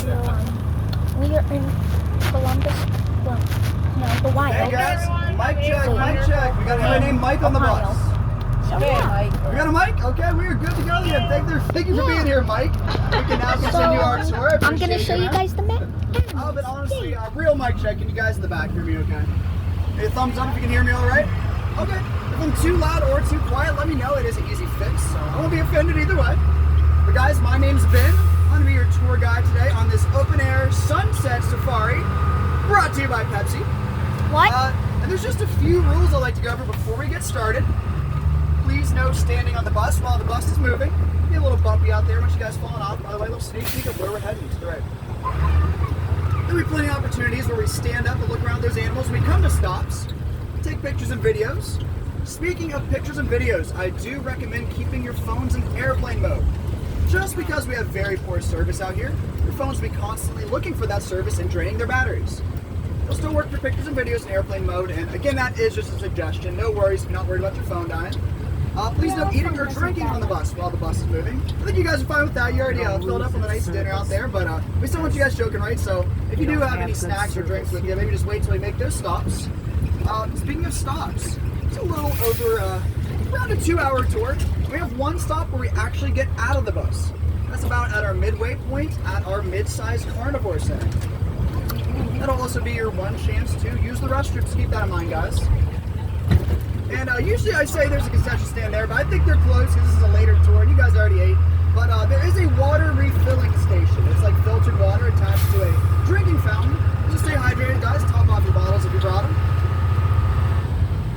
We are in Columbus. Well, no, the Wild. Hey guys, mic check, mic check. We got a guy named Mike on the bus. So, yeah. We got a mic? Okay, we are good to go then. Thank you for being here, Mike. We can now continue our tour. I'm going to show you guys the map. Oh, but honestly, real mic check. Can you guys in the back hear me okay? Hey, thumbs up if you can hear me all right? Okay. If I'm too loud or too quiet, let me know. It is an easy fix, so I won't be offended either way. But guys, my name's Ben. I'm going to be your tour guide today on this open-air sunset safari brought to you by Pepsi. What? And there's just a few rules I'd like to go over before we get started. Please no standing on the bus while the bus is moving. Be a little bumpy out there once you guys falling off. By the way, a little sneak peek of where we're heading to the right. There'll be plenty of opportunities where we stand up and look around those animals. We come to stops, take pictures and videos. Speaking of pictures and videos, I do recommend keeping your phones in airplane mode. Just because we have very poor service out here, your phones will be constantly looking for that service and draining their batteries. It'll still work for pictures and videos in airplane mode, and again, that is just a suggestion. No worries if you're not worried about your phone dying. Please no eating or drinking on the bus while the bus is moving. I think you guys are fine with that. You already filled up on the nice dinner out there, but we still want you guys joking, right? So if you do have any snacks or drinks with you, maybe just wait till we make those stops. Speaking of stops, it's a little over around a 2-hour tour. We have one stop where we actually get out of the bus. That's about at our midway point at our mid-sized carnivore center. That'll also be your one chance to use the restrooms. Keep that in mind, guys. And usually I say there's a concession stand there, but I think they're closed because this is a later tour and you guys already ate. But there is a water refilling station. It's like filtered water attached to a drinking fountain. Just stay hydrated, guys. Top off your bottles if you brought them.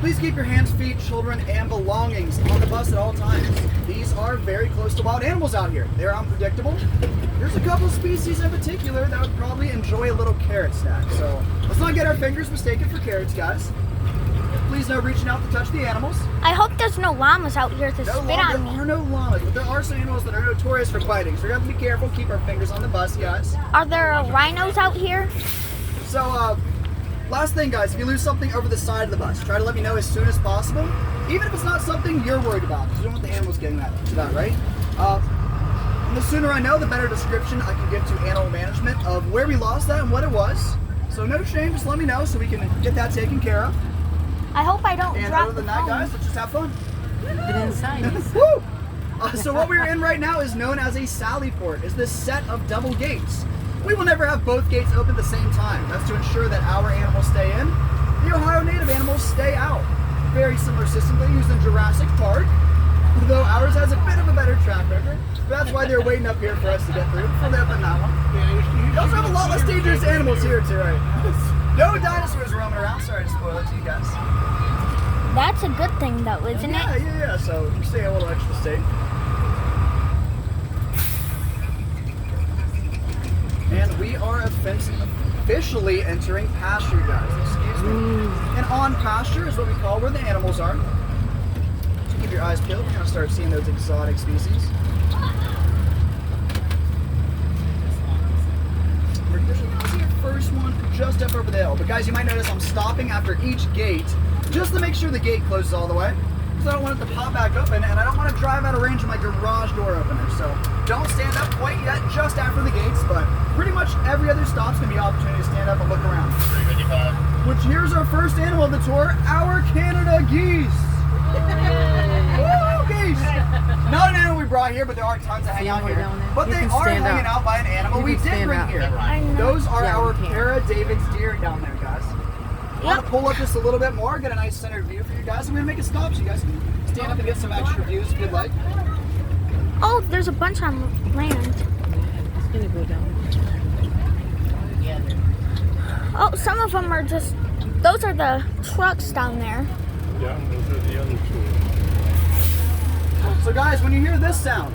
Please keep your hands, feet, children, and belongings on the bus at all times. These are very close to wild animals out here. They're unpredictable. There's a couple species in particular that would probably enjoy a little carrot snack. So let's not get our fingers mistaken for carrots, guys. Please no reaching out to touch the animals. I hope there's no llamas out here to spit on me. There are no llamas, but there are some animals that are notorious for biting. So we have to be careful, keep our fingers on the bus, guys. Are there rhinos out here? So, last thing, guys, if you lose something over the side of the bus, try to let me know as soon as possible, even if it's not something you're worried about, because you don't want the animals getting to that, right? And the sooner I know, the better description I can give to animal management of where we lost that and what it was. So no shame, just let me know so we can get that taken care of. I hope I don't And drop other than the that, phone. guys, let's just have fun. Get inside. Woo! So what we're in right now is known as a sally port. It's this set of double gates. We will never have both gates open at the same time. That's to ensure that our animals stay in, the Ohio native animals stay out. Very similar system they used in Jurassic Park, though ours has a bit of a better track record. But that's why they're waiting up here for us to get through. So they open that one. You also have a lot less dangerous animals here too, right? No dinosaurs roaming around. Sorry to spoil it to you guys. That's a good thing though, isn't it? Yeah. So you stay a little extra safe. And we are officially entering pasture, guys. Excuse me. And on pasture is what we call where the animals are. So keep your eyes peeled. We're going to start seeing those exotic species. We're going to see your first one just up over the hill. But guys, you might notice I'm stopping after each gate just to make sure the gate closes all the way. Because I don't want it to pop back open, and I don't want to drive out of range of my garage door opener. So don't stand up quite yet, just after the gates, but pretty much every other stop's going to be an opportunity to stand up and look around. 355. Which here's our first animal of the tour, our Canada geese. Woo, geese! Not an animal we brought here, but there are tons that hang out here. But they are hanging out by an animal we did bring here. Those are our Para-David's deer down there, guys. I want to pull up just a little bit more, get a nice centered view for you guys. I'm going to make a stop so you guys can stand up and get some extra views if you'd like. Oh, there's a bunch on land. It's gonna go down. Oh, some of them are just, those are the trucks down there. Yeah, those are the other two. So guys, when you hear this sound,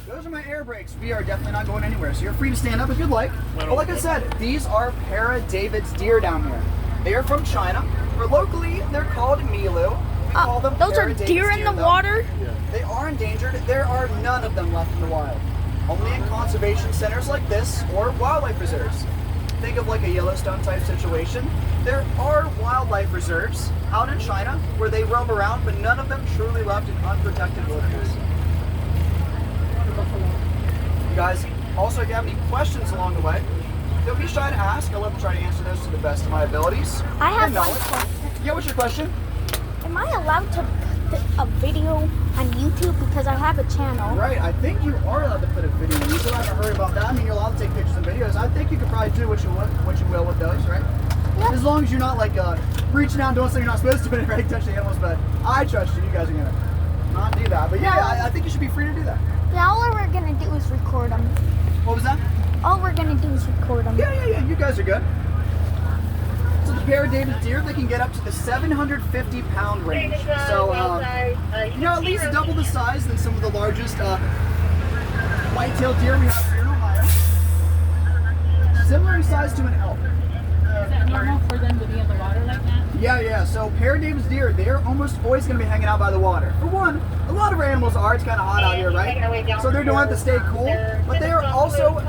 those are my air brakes. We are definitely not going anywhere, so you're free to stand up if you'd like. But like I said, these are Para-David's deer down here. They are from China, or locally they're called Milu. We call them Those are Para-David's deer in the though. water? Yeah. They are endangered. There are none of them left in the wild. Only in conservation centers like this or wildlife reserves. Think of like a Yellowstone type situation. There are wildlife reserves out in China where they roam around, but none of them truly left in unprotected wilderness. You guys, Also, if you have any questions along the way, don't be shy to ask. I'll love to try to answer those to the best of my abilities. I have and one knowledge. question. Yeah, what's your question? Am I allowed to put a video on YouTube because I have a channel? Right, I think you are allowed to put a video in YouTube. I haven't heard about that. I mean, you're allowed to take pictures and videos. I think you could probably do what you will with those, right? Yep. As long as you're not like reaching out and doing something you're not supposed to, right? Touch the animals, but I trust you. You guys are gonna not do that. But yeah, I think you should be free to do that. Yeah, all we're gonna do is record them. What was that? All we're gonna do is record them. Yeah. You guys are good. So the Paradise deer, they can get up to the 750-pound range. So, at least double the size than some of the largest white-tailed deer we have here in Ohio. Similar in size to an elk. Is that normal for them to be in the water like that? Yeah. So Paradise deer, they're almost always going to be hanging out by the water. For one, a lot of our animals are. It's kind of hot out here, right? So they're doing it to stay cool. But they are also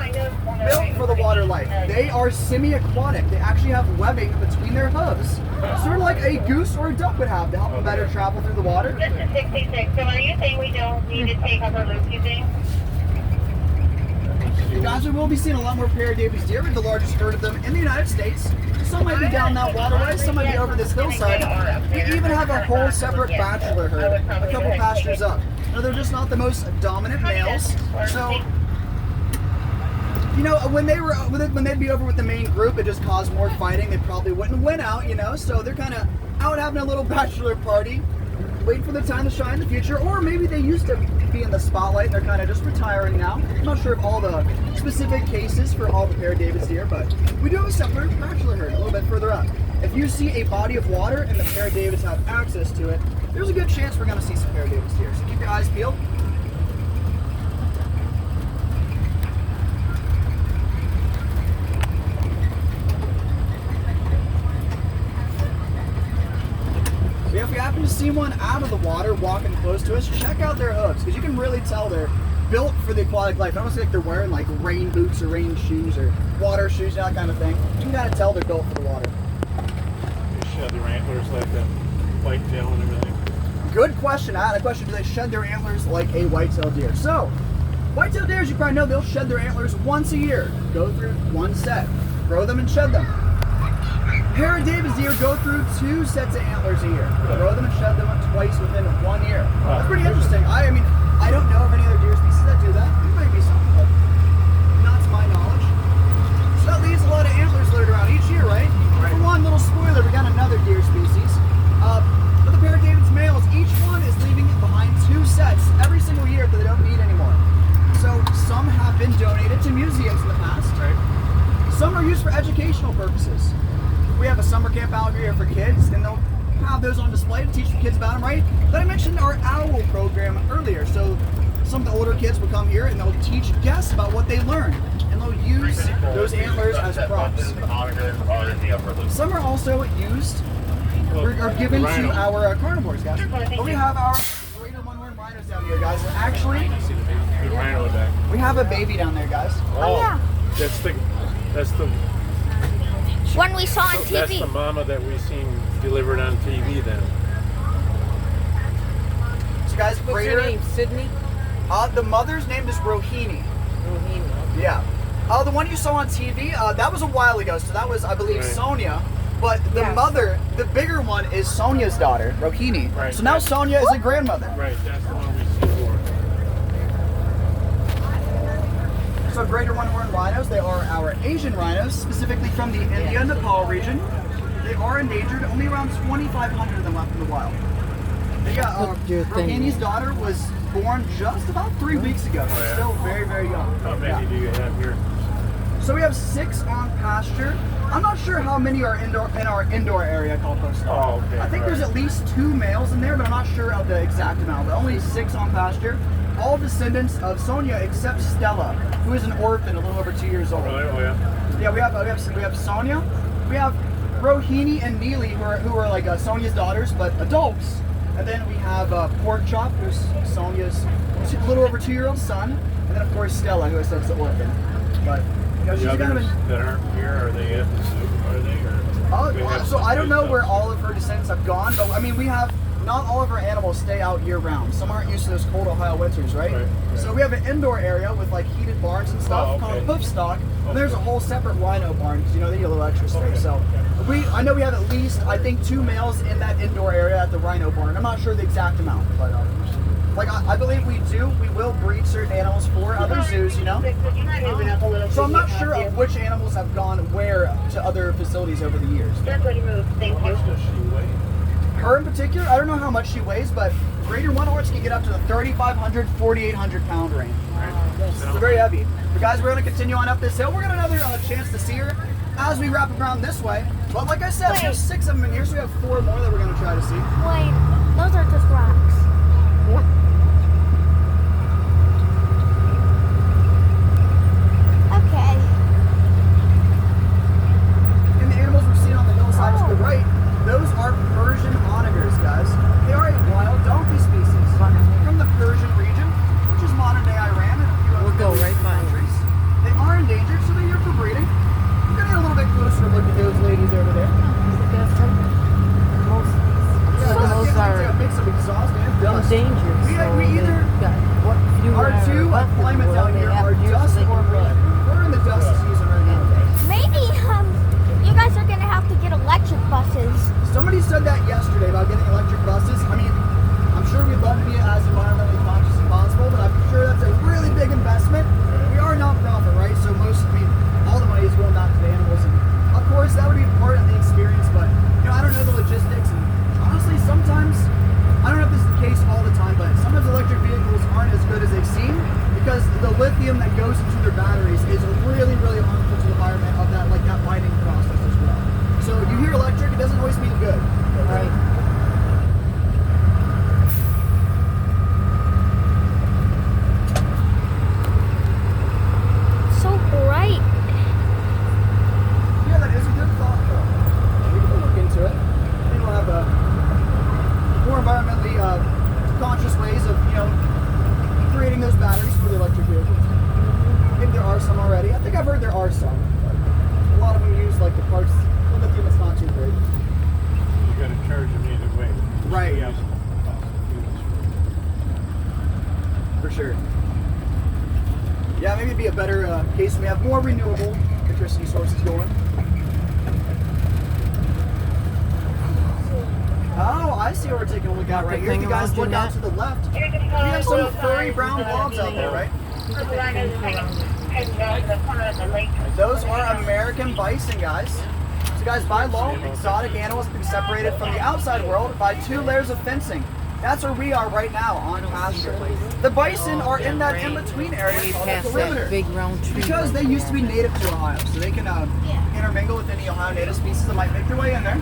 built for the water life. They are semi-aquatic. They actually have webbing between their hooves, sort of like a goose or a duck would have to help them better travel through the water. This is 66. So are you saying we don't need to take upper loop, you think? You guys will be seeing a lot more Paradise deer. We're the largest herd of them in the United States. Some might be down that waterway, some might be over this hillside. We even have a whole separate bachelor herd, a couple pastures up. Now they're just not the most dominant males, so when they'd be over with the main group, it just caused more fighting. They probably wouldn't win out, so they're kind of out having a little bachelor party, waiting for their time to shine in the future, or maybe they used to be in the spotlight and they're kind of just retiring now. I'm not sure of all the specific cases for all the Paradise deer, but we do have a separate bachelor herd a little bit further up. If you see a body of water and the Paradise have access to it, there's a good chance we're going to see some Paradise deer. So keep your eyes peeled. If you happen to see one out of the water walking close to us, check out their hooves, because you can really tell they're built for the aquatic life. I don't see like they're wearing like rain boots or rain shoes or water shoes, that kind of thing. You can kind of tell they're built for the water. They shed their antlers like a whitetail and everything. Good question. I had a question. Do they shed their antlers like a white-tailed deer? So, white-tailed deer, as you probably know, they'll shed their antlers once a year. Go through one set. Grow them and shed them. Paradise deer go through 2 sets of antlers a year. Grow them and shed them twice within 1 year. That's pretty interesting. I mean, I don't know of any other deer species that do that. There might be some, but not to my knowledge. So that leaves a lot of antlers littered around each year, right? For one little spoiler, we got another deer species. But the Paradise males, each one is leaving behind 2 sets every single year that they don't need anymore. So some have been donated to museums in the past. Right. Some are used for educational purposes. We have a summer camp out here for kids, and they'll have those on display to teach the kids about them, right? But I mentioned our owl program earlier, so some of the older kids will come here and they'll teach guests about what they learned, and they'll use those antlers as props. Some are also used or given to our carnivores, guys. But we have our greater one-horned rhinos down here, guys. And actually, The rhino back. we have a baby down there, guys. Oh, yeah. That's the One we saw on that's the TV. mama that we seen delivered on TV then. So, guys, What's greater. your name? Sydney? The mother's name is Rohini. Rohini. Yeah. The one you saw on TV, that was a while ago, so that was, I believe, Right. Sonia. But the Yes. mother, the bigger one, is Sonia's daughter, Rohini. Right. So now Sonia is a grandmother. Right, that's the one we see for. So greater one-horned rhinos, they are our Asian rhinos, specifically from the India and Nepal region. They are endangered, only around 2,500 of them left in the wild. Rohini's daughter was born just about 3 weeks ago. Oh, yeah. Still very, very young. How many Yeah. do you have here? So we have 6 on pasture. I'm not sure how many are in our indoor area called Post. Oh, okay. I think there's at least 2 males in there, but I'm not sure of the exact amount. But only 6 on pasture. All descendants of Sonia except Stella, who is an orphan, a little over 2 years old. Really? Oh, yeah. Yeah, we have Sonia, we have Rohini and Neely, who are like Sonia's daughters, but adults. And then we have Pork Chop, who's Sonia's a little over 2-year-old son, and then of course Stella, who I said is the orphan. But she's The kind of others an, that aren't here, are they at the zoo? Are they? Or we have so I don't know some where good all of her descendants have gone, but I mean we have not all of our animals stay out year round. Some aren't used to those cold Ohio winters, right? Right. So we have an indoor area with like heated barns and stuff Oh, called okay. hoof stock. And there's a whole separate rhino barn because they need a little extra space. So I know we have at least, I think, 2 males in that indoor area at the rhino barn. I'm not sure the exact amount, but I believe we will breed certain animals for other zoos, You might move it up a little. So I'm so you not can sure have of you. which animals have gone where to other facilities over the years. That's what you move. Thank How you. much does she weigh? Her in particular, I don't know how much she weighs, but greater one horse can get up to the 3,500, 4,800 pound range. It's very heavy. But guys, we're going to continue on up this hill. We're going to have another chance to see her as we wrap around this way. But like I said, we have 6 of them in here, so we have 4 more that we're going to try to see. Wait, those are just rocks. Okay. And the animals we're seeing on the hillside to the right, those are Persian onagers, guys. They are a wild donkey species from the Persian region, which is modern day Iran and a few other We'll go Middle right Eastern by 'em. countries. They are endangered, so they're here for breeding. We're gonna get a little bit closer to look at those ladies over there. Yeah, Those it's are a mix of exhaust and dust. endangered. We either our 2 climates out here are dust or mud. We're in the dust season right now. Maybe you guys are gonna have to get electric buses. Somebody said that yesterday about getting electric buses. I mean, I'm sure we'd love to be as environmentally conscious as possible, but I'm sure that's a really big investment. We are non-profit, right? So all the money is going back to the animals. And of course, that would be part of the experience, but I don't know the logistics. And honestly, sometimes, I don't know if this is the case all the time, but sometimes electric vehicles aren't as good as they seem because the lithium that goes into their batteries is really, really harmful to the environment of that mining process as well. So you hear electric, it doesn't always mean good. Right. So bright. Yeah, that is a good thought, though. We can look into it. Maybe we'll have more environmentally conscious ways of, creating those batteries for the electric vehicles. Maybe there are some already. I think I've heard there are some. But a lot of them use the parts. The lithium is not too great. You got to charge them either way. Right. Yeah. For sure. Yeah, maybe it'd be a better case when we have more renewable electricity sources going. Oh, I see what we're taking a look at right here. If you guys look out to the left, we have some furry brown blobs out there, right? Those are American bison, guys. So guys, by law, exotic animals can be separated from the outside world by 2 layers of fencing. That's where we are right now, on pasture. The bison are in that in-between area called the Past that perimeter. big round tree. Because they used to be native to Ohio, so they can intermingle with any Ohio native species that might make their way in there.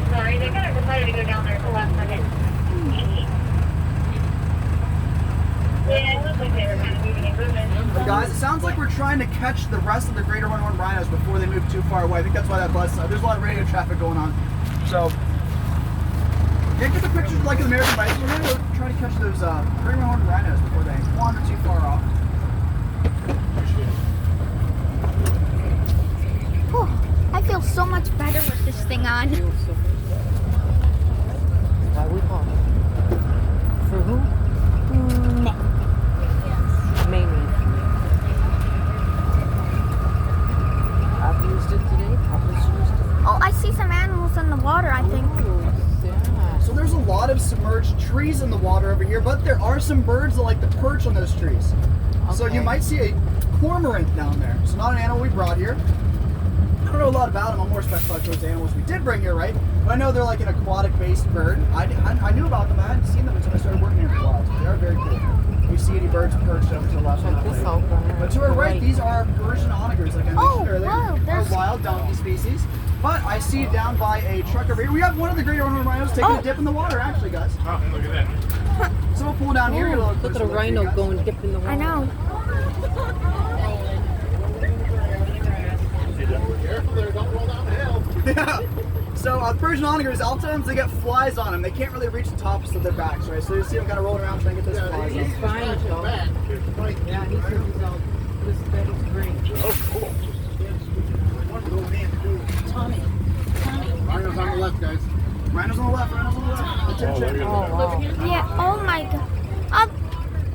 Sorry, they kind of decided to go down there at the last second. Yeah, it looks like they were kind of moving and grooving. But guys, it sounds like we're trying to catch the rest of the greater one-horned rhinos before they move too far away. I think that's why that bus, there's a lot of radio traffic going on. So, can't get the pictures like an American bison. We're going to go try to catch those greater one-horned rhinos before they wander too far off. Whew, I feel so much better with this thing on. Why we call it? For who? Meh. Mainly. I've used it today. I've just used it. Oh, I see some animals in the water, I think. Yeah. So there's a lot of submerged trees in the water over here, but there are some birds that like to perch on those trees. So you Okay. might see a cormorant down there. It's not an animal we brought here. I don't know a lot about them. I'm more specialized towards animals we did bring here, right? But I know they're like an aquatic-based bird. I knew about them. I hadn't seen them until I started working here for a while. So they are very cool. You see any birds perched over to the left and Check this right. out. But to our right, these are Persian onagers, like I mentioned Oh, earlier. wow, Are there's- wild donkey species. But I see down by a truck over here. We have one of the greater one-horned rhinos taking Oh. a dip in the water, actually, guys. Oh, look at that. So we'll pull down here. Get a little Look at closer a look for you rhino guys. going dip in the water. I know. Yeah. So Persian onagers, a lot of times they get flies on them. They can't really reach the tops of their backs, right? So you see them kind of rolling around trying to get those flies He's on. fine, though. Yeah, he's all this that is great. Oh, cool. Tommy. Rhino's on the left, guys. Rhino's on the left. Rhino's on the left. Oh, look at Oh, that. wow. Yeah. Oh my god.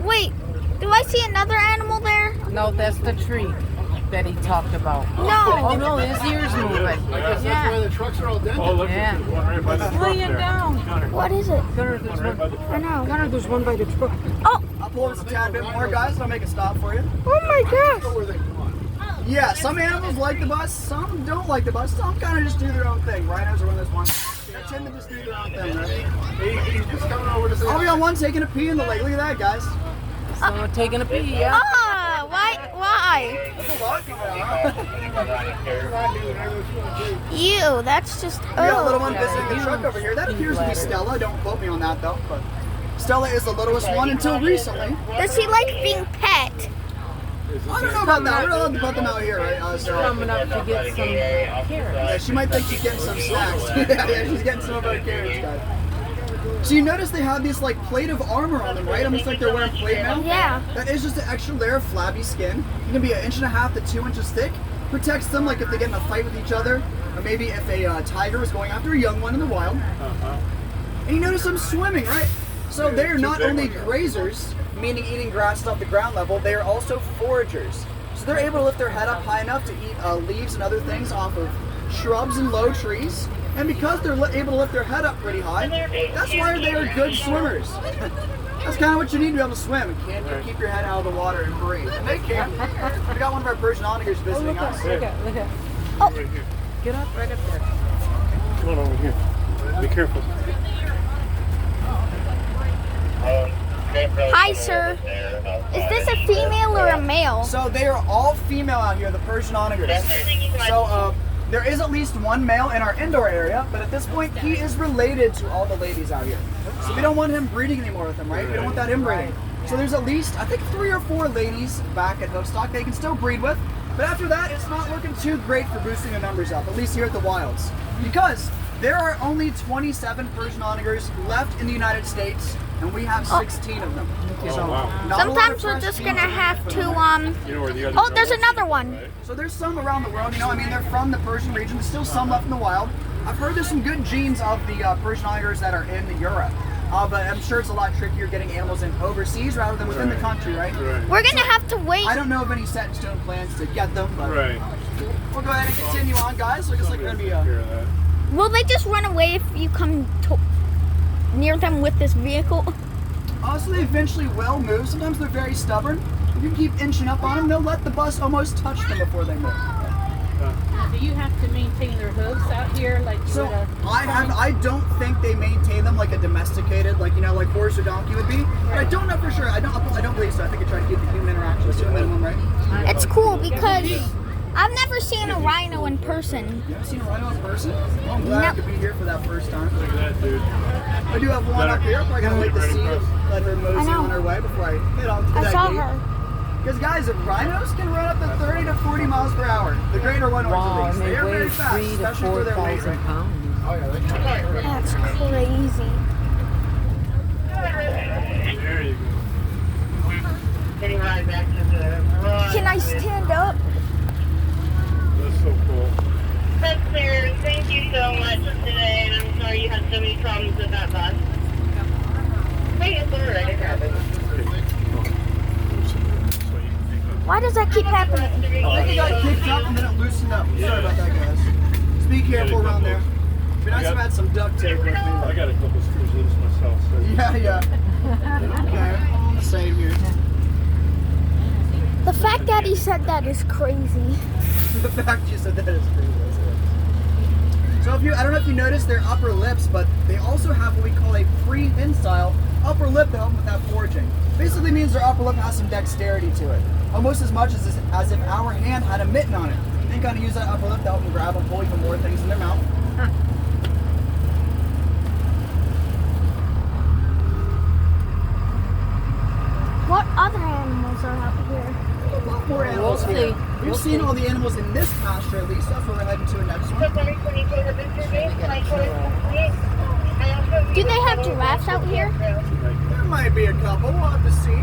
Wait. Do I see another animal there? No, that's the tree that he talked about. No. Oh, no, his ears moving. Yeah. the trucks are all dented. Oh, look Yeah. at the one right by the truck Laying there. down. Gunner, What is it? Gunner, there's one right by one. the truck. I know. Gunner, there's one by the truck. Oh. I'll pull just a tad bit more, guys, and I'll make a stop for you. Oh my gosh. Yeah, some animals like the bus, some don't like the bus. Some kind of just do their own thing. Rhinos are one of those ones. They tend to just do their own thing, right? He's just coming over to say. I'll be on one taking a pee in the lake. Look at that, guys. Someone taking a pee, yeah. Ah. Why? Why? That's a lot of people. Ew. That's just. We got a little one Oh. visiting the truck over here. That appears to be Stella. Don't quote me on that though. But Stella is the littlest one until recently. Does he like being pet? I don't know about that. We're not allowed to put them out here, right? Coming up to get some carrots. Yeah, she might think she's getting some snacks. yeah, she's getting some of our carrots, guys. So you notice they have this like plate of armor on them, right? Almost like they're wearing plate mail. Yeah. That is just an extra layer of flabby skin. It can be 1.5 to 2 inches thick. Protects them like if they get in a fight with each other, or maybe if a tiger is going after a young one in the wild. Uh-huh. And you notice them swimming, right? So they are not only grazers, meaning eating grass off the ground level, they are also foragers. So they're able to lift their head up high enough to eat leaves and other things off of shrubs and low trees. And because they're able to lift their head up pretty high, that's why they are good swimmers. That's kind of what you need to be able to swim. Can you keep your head out of the water and breathe? And they can. We got one of our Persian onagers visiting us. Look at. Right here. Get up right up there. Come on over here. Be careful. Hi, sir. Is this a female or a male? So they are all female out here, the Persian onagers. So there is at least one male in our indoor area, but at this point he is related to all the ladies out here. So we don't want him breeding anymore with them, right? We don't want that inbreeding. So there's at least, I think, 3 or 4 ladies back at Hoofstock they can still breed with. But after that, it's not looking too great for boosting the numbers up, at least here at the Wilds. Because there are only 27 Persian onagers left in the United States, and we have 16 of them. Oh, wow. not a lot Sometimes of we're fresh just genes gonna are have for to them. You know where the other Oh, there's dog is, another one. right? So there's some around the world, you know, I mean, they're from the Persian region. There's still some left in the wild. I've heard there's some good genes of the Persian onagers that are in Europe. But I'm sure it's a lot trickier getting animals in overseas rather than within the country, right? Right. We're gonna have to wait. I don't know of any set in stone plans to get them, but Right. we'll go ahead and continue on, guys. Looks like we're going to be... Take care of that. Will they just run away if you come near them with this vehicle? Also, they eventually will move. Sometimes they're very stubborn. If you keep inching up on them, they'll let the bus almost touch them before they move. Now, do you have to maintain their hooves out here like you So would a I don't think they maintain them like a domesticated, like, you know, like horse or donkey would be. But I don't know for sure. I don't believe so. I think I try to keep the human interactions to a minimum, right? It's cool because I've never seen a rhino in person. You ever seen a rhino in person? Well, I'm glad I could be here for that first time. Look at that, dude. I do have one up here. I gotta wait to Right see across. let her mosey know. on her way before I head on to I that saw gate. her. Because guys, rhinos can run up to 30 to 40 miles per hour. The greater one Wow, at and least. they They are very weigh fast, 3,000 to especially for their weight. 4,000 pounds. That's crazy. There you go. Getting right back to the garage. Can I stand up? That's so cool. That's fair. Thank you so much today, and I'm sorry you had so many problems with that bus. Hey, it's alright. It happens. Why does that keep happening? I think it got kicked up and then it loosened up. Sorry about that, guys. Just be careful around there. It'd be nice if I had some duct tape with me. I got a couple screws loose myself. So. Yeah. Okay. Same here. The fact that he said that is crazy. The fact you said that is crazy. That's it. So I don't know if you noticed their upper lips, but they also have what we call a prehensile upper lip to help them with that foraging. Basically means their upper lip has some dexterity to it. Almost as much as if our hand had a mitten on it. They kind of use that upper lip to help them grab and pull even more things in their mouth. What other animals are out here? A lot more animals We'll here. see. We've We'll seen see. all the animals in this pasture at least. That's where we're heading to next one. Do they have giraffes out here? There might be a couple. We'll have to see.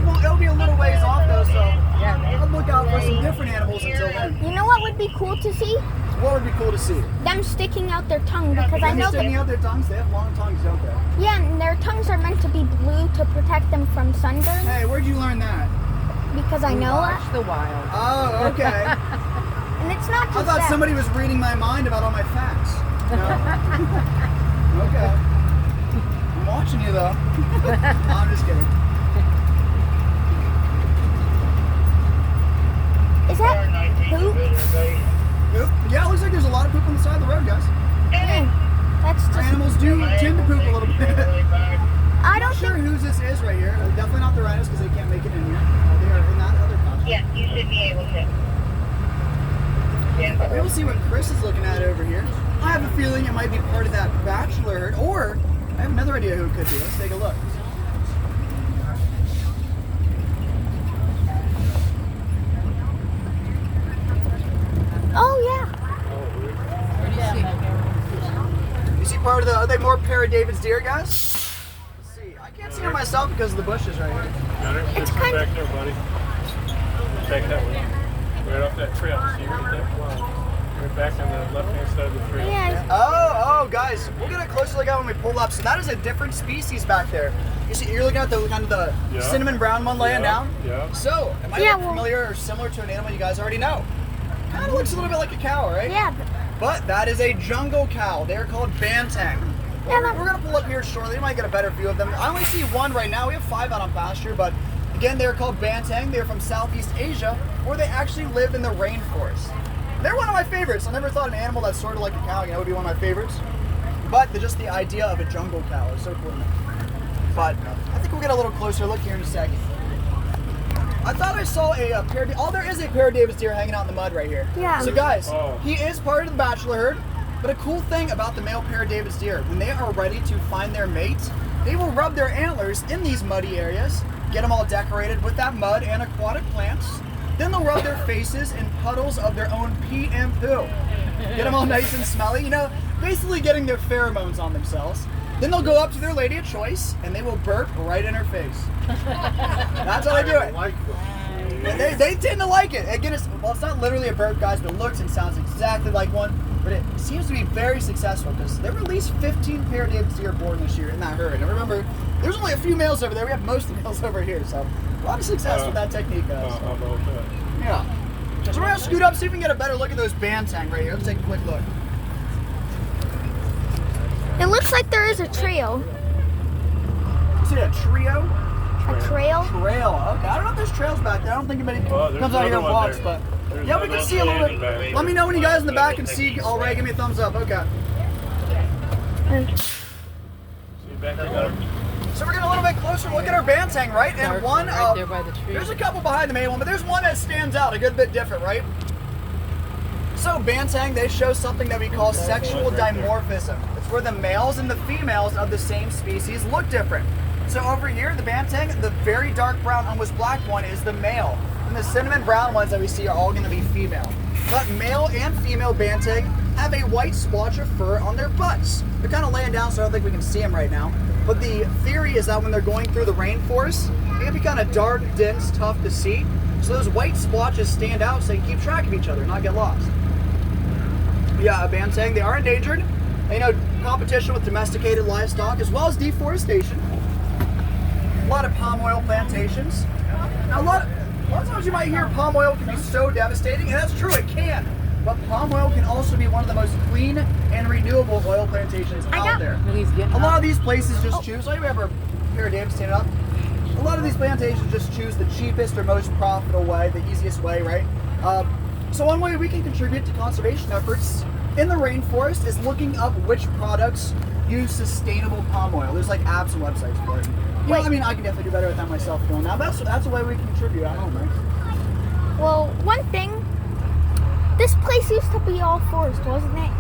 Well, it'll be a little ways off though, so Yeah. I'll look out for some different animals until then. You know what would be cool to see? What would be cool to see? Them sticking out their tongue because I Them know sticking that. out their tongues. They have long tongues, don't they? Yeah, and their tongues are meant to be blue to protect them from sunburn. Hey, where'd you learn that? Because I know Watch that. the wild. Oh, okay. And it's not just I thought that. somebody was reading my mind about all my facts. No. Okay. I'm watching you though. No, I'm just kidding. Is that poop? Poop? Yeah, it looks like there's a lot of poop on the side of the road, guys. Yeah, that's Our just. animals do tend to poop a little bit. I don't Not sure think. whose this is right here. Definitely not the rhinos because they can't make it in here. They are in that other box. Yes, you should be able to. Yeah. We'll see what Chris is looking at over here. I have a feeling it might be part of that bachelor herd, or I have another idea who it could be. Let's take a look. Oh yeah. You see part of the, are they more pair of David's deer, guys? Let's see. I can't see them myself because of the bushes right here. Got it? It's It's kind back there, buddy. Back that way. Right off that trail. See right there? Wow. Right back on the left-hand side of the trail. Yeah. Oh, guys, we'll get a closer look at when we pull up. So that is a different species back there. You see, you're looking at the kind of the Yeah. cinnamon brown one laying down. Yeah. So, it might Yeah, look well- familiar or similar to an animal you guys already know. Kind of looks a little bit like a cow, right? Yeah. But that is a jungle cow. They're called banteng. Yeah, We're gonna pull up here shortly. You might get a better view of them. I only see one right now. We have 5 out on pasture, but again, they're called banteng. They're from Southeast Asia, where they actually live in the rainforest. They're one of my favorites. I never thought an animal that's sort of like a cow, would be one of my favorites. But just the idea of a jungle cow is so cool to me. But I think we'll get a little closer look here in a second. I thought I saw a pair of, there is a pair of David's deer hanging out in the mud right here. Yeah. So guys, Oh. he is part of the bachelor herd, but a cool thing about the male pair of David's deer, when they are ready to find their mate, they will rub their antlers in these muddy areas, get them all decorated with that mud and aquatic plants. Then they'll rub their faces in puddles of their own pee and poo. Get them all nice and smelly, basically getting their pheromones on themselves. Then they'll go up to their lady of choice and they will burp right in her face. That's how they do it. And they tend to like it. Again, it's not literally a burp, guys, but it looks and sounds exactly like one. But it seems to be very successful because there were at least 15 pair of David's deer born this year in that herd. And remember, there's only a few males over there. We have most of the males over here, so a lot of success with that technique, guys. How about that? Yeah. So we're gonna scoot up, see if we can get a better look at those banteng right here. Let's take a quick look. It looks like there is a trail. You see that trio? A trail? Trail. Okay. I don't know if there's trails back there. I don't think anybody Oh, there's comes out here and another one walks, there. but There's yeah, we another can see a little standing bit. back there. Let me know when you guys in the back can see all right. Give me a thumbs up. Okay. See back there? So we're getting a little bit closer look at our banteng, right? And Dark one right there by the tree. there's a couple behind the main one, but there's one that stands out a good bit different, right? So banteng, they show something that we call sexual dimorphism. It's where the males and the females of the same species look different. So over here, the banteng, the very dark brown, almost black one is the male. And the cinnamon brown ones that we see are all gonna be female. But male and female banteng have a white splotch of fur on their butts. They're kind of laying down, so I don't think we can see them right now. But the theory is that when they're going through the rainforest, they can be kind of dark, dense, tough to see. So those white splotches stand out so you can keep track of each other, not get lost. Yeah, banteng, they are endangered. And, competition with domesticated livestock as well as deforestation. A lot of palm oil plantations. Now, a lot of times you might hear palm oil can be so devastating, and that's true, it can. But palm oil can also be one of the most clean and renewable oil plantations out there. And he's getting A lot up. of these places just choose, like we have our pair of David standing up. A lot of these plantations just choose the cheapest or most profitable way, the easiest way, right? So one way we can contribute to conservation efforts in the rainforest is looking up which products use sustainable palm oil. There's like apps and websites for it. I mean, I can definitely do better with that myself going now, but that's a way we can contribute at home, right? Well, one thing, this place used to be all forest, wasn't it?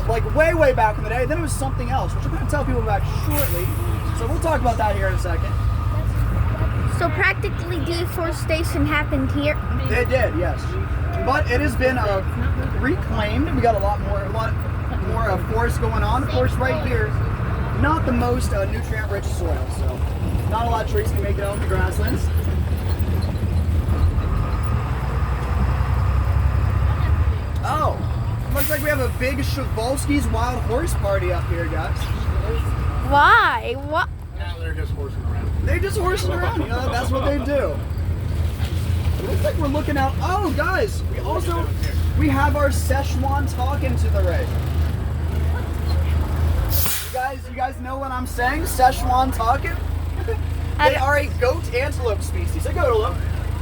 Like way back in the day. Then it was something else, which I'm going to tell people about shortly. So we'll talk about that here in a second. So practically deforestation happened here. It did, yes. But it has been reclaimed. We got a lot more forest going on. Of course, right here, not the most nutrient-rich soil, so not a lot of trees can make it out in the grasslands. Oh, looks like we have a big Przewalski's Wild Horse party up here, guys. Why? What? Now they're just horsing around. They're just horsing around, you know, that's what they do. It looks like we're looking out. Oh, guys, we have our Szechuan talking to the right. You guys know what I'm saying? Szechuan talking? They are a goat antelope species. A goat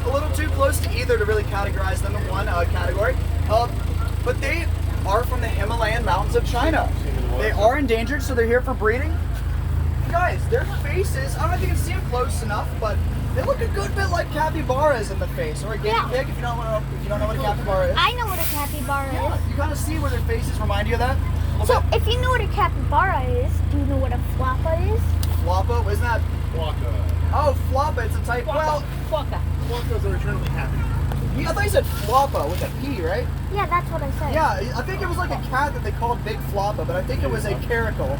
a little too close to either to really categorize them in one category. But they are from the Himalayan mountains of China. They are endangered, so they're here for breeding. Guys, their faces, I don't know if you can see them close enough, but they look a good bit like capybaras in the face, or a guinea pig if you don't know what a capybara is. I know what a capybara Yeah, is. you kind of see where their faces remind you of that. So, if you know what a capybara is, do you know what a floppa is? Floppa, isn't that? Waka. Oh, floppa, it's a type. Well, Fucka. Wakas are eternally happy. I thought you said floppa with a P, right? Yeah, that's what I said. Yeah, I think it was like a cat that they called Big Floppa, but I think it was a caracal.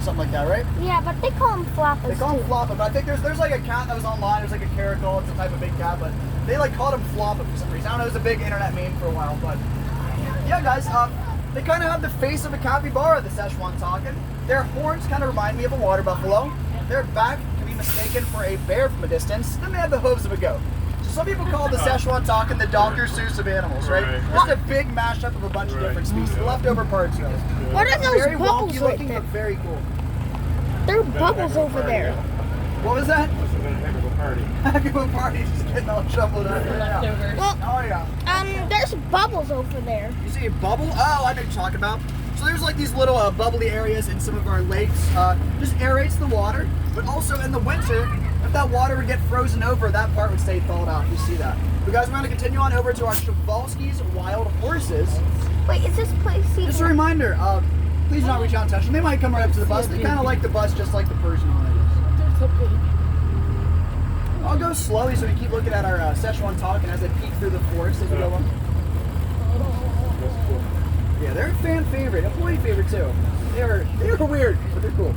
Something like that, right? Yeah, but they call them floppas They call too. him Floppa, but I think there's like a cat that was online. There's like a caracal. It's a type of big cat, but they like called him Floppa for some reason. I don't know. It was a big internet meme for a while, but yeah, guys. They kind of have the face of a capybara, the Szechuan talking. Their horns kind of remind me of a water buffalo. Their back can be mistaken for a bear from a distance. Then they have the hooves of a goat. So some people call the Szechuan talking the Dr. Seuss of animals, right? Right. Just a big mashup of a bunch of different species, the leftover parts, guys. What are those Very bubbles wonky right looking, there? but very cool. There are bubbles over there. What was that? This has been a heck of a party. Heck of a party, just getting all jumbled up. Yeah. Leftovers. Well, Oh yeah. there's bubbles over there. You see a bubble? Oh, I know what you're talking about. So there's like these little bubbly areas in some of our lakes. Just aerates the water, but also in the winter, if that water would get frozen over, that part would stay thawed out. You see that. But guys, we're going to continue on over to our Przewalski's Wild Horses. Wait, is this place even? Just a reminder, please do not reach out and touch them. They might come right up to the bus. They kind of like the bus just like the Persian one. I'll go slowly so we keep looking at our Szechuan talking as they peek through the forest as we go on. That's cool. Yeah, they're a fan favorite, employee favorite too. They were weird, but they're cool.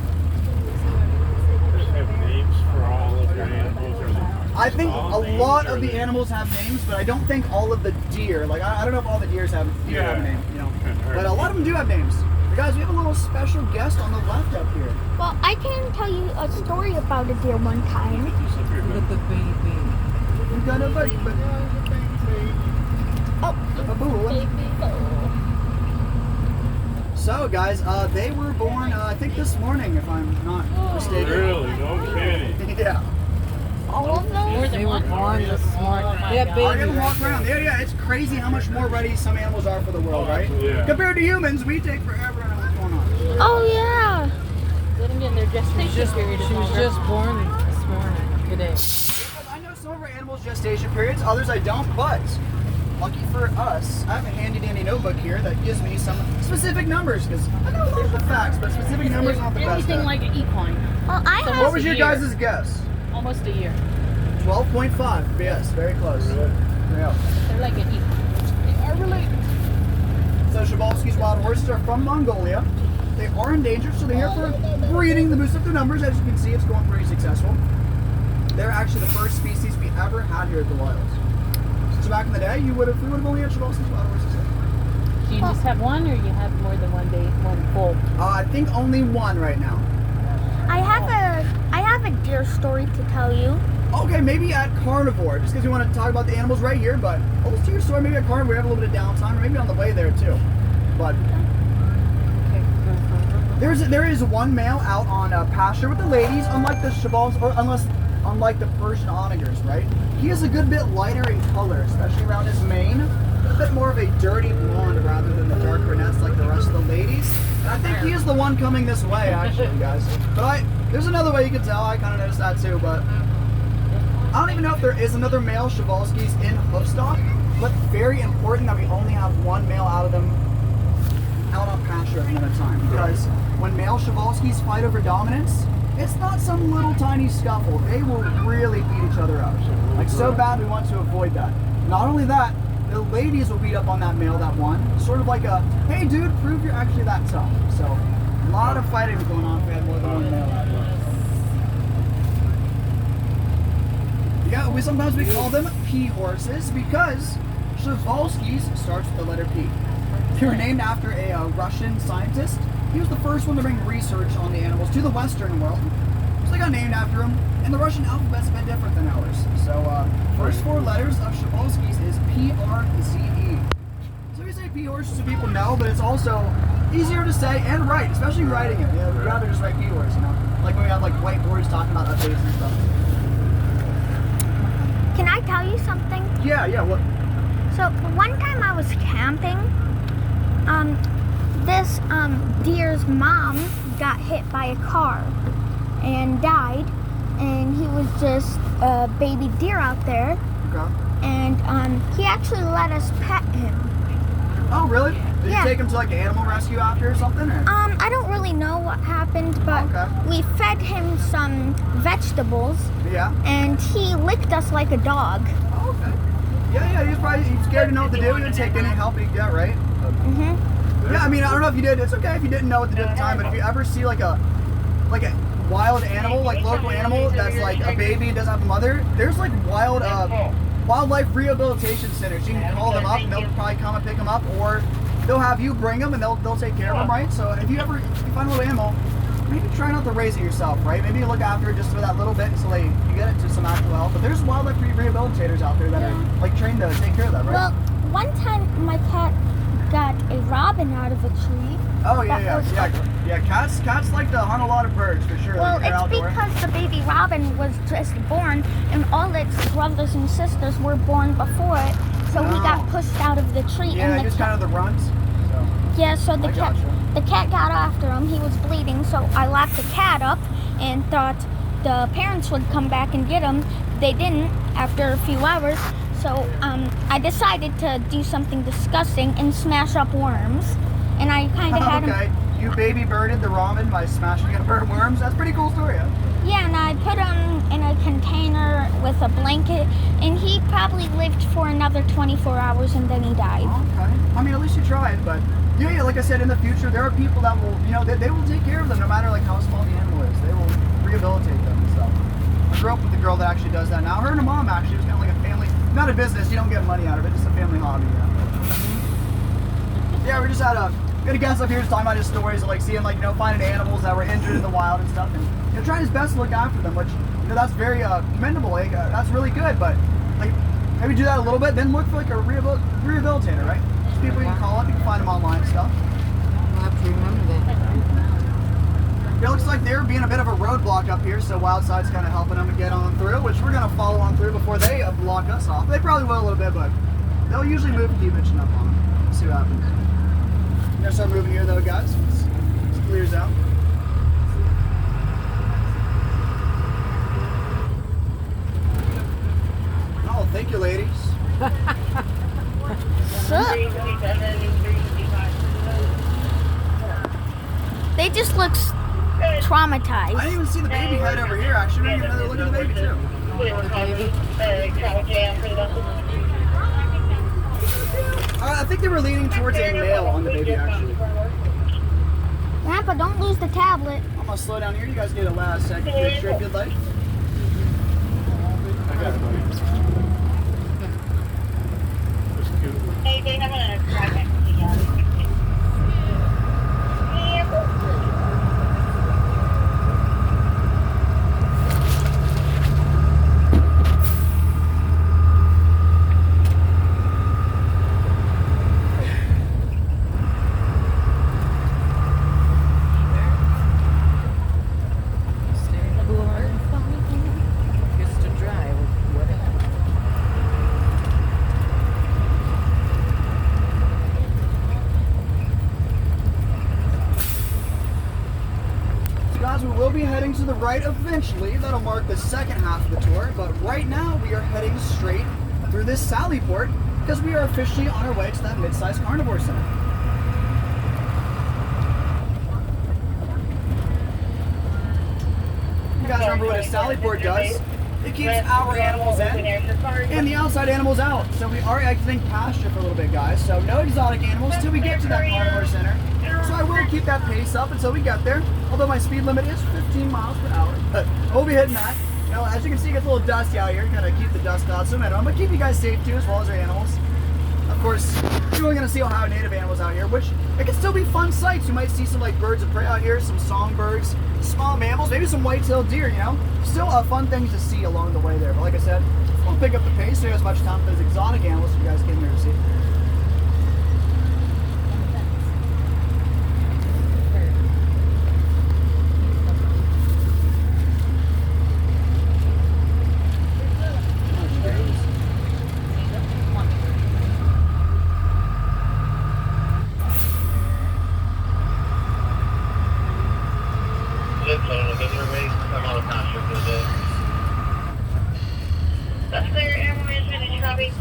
They have names for all of their animals. Or I think a lot of the animals have names, but I don't think all of the deer. Like I don't know if all the deer have a name, you know. But a lot of them do have names. But guys, we have a little special guest on the left up here. Well, I can tell you a story about a deer one time. Look at the baby. We got a baby. Oh, A boo. So guys, they were born I think this morning, if I'm not mistaken. Really? No kidding. Yeah. all of More those? than They were one. born this morning. Oh my Yeah, God. baby. I gotta walk around. Yeah, it's crazy how much more ready some animals are for the world, right? Yeah. Compared to humans, we take forever. I don't know what's going on. Oh yeah. Let them get their gestation period. She was just born this morning, today. I know some of our animals' gestation periods, others I don't, but lucky for us, I have a handy dandy notebook here that gives me some specific numbers, because I know a lot of the facts, but specific numbers aren't the best. Anything at. like an equine. Well, I So have. What was your a year. guys' guess? Almost a year. 12.5. Yes, very close. Really? Yeah. They're like an equine. They are really. So Przewalski's wild horses are from Mongolia. They are endangered, so they're here for breeding the boost up their numbers. As you can see, it's going pretty successful. They're actually the first species we ever had here at the Wilds. So back in the day, we would have only had Przewalski's wild horses here. Do you just have one, or you have more than one day, one full? I think only one right now. I have a deer story to tell you. Okay, maybe at Carnivore, just because we want to talk about the animals right here, but I'll just tell your story. Maybe at Carnivore, we have a little bit of downtime, or maybe on the way there too. But there is one male out on pasture with the ladies, unlike the Przewalski, or unlike the Persian onagers, right? He is a good bit lighter in color, especially around his mane. A bit more of a dirty blonde rather than the dark brunettes like the rest of the ladies. And I think he is the one coming this way, actually, guys. But there's another way you can tell. I kind of noticed that too, but I don't even know if there is another male Przewalski's in hoofstock. But very important that we only have one male out of them out on pasture at a time, because when male Przewalski's fight over dominance, it's not some little tiny scuffle. They will really beat each other up. Like so bad, we want to avoid that. Not only that, the ladies will beat up on that male that won. Sort of like a, hey dude, prove you're actually that tough. So, a lot of fighting going on if we had more than one male out there. we sometimes call them P horses because Przewalski's starts with the letter P. They were named after a Russian scientist. He was the first one to bring research on the animals to the Western world. So they got named after him. And the Russian alphabet's a bit different than ours. So first 4 letters of Przewalski's is P-R-Z-E. So we say P horse so people know, but it's also easier to say and write, especially writing it. You know, we'd rather just write P horse, you know? Like when we have like whiteboards talking about updates and stuff. Can I tell you something? Yeah, what? So one time I was camping. This deer's mom got hit by a car and died, and he was just a baby deer out there, Okay. and he actually let us pet him. Oh, really? Did Yeah. you take him to like animal rescue after or something? Or? I don't really know what happened, but Okay. we fed him some vegetables, Yeah. and he licked us like a dog. Oh, okay. Yeah, he's scared to know what to do. He didn't take any help he got, right? Mhm. Yeah, I mean, I don't know if you did. It's okay if you didn't know what to do at the time, but if you ever see like a wild animal, like local animal that's like a baby and doesn't have a mother, there's like wildlife rehabilitation centers. You can call them up and they'll probably come and pick them up, or they'll have you bring them and they'll take care of them, right? So if you find a little animal, maybe try not to raise it yourself, right? Maybe you look after it just for that little bit until you get it to some actual help. But there's wildlife rehabilitators out there that are like trained to take care of that, right? Well, one time my cat got a robin out of a tree. Oh that was- yeah. Cats like to hunt a lot of birds for sure. Well, They're it's outdoor. because the baby robin was just born, and all its brothers and sisters were born before it, so he got pushed out of the tree. Yeah, and just kind of the runs. So. Yeah, so I the gotcha. cat got after him. He was bleeding, so I locked the cat up and thought the parents would come back and get him. They didn't after a few hours, so I decided to do something disgusting and smash up worms. And I kind of had him. Okay, you baby birded the ramen by smashing up bird worms. That's a pretty cool story. Huh? Yeah, and I put him in a container with a blanket, and he probably lived for another 24 hours, and then he died. Okay. I mean, at least you tried, but yeah, like I said, in the future, there are people that will, they will take care of them no matter like how small the animal is. They will rehabilitate them and stuff. I grew up with a girl that actually does that now. Her and her mom actually was kind of like a family, not a business. You don't get money out of it, just a family hobby. Yeah, we just had a guest up here just talking about his stories of like seeing finding animals that were injured in the wild and stuff, and trying his best to look after them, which that's very commendable. Like, that's really good, but like maybe do that a little bit, then look for like a rehabilitator, right? Just people you can call up, you can find them online and stuff. I'll have to remember that. It looks like they're being a bit of a roadblock up here, so Wildside's kind of helping them to get on through, which we're going to follow on through before they block us off. They probably will a little bit, but they'll usually move and keep inching up on them. Let's see what happens. I'm going to start moving here though, guys. This clears out. Oh, thank you, ladies. Sup? They just look traumatized. I didn't even see the baby head over here, actually. We're going to get another look at the baby, too. I think they were leaning towards a male on the baby, actually. Grandpa, don't lose the tablet. I'm going to slow down here. You guys get a last second picture if you'd like. I got it, buddy. That's cute. Hey, Dave, I'm gonna try next to you. Just to dry, whatever. Guys, we will be heading to the right eventually. That'll mark the second half of the tour. But right now, we are heading straight through this Sallyport because we are officially on our way to that mid-sized carnivore center. You guys remember what a Sallyport does? It keeps our animals in and the outside animals out. So we are exiting pasture for a little bit, guys. So no exotic animals till we get to that carnivore center. So I will keep that pace up until we get there. Although my speed limit is 15 miles per hour, but we'll be hitting that. You know, as you can see, it gets a little dusty out here. Kind of keep the dust clouds from it. I'm gonna keep you guys safe too, as well as our animals. Of course, you're only gonna see Ohio native animals out here, which it can still be fun sights. You might see some like birds of prey out here, some songbirds, small mammals, maybe some white-tailed deer. You know, still fun things to see along the way there. But like I said, we'll pick up the pace so you have as much time for those exotic animals you guys came here to see. That's clear, Air Management, copy.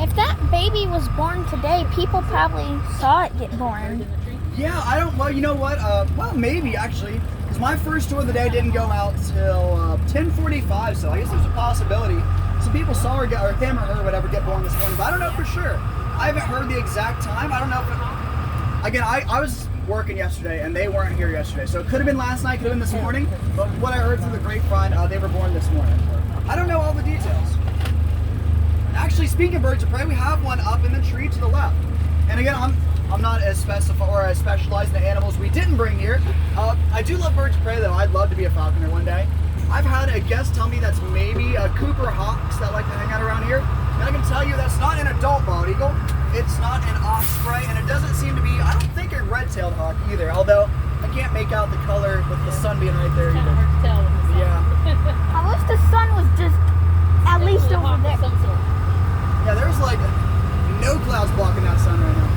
If that baby was born today, people probably saw it get born. Yeah, I don't. Well, you know what? Well, maybe actually, because my first tour of the day didn't go out till 10:45. So I guess there's a possibility some people saw her get, or him or her, whatever, get born this morning. But I don't know for sure. I haven't heard the exact time. I don't know if it, again, I was working yesterday and they weren't here yesterday, so it could have been last night, could have been this morning. But what I heard through the grapevine, they were born this morning. I don't know all the details. Actually, speaking of birds of prey, we have one up in the tree to the left. And again, I'm not as specified or as specialized in the animals we didn't bring here. I do love birds of prey though. I'd love to be a falconer one day. I've had a guest tell me that's maybe a Cooper hawks that like to hang out around here. And I can tell you that's not an adult bald eagle. It's not an osprey, and it doesn't seem to be, I don't think, a red-tailed hawk either. Although I can't make out the color with the sun being right there Kind of either. hard to tell in the sun. Yeah. I wish the sun was just at least Definitely a over hawk of there. some sort. Yeah, there's like no clouds blocking that sun right now.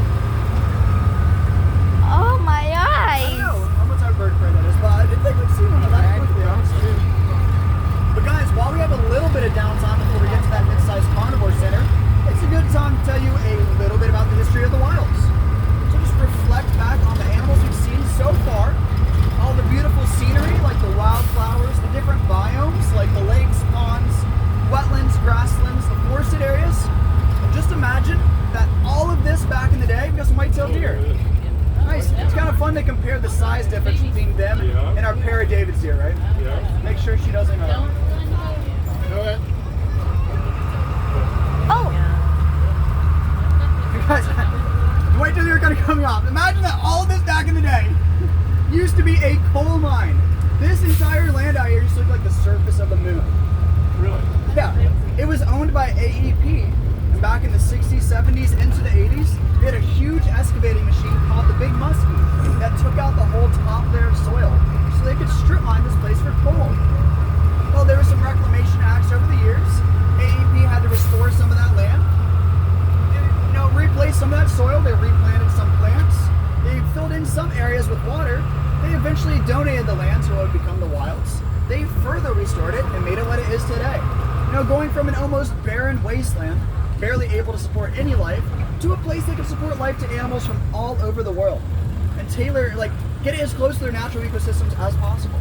Oh my I eyes! don't know how much our bird prey that is, but I didn't think we'd see one of that quickly, honestly. But guys, while we have a little bit of downtime before we get to that mid-sized carnivore center, it's a good time to tell you a little bit about the history of the wilds. So just reflect back on the animals we've seen so far, all the beautiful scenery like the wildflowers, the different biomes like the lakes, ponds, wetlands, grasslands, the forested areas. And just imagine that all of this back in the day, we got some white-tailed deer. Nice. It's kind of fun to compare the size difference between them and our pair of David's deer, right? Yeah. Make sure she doesn't. Don't run Go ahead. Oh, You guys, the white-tailed deer are kind of coming off. Imagine that all of this back in the day used to be a coal mine. This entire land out here used to look like the surface of the moon. Really? Yeah, it was owned by AEP, and back in the 60s, 70s, into the 80s, they had a huge excavating machine called the Big Muskie that took out the whole top layer of soil so they could strip mine this place for coal. Well, there were some reclamation acts over the years. AEP had to restore some of that land. They, replaced some of that soil. They replanted some plants. They filled in some areas with water. They eventually donated the land to what would become the wilds. They further restored it and made it what it is today. Going from an almost barren wasteland, barely able to support any life, to a place that can support life to animals from all over the world. And tailor, get it as close to their natural ecosystems as possible.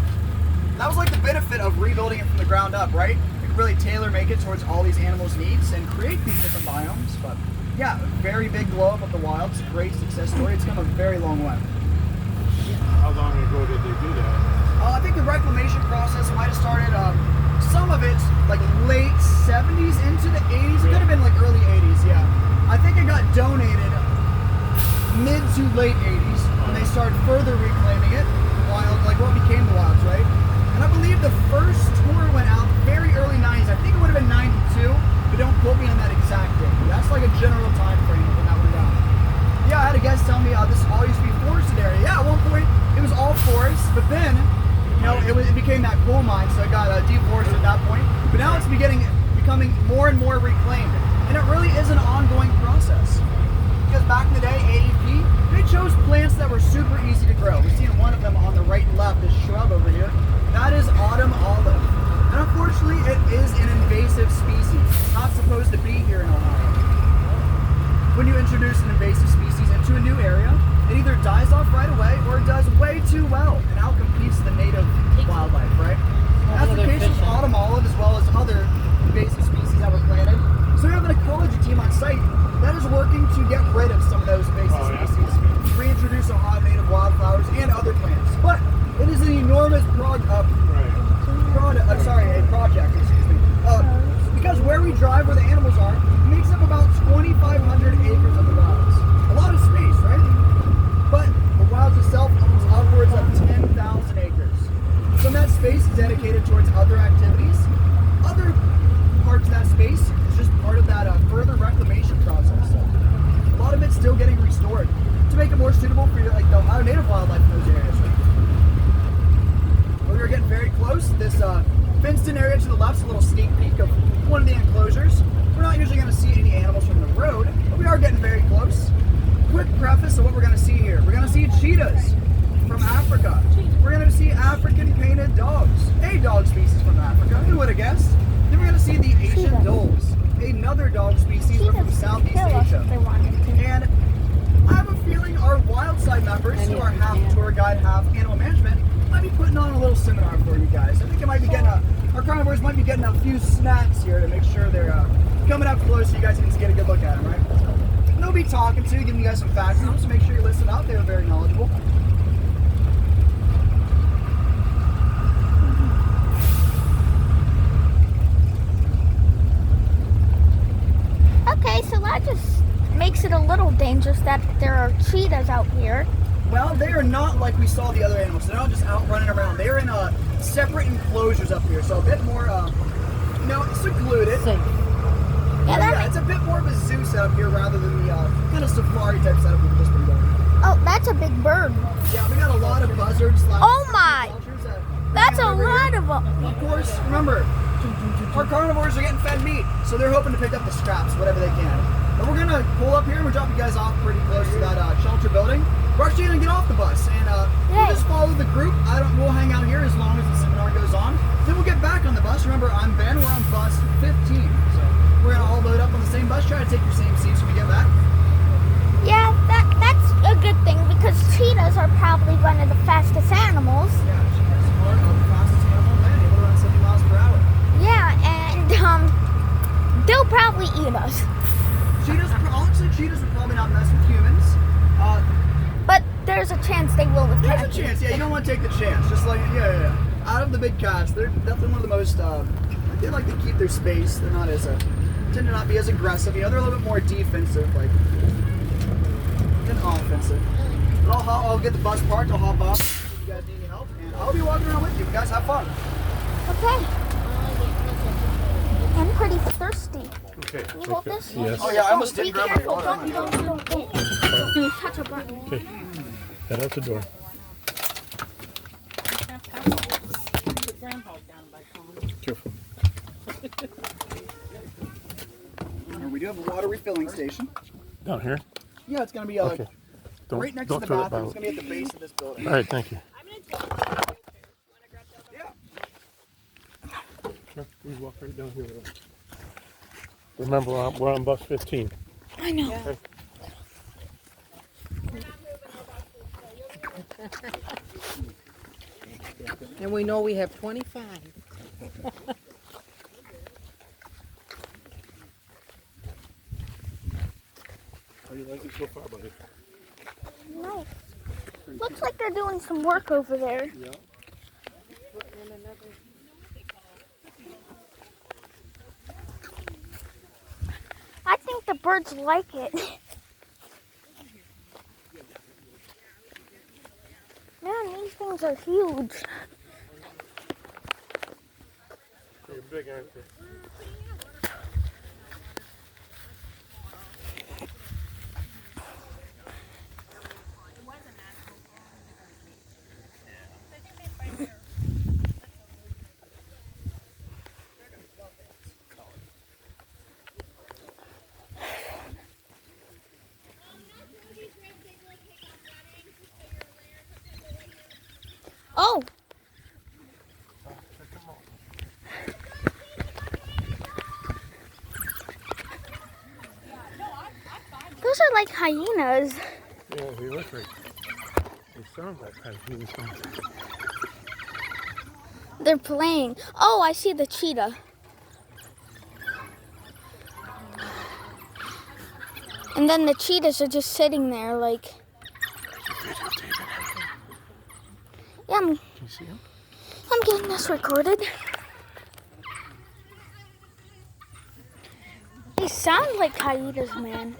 That was like the benefit of rebuilding it from the ground up, right? You could really tailor make it towards all these animals' needs and create these different biomes. But yeah, very big blow up of the wilds, great success story. It's come a very long way. How long ago did they do that? I think the reclamation process might have started, some of it like late 70s into the 80s. It could have been like early 80s, yeah. I think it got donated mid to late 80s when they started further reclaiming it, like what became the wilds, right? And I believe the first tour went out very early 90s. I think it would have been 92, but don't quote me on that exact date. That's like a general time frame when that went down. Yeah, I had a guest tell me this all used to be forested area. Yeah, at one point it was all forest, but then it became that coal mine, so it got deforested at that point. But now it's becoming more and more reclaimed, and it really is an ongoing process. Because back in the day, AEP, they chose plants that were super easy to grow. We've seen one of them on the right and left, this shrub over here. That is autumn olive. And unfortunately, it is an invasive species. It's not supposed to be here in Ohio. When you introduce an invasive species into a new area, it either dies off right away or it does way too well and outcompetes the native wildlife, right? That's the case with autumn olive as well as other invasive species that were planted. So we have an ecology team on site that is working to get rid of some of those invasive Oh, yeah. species, reintroduce a lot of native wildflowers and other plants. But it is an enormous project, excuse me. Because where we drive, where the animals are, makes up about 2,500 acres of the wilds. A lot of space, right? But the wilds itself owns upwards of 10,000 acres. Some of that space is dedicated towards other activities. Other parts of that space is just part of that further reclamation process. So a lot of it's still getting restored to make it more suitable for like the Ohio native wildlife in those areas. We are getting very close. This fenced-in area to the left is a little sneak peek of one of the enclosures. We're not usually going to see any animals from the road, but we are getting very close. Quick preface of what we're going to see here. We're going to see cheetahs from Africa. We're going to see African painted dogs, a dog species from Africa. Who would have guessed? Then we're going to see the Asian doles, another dog species from Southeast Asia. And I have a feeling our wild side members, who are half tour guide, half animal management, might be putting on a little seminar for you guys. I think it might be getting our carnivores might be getting a few snacks here to make sure they're coming up close so you guys can get a good look at them, right? And they'll be talking to you, giving you guys some facts, so make sure you listen up. They're very knowledgeable. Okay, so that just makes it a little dangerous that there are cheetahs out here. Well, they are not like we saw the other animals. They're not just out running around. They're in separate enclosures up here, so a bit more, secluded. Safe. Yeah, it's a bit more of a zoo setup here rather than the kind of safari type setup we've just been going. Oh, that's a big bird. Yeah, we got a lot of buzzards. Oh my! That's a lot of them. Of course, remember, our carnivores are getting fed meat, so they're hoping to pick up the scraps, whatever they can. But we're gonna pull up here and we'll drop you guys off pretty close to that shelter building. We're actually gonna get off the bus and we'll just follow the group. We'll hang out here as long as the seminar goes on. Then we'll get back on the bus. Remember, I'm Ben. We're on bus 15, so we're gonna all load up on the same bus. Try to take your same seats when we get back. Yeah, that's a good thing because cheetahs are probably one of the fastest animals. Yeah, cheetahs are the fastest animal on the planet, able to run 70 miles per hour. Yeah, and they'll probably eat us. Cheetahs would probably not mess with humans. But there's a chance they will There's attack a you. chance, yeah. You don't want to take the chance. Just like, yeah. Out of the big cats, they're definitely one of the most. They like to keep their space. They're not as tend to not be as aggressive. You know, they're a little bit more defensive, like than offensive. But I'll get the bus parked. I'll hop off if you guys need any help, and I'll be walking around with you. You guys have fun. Okay. I'm pretty thirsty. Okay. Can you hold this? Yes. Oh yeah, I almost Be didn't grab my careful. water. Don't touch a button. Okay. Head out the door. Put Groundhog down by Tom. Careful. We do have a water refilling station. Down here. Yeah, it's gonna be Okay. right next to the throw that bathroom. It's bottle. gonna be at the base of this building. All right. Thank you. Yeah. Sure. We walk right down here. Remember, we're on bus 15. I know. Okay. And we know we have 25. How do you like it so far, buddy? Nice. Looks like they're doing some work over there. Yeah. I think the birds like it. Man, these things are huge. You're big, aren't you? Oh! Those are like hyenas. Yeah, they look like. They sound like hyenas. They're playing. Oh, I see the cheetah. And then the cheetahs are just sitting there like. Yeah, I'm getting this recorded. They sound like hyenas, man.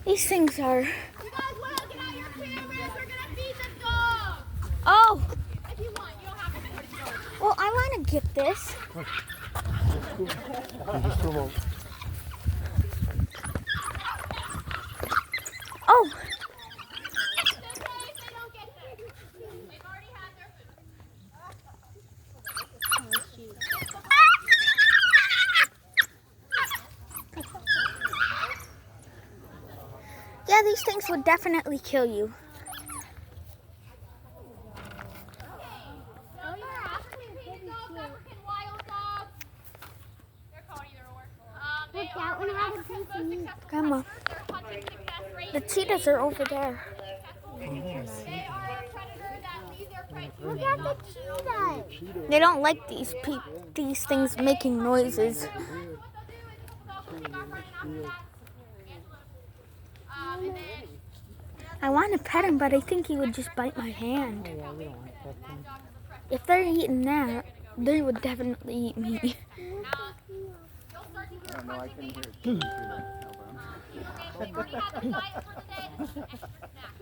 These things are. You guys want to get out your cameras? We're gonna feed the dogs. Oh, If you want, you don't have to put it down. well, I want to get this. Oh, It's okay if they don't get this. They've already had their food. yeah, these things would definitely kill you. So they're African painted dogs, African wild dogs. They're called either or. They are one of Africa's most successful Grandma, Their hunting success rate the cheetahs are over there. They are a predator that leads their prey to Look at the cheetahs. They don't like these things making noises. So what they'll do is they'll take off running after that. And then I want to pet him, but I think he would just bite my hand. If they're eating that, they would definitely eat me. you'll start to hear I don't know, I can hear it. they've already had their diet for the day. This is an extra snack.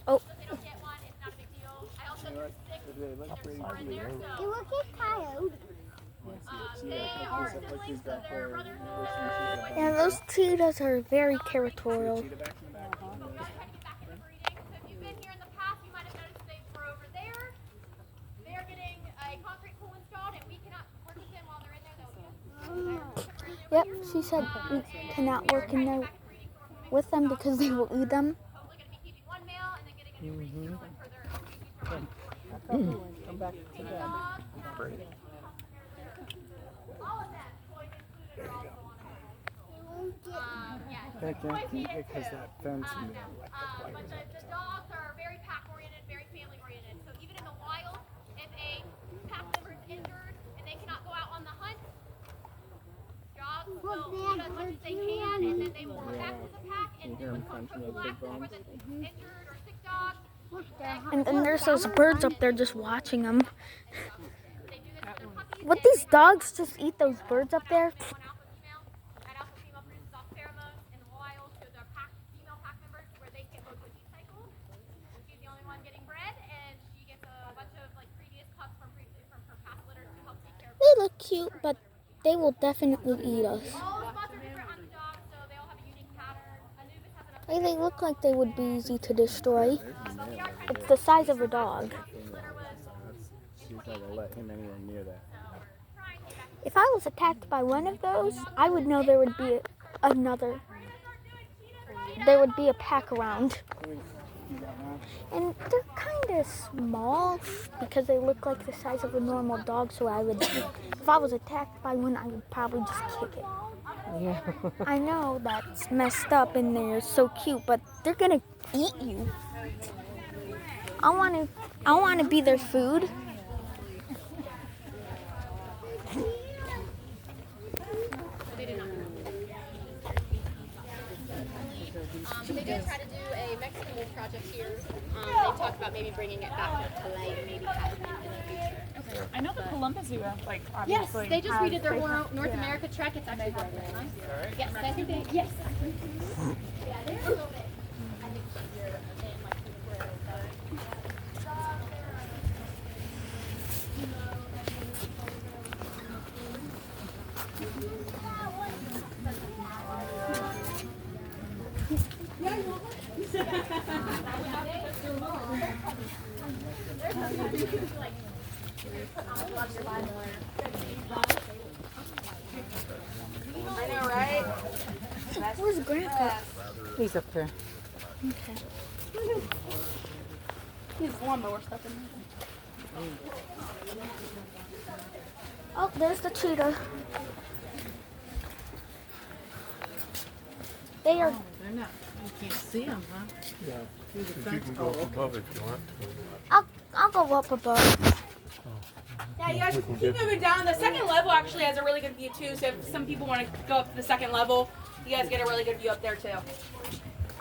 Oh. If they don't get one, it's not a big deal. I also threw 6 They look pretty more in cute. there, so look at coyote. they are siblings, so they're brothers and sisters. Yeah, those cheetahs are very territorial. Trying to get back into breeding. So if you've been here in the past, you might have noticed they were over there. They're getting a concrete pool installed, and we cannot work with them while they're in there. Yep, she said we cannot work in there with them because they will eat them. Hopefully going to be keeping one male and then getting a new rescue one for their Come back to bed. all of them. Toys included are also on yeah. They can't keep it because that fence and But the dogs are very pack oriented, very family oriented. So even in the wild, if a pack member is injured and they cannot go out on the hunt, dogs will eat as much as they can, and then they will come back to the pack and do what's called prophylaxis for the injured or sick dog. And then there's those birds up there just watching them. They do this for their puppies. Would these dogs just eat those birds up there? One alpha female. That alpha female produces off pheromones in the wild to the female pack members where they can't go to a heat cycle. She's the only one getting bred, and she gets a bunch of previous cuts from her past litters to help take care of. They look cute, but they will definitely eat us. All the spots are different on the dogs, so they all have a unique pattern. Anubis has enough. Hey, they look like they would be easy to destroy. It's the size of a dog. she's not gonna let him anywhere near that. If I was attacked by one of those, I would know there would be another. There would be a pack around. And they're kind of small because they look like the size of a normal dog, so if I was attacked by one, I would probably just kick it. Yeah. I know that's messed up and they're so cute, but they're gonna eat you. I wanna be their food. But they did try to do a Mexican wolf project here. They talked about maybe bringing it back to Calais and maybe having it in the future. I know the Columbus Zoo, Yes, obviously. they just redid their they whole have- North yeah. America trek. It's actually really nice. Yes, I think they, yes. Yeah, they're a little bit. I think easier in like the square and stuff. I know, right? Where's Grandpa? He's up there. Okay. His lawnmower stuff in there. Oh, there's the cheetah. They are. They're not, you can't see them, huh? Yeah. Through the You fence. can go up above if you want to. I'll go up above. Dad, Yeah, you guys keep moving down. The second level actually has a really good view too. So if some people want to go up to the second level, you guys get a really good view up there too.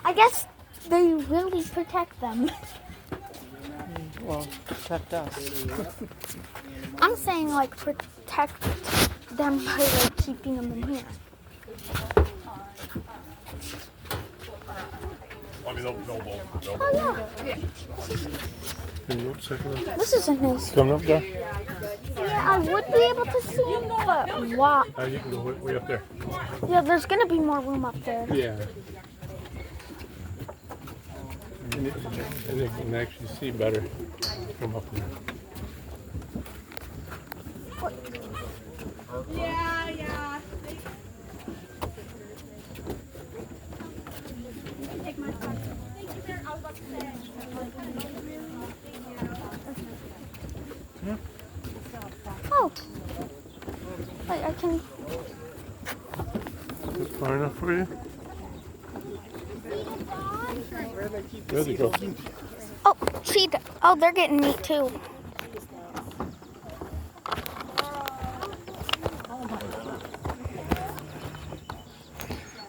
I guess they really protect them. Well, protect us. I'm saying like protect them by like keeping them in here. I mean, they'll bolt. Oh yeah. Can you check it out? This is a nice. Coming up there? Yeah, I would be able to see them, but wow. You can go way up there. Yeah, there's gonna be more room up there. Yeah. And they can actually see better from up there. Yeah. Take my phone. Thank you, sir. I was about to say. Oh. Wait, I can. Is it far enough for you? There they go. Oh, see. Oh, they're getting meat too.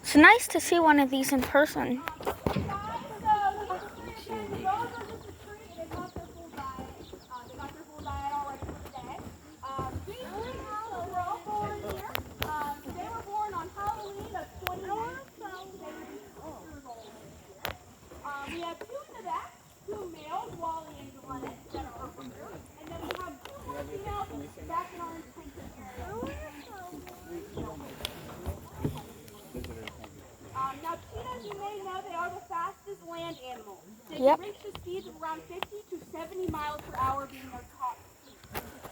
It's nice to see one of these in person. We have 2 in the back, 2 males, Wally and Glenn, that are over here. And then we have 2 more females back in our intensive area. Now, cheetahs, you may know, they are the fastest land animals. They can reach the speeds of around 50 to 70 miles per hour being their top speed.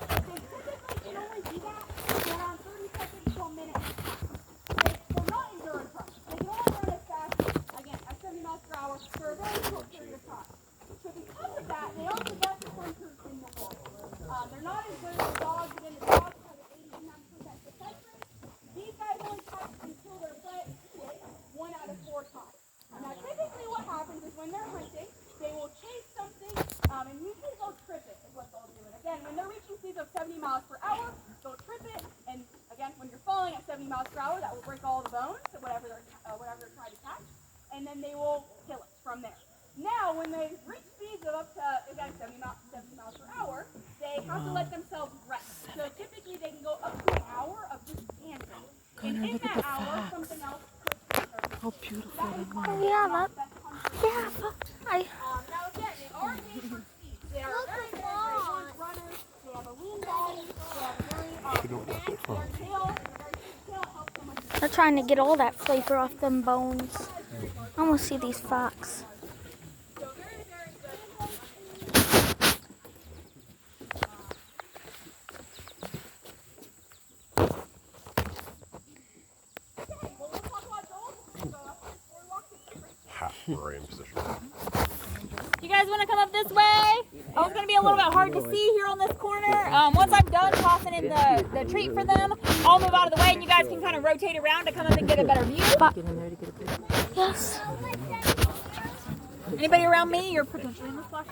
They typically can only do that for around 30 seconds to a minute. They're not endurance runners. They can only run as fast, again, at 70 miles per hour for a very short period of time. So because of that, they are the best hunters in the world. They're not as good as dogs. Again, the dogs have an 89% success rate. These guys only catch and kill their prey 1 out of 4 times. Now, typically what happens is when they're hunting, they will chase something, and usually they'll trip it, is what they'll do. And again, when they're reaching speeds of 70 miles per hour, they'll trip it, and again, when you're falling at 70 miles per hour, that will break all the bones, of whatever they're trying to catch, and then they will kill it from there. Now, when they reach speeds of up to, again, 70 miles per hour, they have to let themselves rest. So typically they can go up to an hour of just dancing. And in that hour, something else could occur. How beautiful they are. Oh yeah, that. Yeah, but I. Now again, they are made for speed. They are very great runners. They have a lean body. They have a very their tail helps them with. They're trying to get all that flavor off them bones. I want to see these fox. Right in position. You guys want to come up this way? Oh, it's going to be a little bit hard to see here on this corner. Once I'm done tossing in the treat for them, I'll move out of the way and you guys can kind of rotate around to come up and get a better view. Yes. Anybody around me, you're potentially in the splash.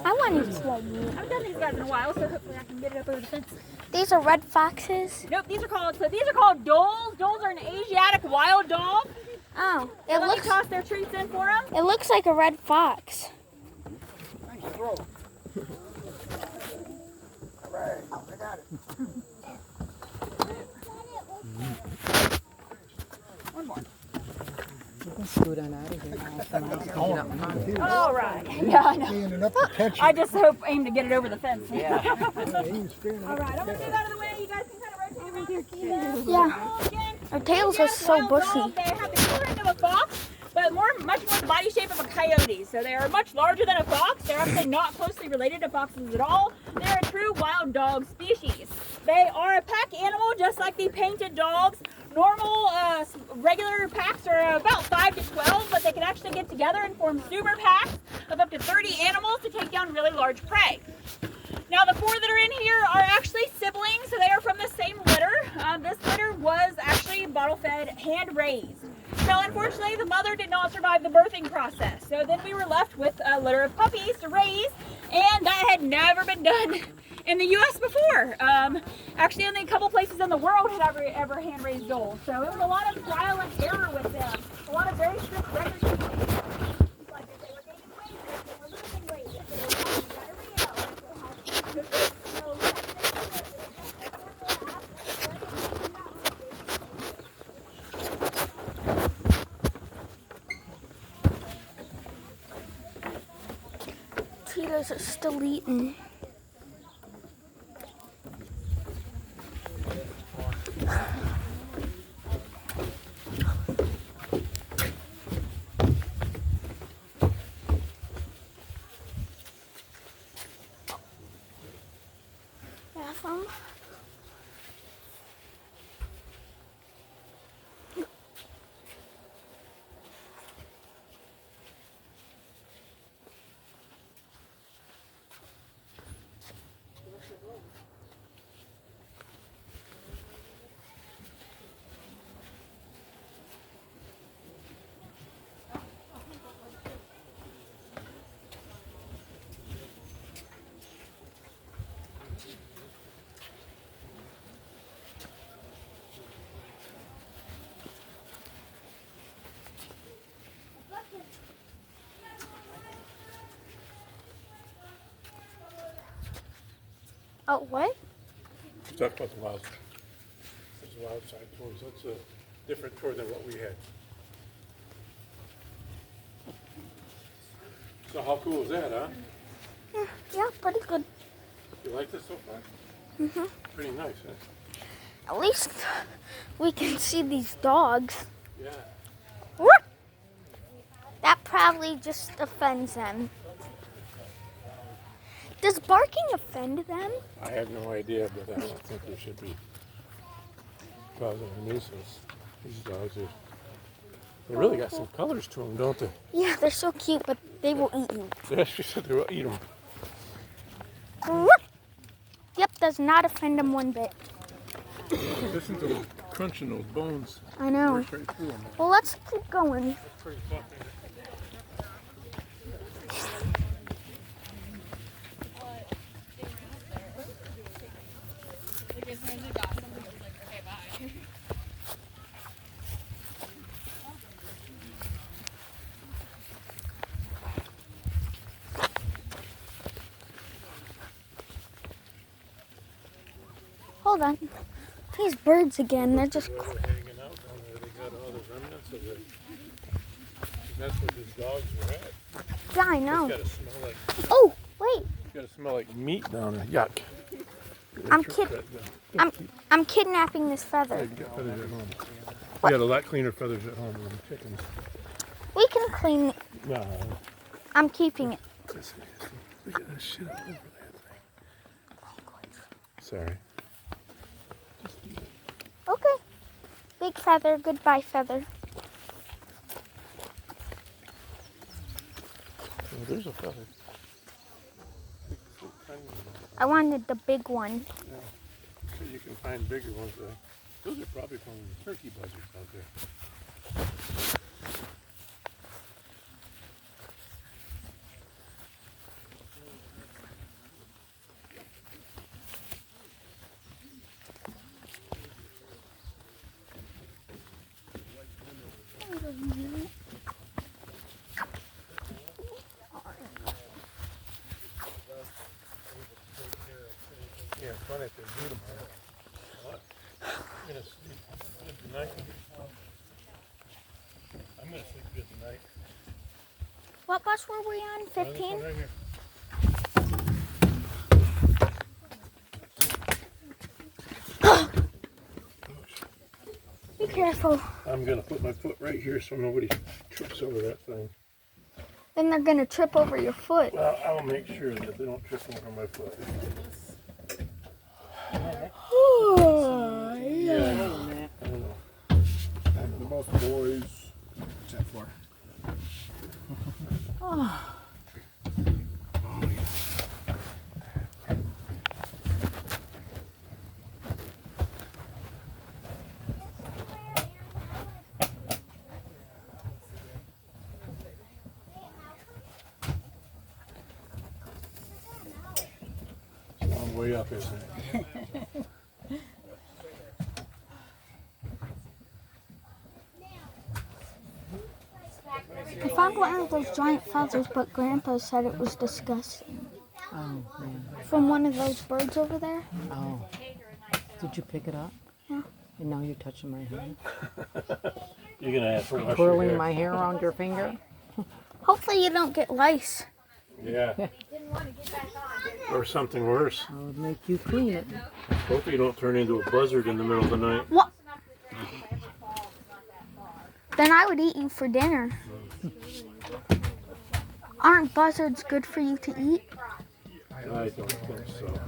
I want to play you. I haven't done these guys in a while, so hopefully I can get it up over the fence. These are red foxes. Nope, these are called doles. Doles are an Asiatic wild dog. Oh, It let me toss their treats in for them. It looks like a red fox. One more. You can scoot on out of here now. Someone else picking up mine. All right. Yeah, I know. I just aim to get it over the fence. Yeah. All right, I'm going to move out of the way. You guys can kind of rotate around here. Yeah. Their tails are so bushy. They have the short of a fox, but much more the body shape of a coyote. So they are much larger than a fox. They're actually not closely related to foxes at all. They're a true wild dog species. They are a pack animal, just like the painted dogs. Normal, regular packs are about 5 to 12, but they can actually get together and form super packs of up to 30 animals to take down really large prey. Now the 4 that are in here are actually siblings, so they are from the same litter. This litter was actually bottle-fed, hand-raised. Now unfortunately the mother did not survive the birthing process, so then we were left with a litter of puppies to raise And that had never been done in the U.S. before. Actually, only a couple places in the world had ever hand-raised doles. So it was a lot of trial and error with them. A lot of very strict record keeping. Like if they were gaining weight, if they were losing weight, if they were having diarrhea, if they had Cheetahs are still eating. Bathroom. Oh, what? Talk about the wild. There's wild side tours. That's a different tour than what we had. So how cool is that, huh? Yeah, pretty good. You like this so far? Mhm. Pretty nice, huh? At least we can see these dogs. Yeah. Whoop! That probably just offends them. Does barking offend them? I have no idea, but I don't think there should be causing a nuisance. These dogs are, they really got some colors to them, don't they? Yeah, they're so cute, but they will eat you. Yeah, she said they will eat them. Whoop! Yep, does not offend them one bit. Listen to them crunching those bones. I know. Right through them. Well, let's keep going. That's pretty tough, ain't it? Hold on. These birds again, they're just... Where they're hanging out down there, they got all the remnants of it. That's where these dogs were at. Yeah, I know. It's gotta smell like, Oh, wait. it's gotta smell like meat down there. Yuck. I'm kidnapping this Yeah, feather. you got feathers at home. We got a lot cleaner feathers at home than chickens. We can clean it. No. I'm keeping it. Look at that shit all over that thing. Sorry. Okay. Big feather, goodbye feather. Oh, there's a feather. I wanted the big one. Yeah. So you can find bigger ones there. Those are probably from turkey buzzards out there. Yeah, it's funny if they do them. I'm gonna sleep good tonight. I'm gonna sleep good tonight. What bus were we on? This one 15? right here. Be careful. I'm gonna put my foot right here so nobody trips over that thing. Then they're gonna trip over your foot. Well, I'll make sure that they don't trip over my foot. Yeah, I don't know. The most boys. 10th floor. way up, isn't it? I found one of those giant feathers, but Grandpa said it was disgusting. Oh, yeah. From one of those birds over there. Oh. Did you pick it up? Yeah. And now you're touching my hair? You're gonna have to wash your Twirling hair. my hair around your finger? Hopefully you don't get lice. Yeah. Or something worse. I would make you clean it. Hopefully you don't turn into a buzzard in the middle of the night. What? Then I would eat you for dinner. Aren't buzzards good for you to eat? I don't think so.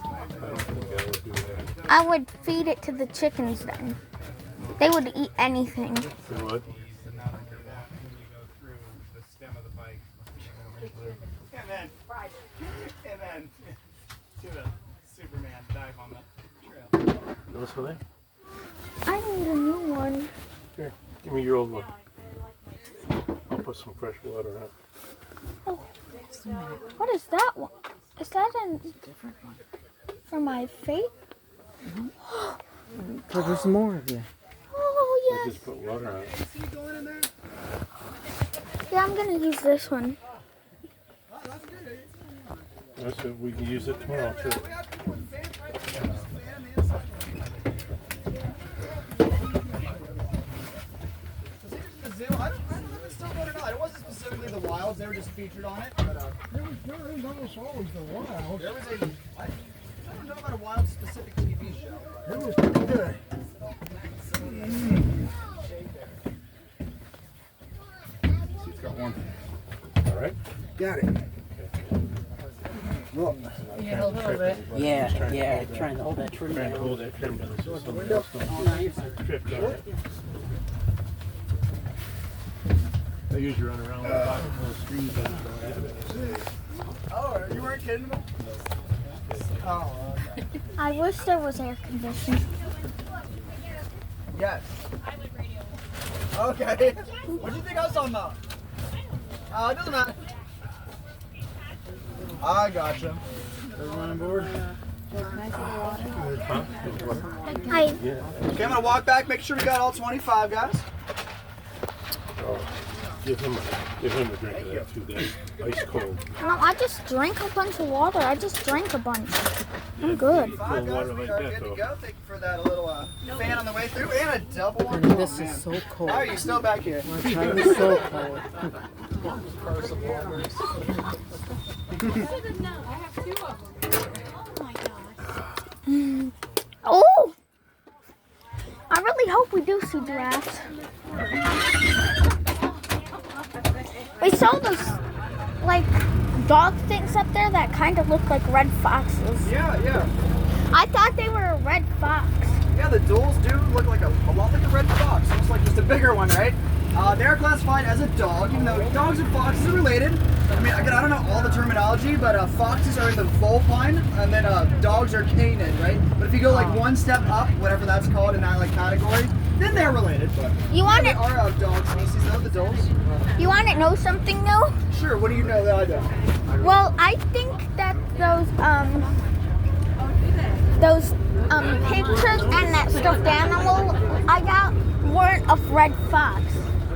I don't think I would do that. I would feed it to the chickens then. They would eat anything. You would? Hey man. Hey man. Do a Superman dive on the trail. You want something? I need a new one. Here, give me your old one. I'll put some fresh water on. Oh. What is that one? Is that for my feet? So there's more of you. Oh, I yes. just put water on it. Yeah, I'm going to use this one. That's it. We can use it tomorrow too. It wasn't specifically the wilds, they were just featured on it. But, there was almost always the wilds. There was I don't know about a wild specific TV show. It was pretty good. She's got one. All right. Got it. Look. Yeah, trying to hold that tree Trying to down. hold that trim down so somebody else don't trip on it. I usually run around with a bucket full of streams and don't have it. Oh, you weren't kidding me? Oh, okay. I wish there was air conditioning. Yes. Okay. What do you think I was talking about? It doesn't matter. I gotcha. Everyone on board? Huh? I Okay, I'm gonna walk back, make sure we got all 25 guys. Oh, give him a drink of that too. That's ice cold. No, I just drank a bunch of water. I just drank a bunch. I'm good. Five guys, water we like are that, good to though. go. Thank you for that little fan on the way through and a double one. And this Oh, is man. so cold. How are you still back here? My time is so cold. Oh! I really hope we do see giraffes. We saw those, like, dog things up there that kind of look like red foxes. Yeah. I thought they were a red fox. Yeah, the duels do look like a lot like a red fox, almost like just a bigger one, right? They're classified as a dog, even though dogs and foxes are related. I mean, again, I don't know all the terminology, but foxes are in the vulpine, and then dogs are canine, right? But if you go like one step up, whatever that's called in that like category, then they're related. But You want they it? are dog species, though, the duels. You want to know something new? Sure. What do you know that I don't? Well, I think that those pictures and that stuffed animal I got weren't a red fox.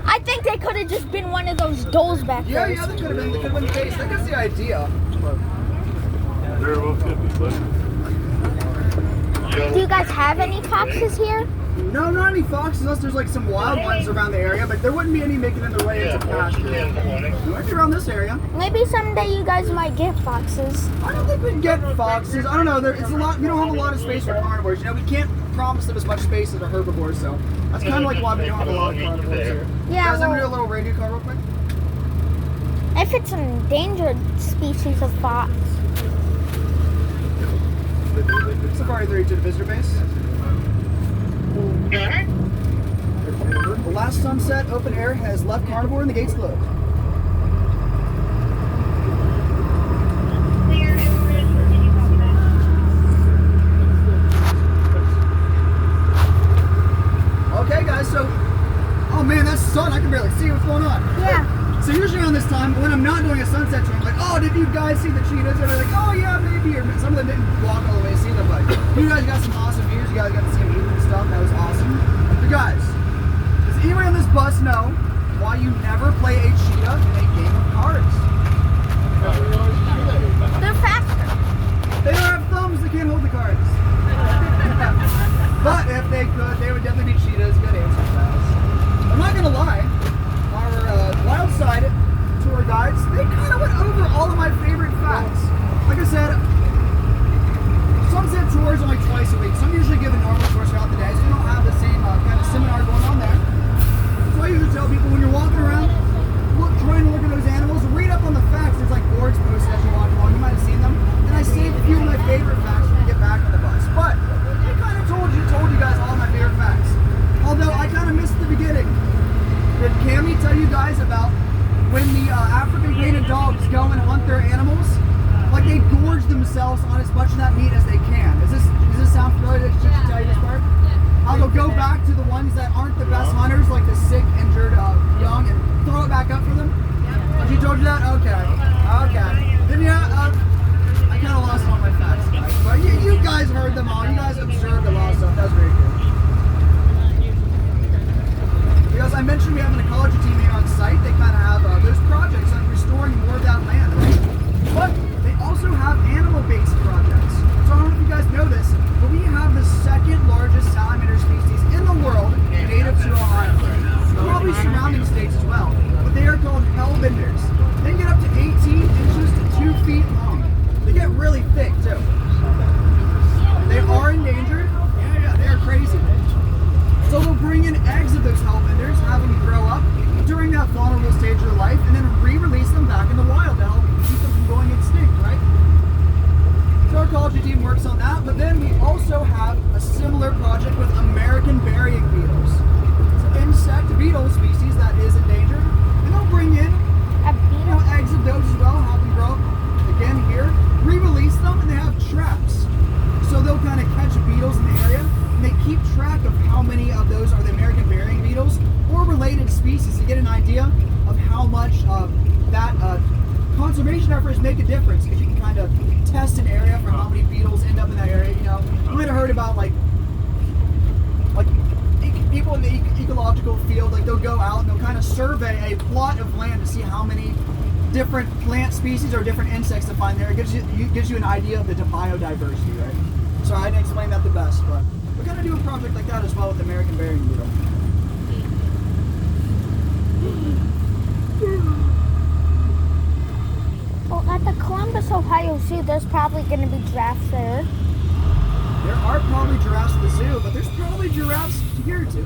I think they could have just been one of those dolls back there. Yeah, they could have been. They could have been the case. I think that's the idea. Very well could be, but Do you guys have any foxes here? No, not any foxes, unless there's like some wild ones around the area, but there wouldn't be any making it their way into pasture. You might be around this area. Maybe someday you guys might get foxes. I don't think we can get foxes. I don't know. It's a lot. We don't have a lot of space for carnivores. You know, we can't promise them as much space as a herbivore, so that's kind of like why we don't have a lot of carnivores here. Yeah, Guys, I'm gonna do a well, little radio call real quick. if it's an endangered species of fox. Safari 3 to the visitor base. The last sunset open air has left carnivore and the gates closed. Okay, guys, so, oh man, that's sun. I can barely see what's going on. Yeah. So usually around this time, when I'm not doing a sunset tour, I'm like, oh, did you guys see the cheetahs? And they're like, oh yeah, maybe. Or some of them didn't walk You guys got some awesome views. You guys got to see me eat and stuff. That was awesome. But guys, does anybody on this bus know why you never play a cheetah in a game of cards? They're faster. They don't have thumbs. They can't hold the cards. But if they could, they would definitely be cheetahs. Good answer, guys. I'm not gonna lie. Our wild side tour guides, they kind of went over all of my favorite facts. Like I said, Sunset tours only twice a week. So I'm usually giving normal tours throughout the day, so you don't have the same kind of seminar going on there. So I usually tell people when you're walking around, trying to look at those animals, read up on the facts. There's like boards posted as you walk along. You might have seen them. And I saved a few of my favorite facts when we get back on the bus. But I kind of told you guys all my favorite facts. Although I kind of missed the beginning. Did Cammie tell you guys about when the African painted dogs go and hunt their animals? Like they gorge themselves on as much of that meat as they can. Does this sound familiar? Did she tell you this part? How they'll go back to the ones that aren't the best hunters, like the sick, injured young, and throw it back up for them? She told you that? Okay. Then yeah, I kind of lost all my facts, guys. But you guys heard them all. You guys observed a lot of stuff. That was very good. Because I mentioned we have an ecology team here on site. They kind of have those projects on restoring more of that land, right? But they also have animal-based projects. So I don't know if you guys know this, but we have the second largest salamander species in the world native to Ohio. Probably surrounding states as well. But they are called hellbenders. They get up to 18 inches to 2 feet long. They get really thick too. They are endangered. Yeah, they're crazy. So they'll bring in eggs of those hellbenders, have them grow up during that vulnerable stage of their life, and then re-release them back in the wild to help keep them from going extinct, right? So our ecology team works on that, but then we also have a similar project with American burying beetles. It's an insect beetle species that is endangered, and they'll bring in eggs of those as well, have them grow up again here, re-release them, and they have traps. So they'll kind of catch beetles in the area, and they keep track of how many of those are the American burying beetles or related species to get an idea of how much that conservation efforts make a difference, because you can kind of test an area for how many beetles end up in that area. You know, you might have heard about like people in the ecological field, like they'll go out and they'll kind of survey a plot of land to see how many different plant species or different insects to find there. It gives you an idea of the biodiversity, right? So I didn't explain that the best, but we're gonna do a project like that as well with the American burying beetle. Well, at the Columbus, Ohio Zoo, there's probably going to be giraffes there. There are probably giraffes at the zoo, but there's probably giraffes here too.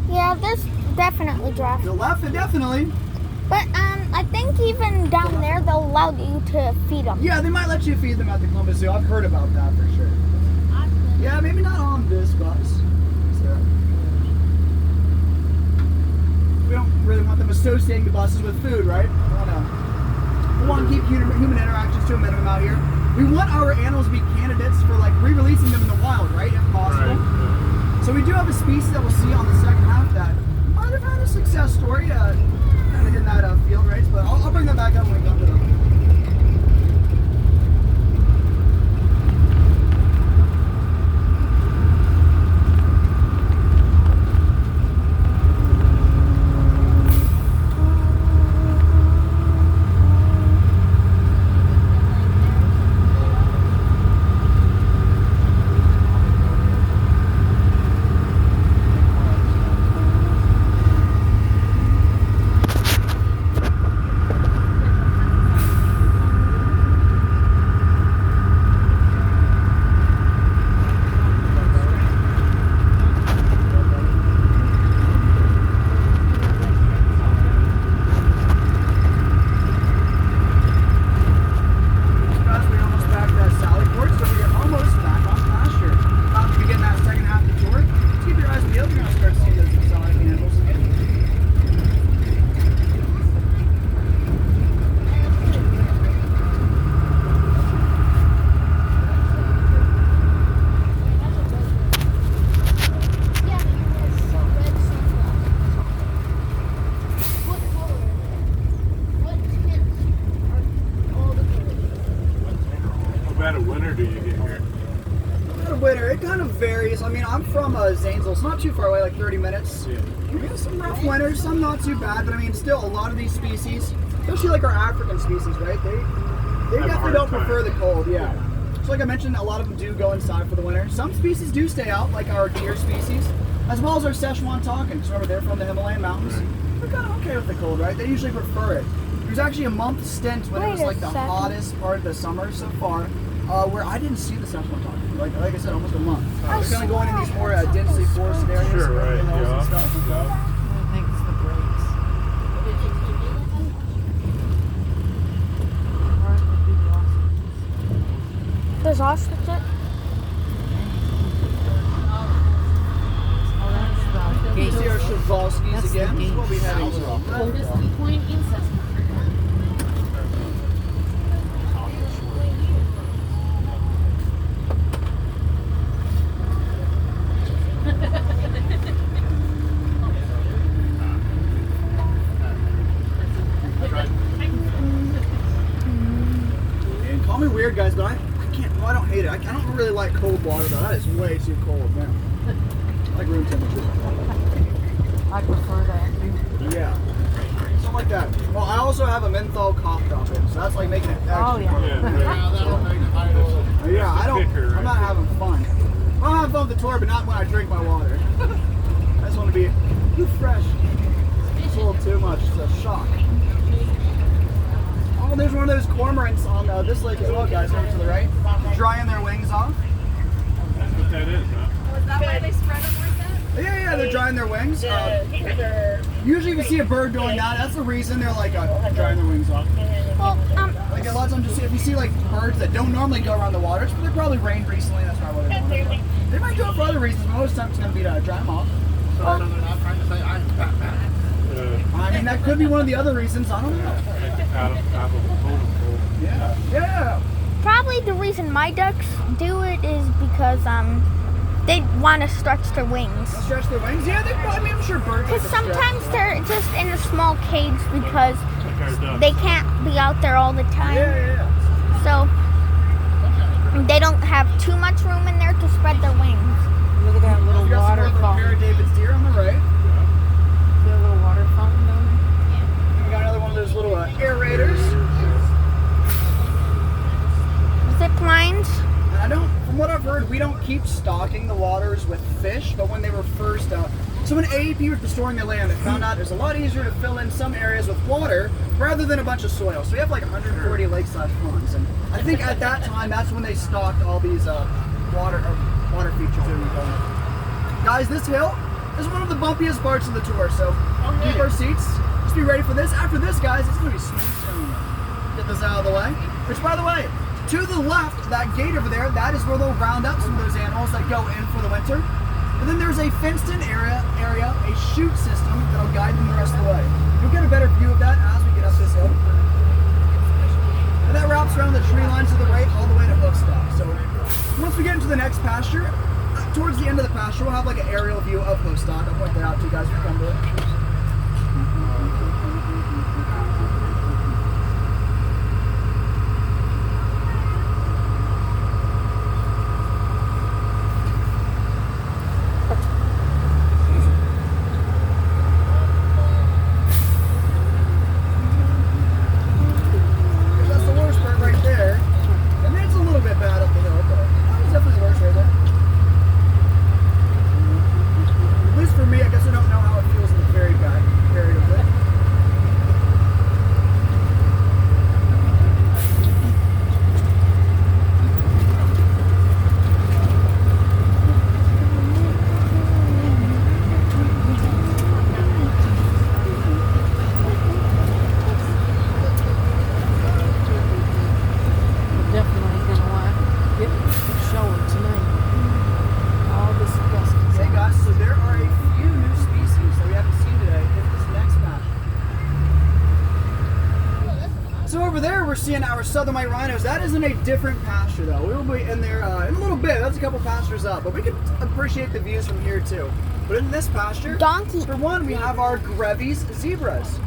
Yeah, there's definitely giraffes. Definitely. But I think even down there, they'll allow you to feed them. Yeah, they might let you feed them at the Columbus Zoo. I've heard about that for sure. Yeah, maybe not on this bus. So. We don't really want them associating the buses with food, right? We want to keep human interactions to a minimum out here. We want our animals to be candidates for like re-releasing them in the wild, right, if possible. Right. So we do have a species that we'll see on the second half that might have had a success story kind of in that field, right? But I'll bring that back up when we come to them. winter, it kind of varies. I mean, I'm from Zanesville. It's not too far away, like 30 minutes. We get some rough winters, some not too bad, but I mean, still a lot of these species, especially like our African species, right? They definitely don't prefer the cold, yeah. So like I mentioned, a lot of them do go inside for the winter. Some species do stay out, like our deer species, as well as our Szechuan takin. Because remember, they're from the Himalayan mountains. They're kind of okay with the cold, right? They usually prefer it. There's actually a month stint when it was like the hottest part of the summer so far, where I didn't see the Szechuan takin. Like I said, almost a month. They're kind of going in these more densely forested areas, Sure, right, hills and stuff. I think it's the brakes. There's ostriches. You see our Przewalskis That's the again. This is what we had. Oldest equine ancestor. And call me weird, guys, but I can't. Well, I don't hate it. I don't really like cold water though. That is way too cold, man. I like room temperature. I prefer that. Yeah. Something like that. Well, I also have a menthol cough drop in, so that's like making it extra. Oh, yeah. Yeah, I'm not having fun. I'm having fun with the tour, but not when I drink my water. I just want to be too fresh. It's a little too much. It's a shock. Oh, there's one of those cormorants on this lake as well, guys, over to the right. Drying their wings off. That's what that is, huh? Was that why they spread them like that? Yeah, they're drying their wings. Usually if you see a bird doing that, that's the reason they're like drying their wings off. Well, Like a lot of times, if you see like birds that don't normally go around the water, they're probably rained recently. That's probably what they're doing. They might do it for other reasons, but most times it's going to be to dry them off. Uh, I mean, that could be one of the other reasons. I don't know. out of a pool. Yeah. probably the reason my ducks do it is because they want to stretch their wings. They'll stretch their wings? Yeah, I mean, I'm sure birds like Because to stretch. sometimes they're just in a small cage because they can't be out there all the time. Yeah. So they don't have too much room in there to spread their wings. Look at that little We got some water more of our fountain. David's deer on the right. See that little water fountain down We got another one of those little aerators. Zip lines. And I don't, from what I've heard, we don't keep stocking the waters with fish, but when they were first, so when AEP was restoring their land, they found out it's a lot easier to fill in some areas with water rather than a bunch of soil. So we have like 140 lakeside ponds, and I think at that time, that's when they stocked all these water features that we call it. Guys, this hill is one of the bumpiest parts of the tour, so keep our seats. Just be ready for this. After this, guys, it's going to be smooth sailing. Get this out of the way. Which, by the way, to the left, that gate over there, that is where they'll round up some of those animals that go in for the winter. And then there's a fenced-in area, a chute system that'll guide them the rest of the way. You'll get a better view of that as we get up this hill. And that wraps around the tree lines to the right all the way to Hookstock. So once we get into the next pasture, towards the end of the pasture, we'll have like an aerial view of Hookstock. I'll point that out to you guys if you come to it. That's the worst part right there. I mean, it's a little bit bad up the hill, but it's definitely worse right there. At least for me, I guess I don't know how it feels in the very back area of it. We're definitely gonna want to get a shower tonight. All this dust is Hey guys, so there are a few new species that we haven't seen today in this next pasture. So over there, we're seeing our southern white rhinos. That is in a different pasture though. We will be in there in a little bit. That's a couple pastures up, but we can appreciate the views from here too. But in this pasture, Donkey. for one, we have our Grevy's zebras.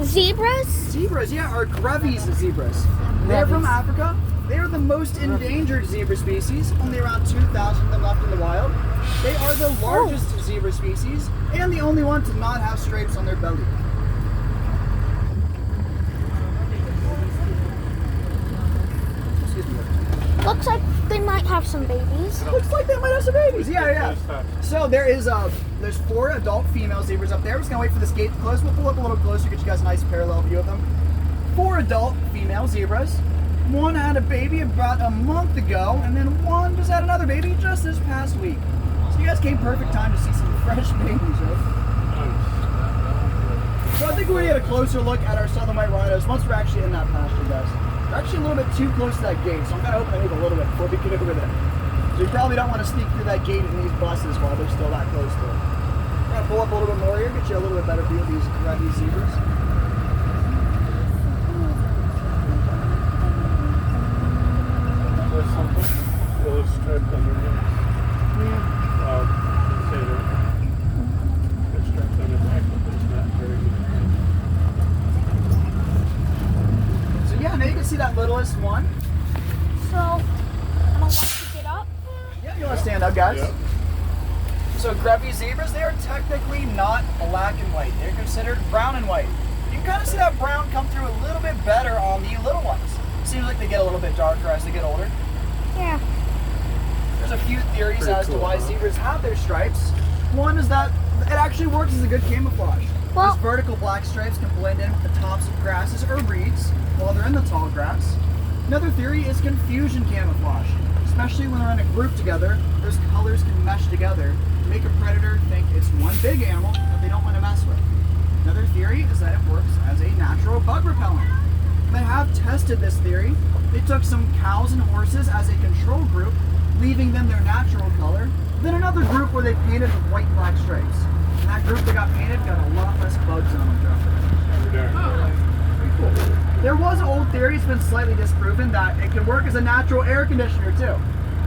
Zebras? Zebras, yeah, our Grevy's zebras. They're from Africa. They are the most endangered zebra species, only around 2,000 of them left in the wild. They are the largest zebra species and the only one to not have stripes on their belly. Excuse me. Looks like they might have some babies. Looks like they might have some babies. Yeah. So there's 4 adult female zebras up there. We're just gonna wait for this gate to close. We'll pull up a little closer, get you guys a nice parallel view of them. 4 adult female zebras. One had a baby about a month ago, and then one just had another baby just this past week. So you guys came perfect time to see some fresh babies, right? So I think we're gonna get a closer look at our southern white rhinos once we're actually in that pasture, guys. We're actually a little bit too close to that gate, so I'm kind of hoping I move a little bit before we get over there. So you probably don't want to sneak through that gate in these buses while they're still that close to it. We're gonna pull up a little bit more here, get you a little bit better view of these Grevy's zebras. There's something. Little stripe underneath. Say they're striped on the back, but it's not very good. So yeah, now you can see that littlest one. So, I don't want to get up. Yeah, you want to stand up, guys? Yep. So Grevy zebras, they are technically not black and white. They're considered brown and white. You can kind of see that brown come through a little bit better on the little ones. Seems like they get a little bit darker as they get older. Yeah. There's a few theories Pretty as to cool, why huh? zebras have their stripes. One is that it actually works as a good camouflage. Well- These vertical black stripes can blend in with the tops of grasses or reeds while they're in the tall grass. Another theory is confusion camouflage. Especially when they're in a group together, those colors can mesh together to make a predator think it's one big animal that they don't want to mess with. Another theory is that it works as a natural bug repellent. They have tested this theory. They took some cows and horses as a control group, leaving them their natural color. Then another group where they painted with white and black stripes. And that group that got painted got a lot less bugs on them, Joe. Pretty cool. There was an old theory, it's been slightly disproven, that it can work as a natural air conditioner too.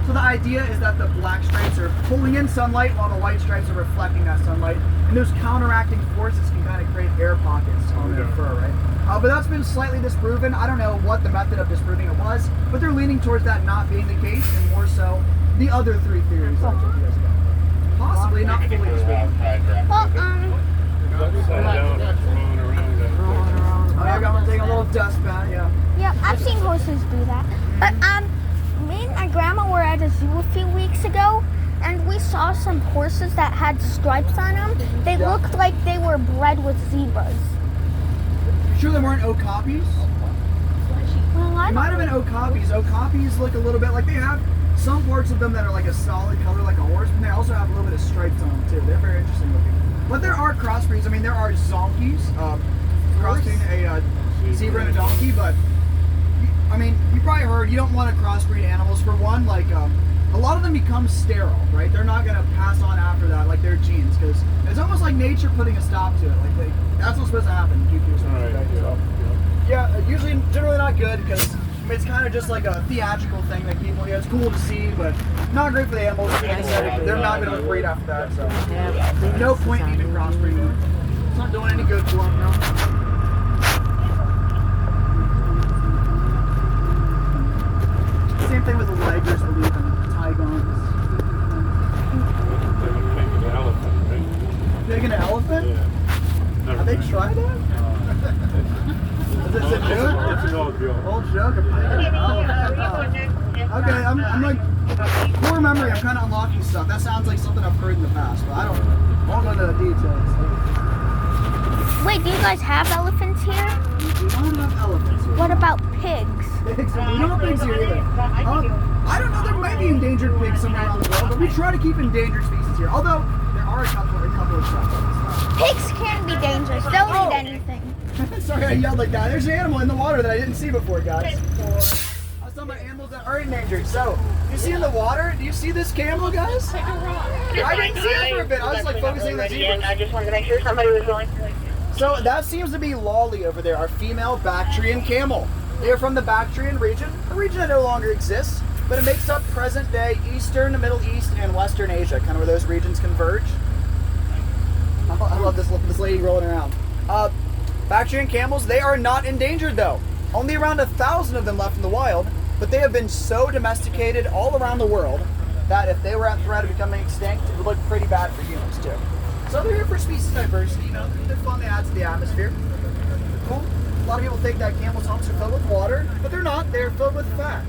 So the idea is that the black stripes are pulling in sunlight while the white stripes are reflecting that sunlight. And those counteracting forces can kind of create air pockets on their fur, right? But that's been slightly disproven. I don't know what the method of disproving it was, but they're leaning towards that not being the case, and more so the other 3 theories I told you guys about. Possibly not fully disproven. Well, Upside down, rolling around. Oh, yeah, I'm gonna take a little dust bath, yeah. yeah, I've seen horses do that. But, me and my grandma were at a zoo a few weeks ago, and we saw some horses that had stripes on them. They Yeah. looked like they were bred with zebras. You sure they weren't okapis? Well, I It might have been okapis. Okapis look a little bit like they have some parts of them that are like a solid color like a horse, but they also have a little bit of stripes on them too. They're very interesting looking. But there are crossbreeds. I mean, there are zonkies, crossbreeding a zebra and a donkey, but I mean, you probably heard you don't want to crossbreed animals for one. Like a lot of them become sterile, right? They're not gonna pass on after that, like their genes, because it's almost like nature putting a stop to it. Like that's what's supposed to happen. Keep your Right, yeah, usually generally not good because it's kind of just like a theatrical thing that people, it's cool to see, but not great for the animals. Like I said, they're not going to breed after that, so no point in even crossbreeding. It's not doing any good for them, no. Same thing with the Legers, I believe, and Tigons. An elephant, right? Taking an elephant? Yeah. Have they tried that? Is this a joke? It's an old joke. Old joke of taking an elephant. Okay, I'm like, poor memory, I'm kind of unlocking stuff. That sounds like something I've heard in the past, but I won't go into the details. Wait, do you guys have elephants here? We don't have elephants here. What about pigs? Pigs? We don't have pigs here either. I don't know, there might be endangered pigs somewhere around the world, but we try to keep endangered species here. Although, there are a couple of exceptions. Pigs can be dangerous. They'll eat anything. Sorry I yelled like that. There's an animal in the water that I didn't see before, guys. I was talking about animals that are endangered. So, you see in the water, do you see this camel, guys? I didn't see it for a bit. I was like focusing on the zebras. I just wanted to make sure somebody was going through. So that seems to be Lolly over there, our female Bactrian camel. They are from the Bactrian region, a region that no longer exists, but it makes up present-day Eastern, Middle East, and Western Asia, kind of where those regions converge. I love this lady rolling around. Bactrian camels, they are not endangered though. Only around 1,000 of them left in the wild, but but they have been so domesticated all around the world that if they were at threat of becoming extinct, it would look pretty bad for humans too. So they're here for species diversity, you know, they're fun to add to the atmosphere. Cool. A lot of people think that camels' humps are filled with water, but they're not, they're filled with fat.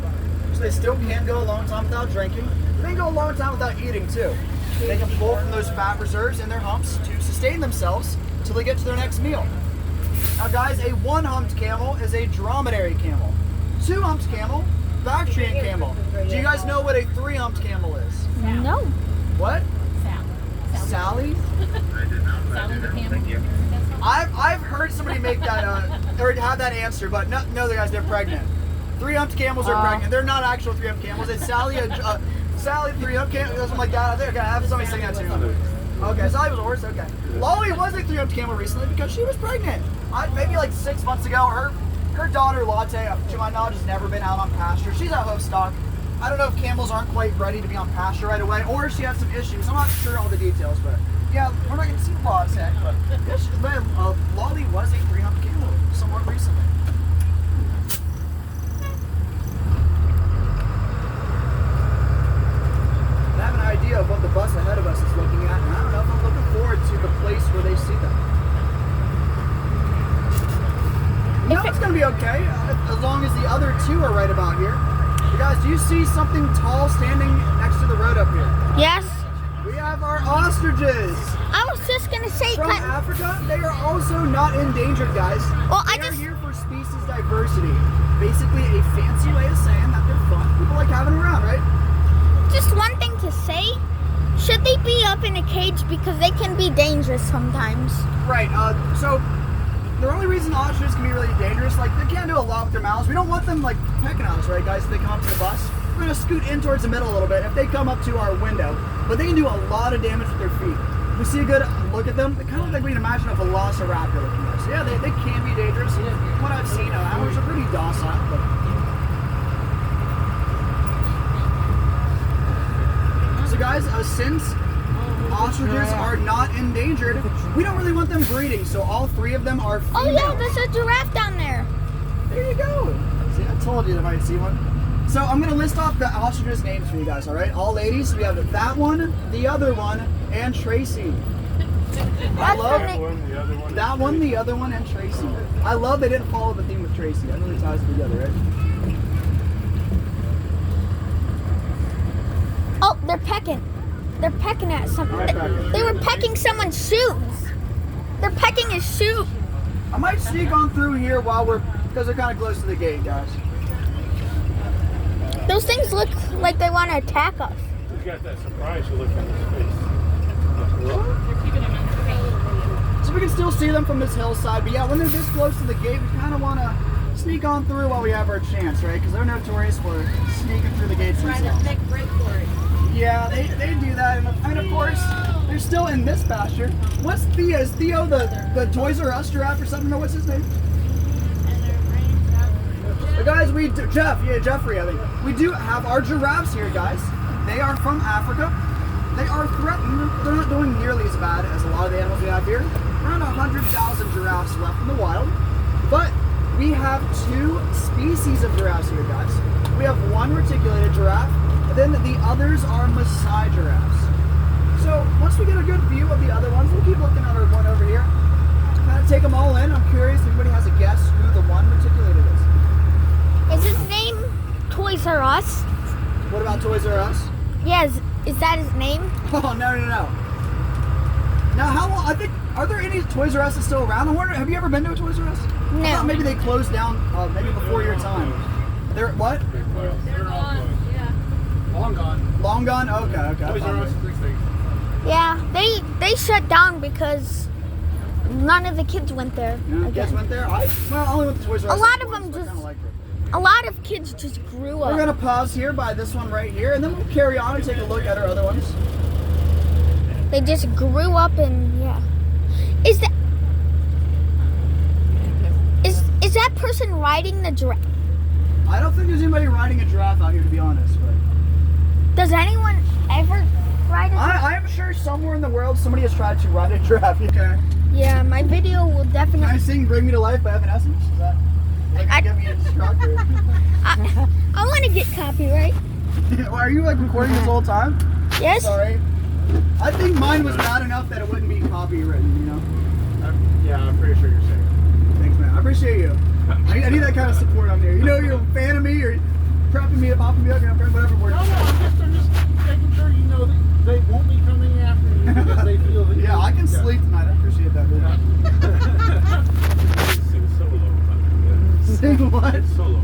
So they still can go a long time without drinking. They can go a long time without eating too. They can pull from those fat reserves in their humps to sustain themselves until they get to their next meal. Now guys, a one-humped camel is a dromedary camel. Two-humped camel, Bactrian camel. Do you guys know what a three-humped camel is? No. What? Sally? Sally the camel. I've heard somebody make that or have that answer, but no, the guys, they're pregnant. Three-humped camels are pregnant. They're not actual three-humped camels. It's Sally, Sally three-humped camel, something like that. Okay, I have somebody saying that too. Okay, Sally was a horse. Okay, Lolly was a three-humped camel recently because she was pregnant. Maybe like 6 months ago. Her daughter Latte, to my knowledge, has never been out on pasture. She's at hoof stock. I don't know if camels aren't quite ready to be on pasture right away, or she has some issues. I'm not sure all the details, but yeah, we're not going to see laws yet. But yes, Lolly was a three-humped camel somewhat recently. I have an idea of what the bus ahead of us is looking at, and I don't know if I'm looking forward to the place where they see them. No, it's going to be okay, as long as the other two are right about here. You guys, do you see something tall standing next to the road up here? Yes. We have our ostriches. I was just gonna say. From Africa, they are also not endangered, guys. Well, They're here for species diversity. Basically, a fancy way of saying that they're fun. People like having them around, right? Just one thing to say. Should they be up in a cage because they can be dangerous sometimes? Right. So the only reason ostriches can be really dangerous, like they can't do a lot with their mouths. We don't want them like pecking on us, right, guys? If they come up to the bus, we're gonna scoot in towards the middle a little bit. If they come up to our window, but they can do a lot of damage with their feet. If we see a good look at them, they kind of look like we can imagine a velociraptor looking at us. So yeah, they can be dangerous. From what I've seen, ours are pretty docile. But so guys, since ostriches are not endangered, we don't really want them breeding, so all three of them are female. Oh yeah, there's a giraffe down there. There you go. See, I told you they might see one. So I'm going to list off the ostriches' names for you guys, all right? All ladies. We have that one, the other one, and Tracy. I love that one, the other one, and Tracy. I love they didn't follow the theme with Tracy. That really ties it together, right? Oh, they're pecking. They're pecking at something. They were pecking someone's shoes. They're pecking his shoe. I might sneak on through here because they're kind of close to the gate, guys. Those things look like they want to attack us. He's got that surprise look on his face. So we can still see them from this hillside, but yeah, when they're this close to the gate, we kind of want to sneak on through while we have our chance, right? Because they're notorious for sneaking through the gates themselves. Trying to make break for it. Yeah, they do that, and of course, they're still in this pasture. What's Theo? Is Theo the Toys R Us giraffe or something? No, what's his name? Guys, Jeffrey, I think. We do have our giraffes here, guys. They are from Africa. They are threatened. They're not doing nearly as bad as a lot of the animals we have here. Around 100,000 giraffes left in the wild. But we have two species of giraffes here, guys. We have one reticulated giraffe, and then the others are Maasai giraffes. So once we get a good view of the other ones, we'll keep looking at our one over here. Kind of take them all in. I'm curious if anybody has a guess who the one reticulated is. Is his name Toys R Us? What about Toys R Us? Yeah, is that his name? Oh, no. Now, how long, are there any Toys R Us still around? I wonder, have you ever been to a Toys R Us? No. I thought maybe they closed down, maybe before your time. They're, what? They're gone, yeah. Long gone. Long gone? Okay. Toys R Us is extinct. Yeah, they shut down because none of the kids went there. You guys went there? I only went to Toys R Us. A lot of them just... A lot of kids just grew up. We're going to pause here by this one right here, and then we'll carry on and take a look at our other ones. They just grew up and, yeah. Is that person riding the giraffe? I don't think there's anybody riding a giraffe out here, to be honest. But does anyone ever ride a giraffe? I'm sure somewhere in the world somebody has tried to ride a giraffe. Okay. Yeah, my video will definitely... Can I sing Bring Me to Life by Evanescence? Is that... Like, I- give me an instructor. I want to get copyright. Are you like recording this whole time? Yes. Sorry. I think mine was bad enough that it wouldn't be copywritten, you know? Yeah, I'm pretty sure you're safe. Thanks, man. I appreciate you. I need that kind of support on there. You know, you're a fan of me, or prepping me up, popping me up, you know, whatever word. No, I'm just making sure you know that they won't be coming after you because they feel that Yeah, I can sleep tonight. I appreciate that, dude. Sing solo. Sing what? Solo.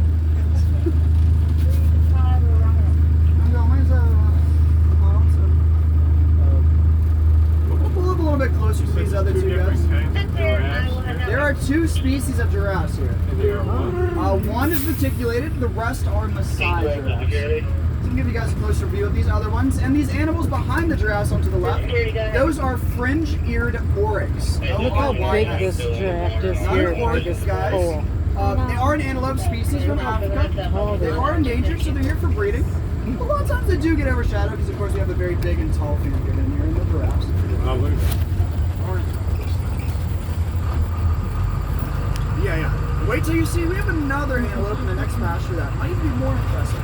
We'll pull up a little bit closer to these other two guys. There are two species of giraffes here. One is reticulated, the rest are Maasai giraffes. So I can give you guys a closer view of these other ones. And these animals behind the giraffes on to the left, those are fringe-eared oryx. Look how big this giraffe is Not here an by oryx, this guys. pole. They are an antelope species from Africa. They are endangered, so they're here for breeding. A lot of times they do get overshadowed because, of course, we have a very big and tall female in here in the giraffes. Oh, look at that. Yeah. Wait till you see, we have another antelope in the next pasture that might even be more impressive.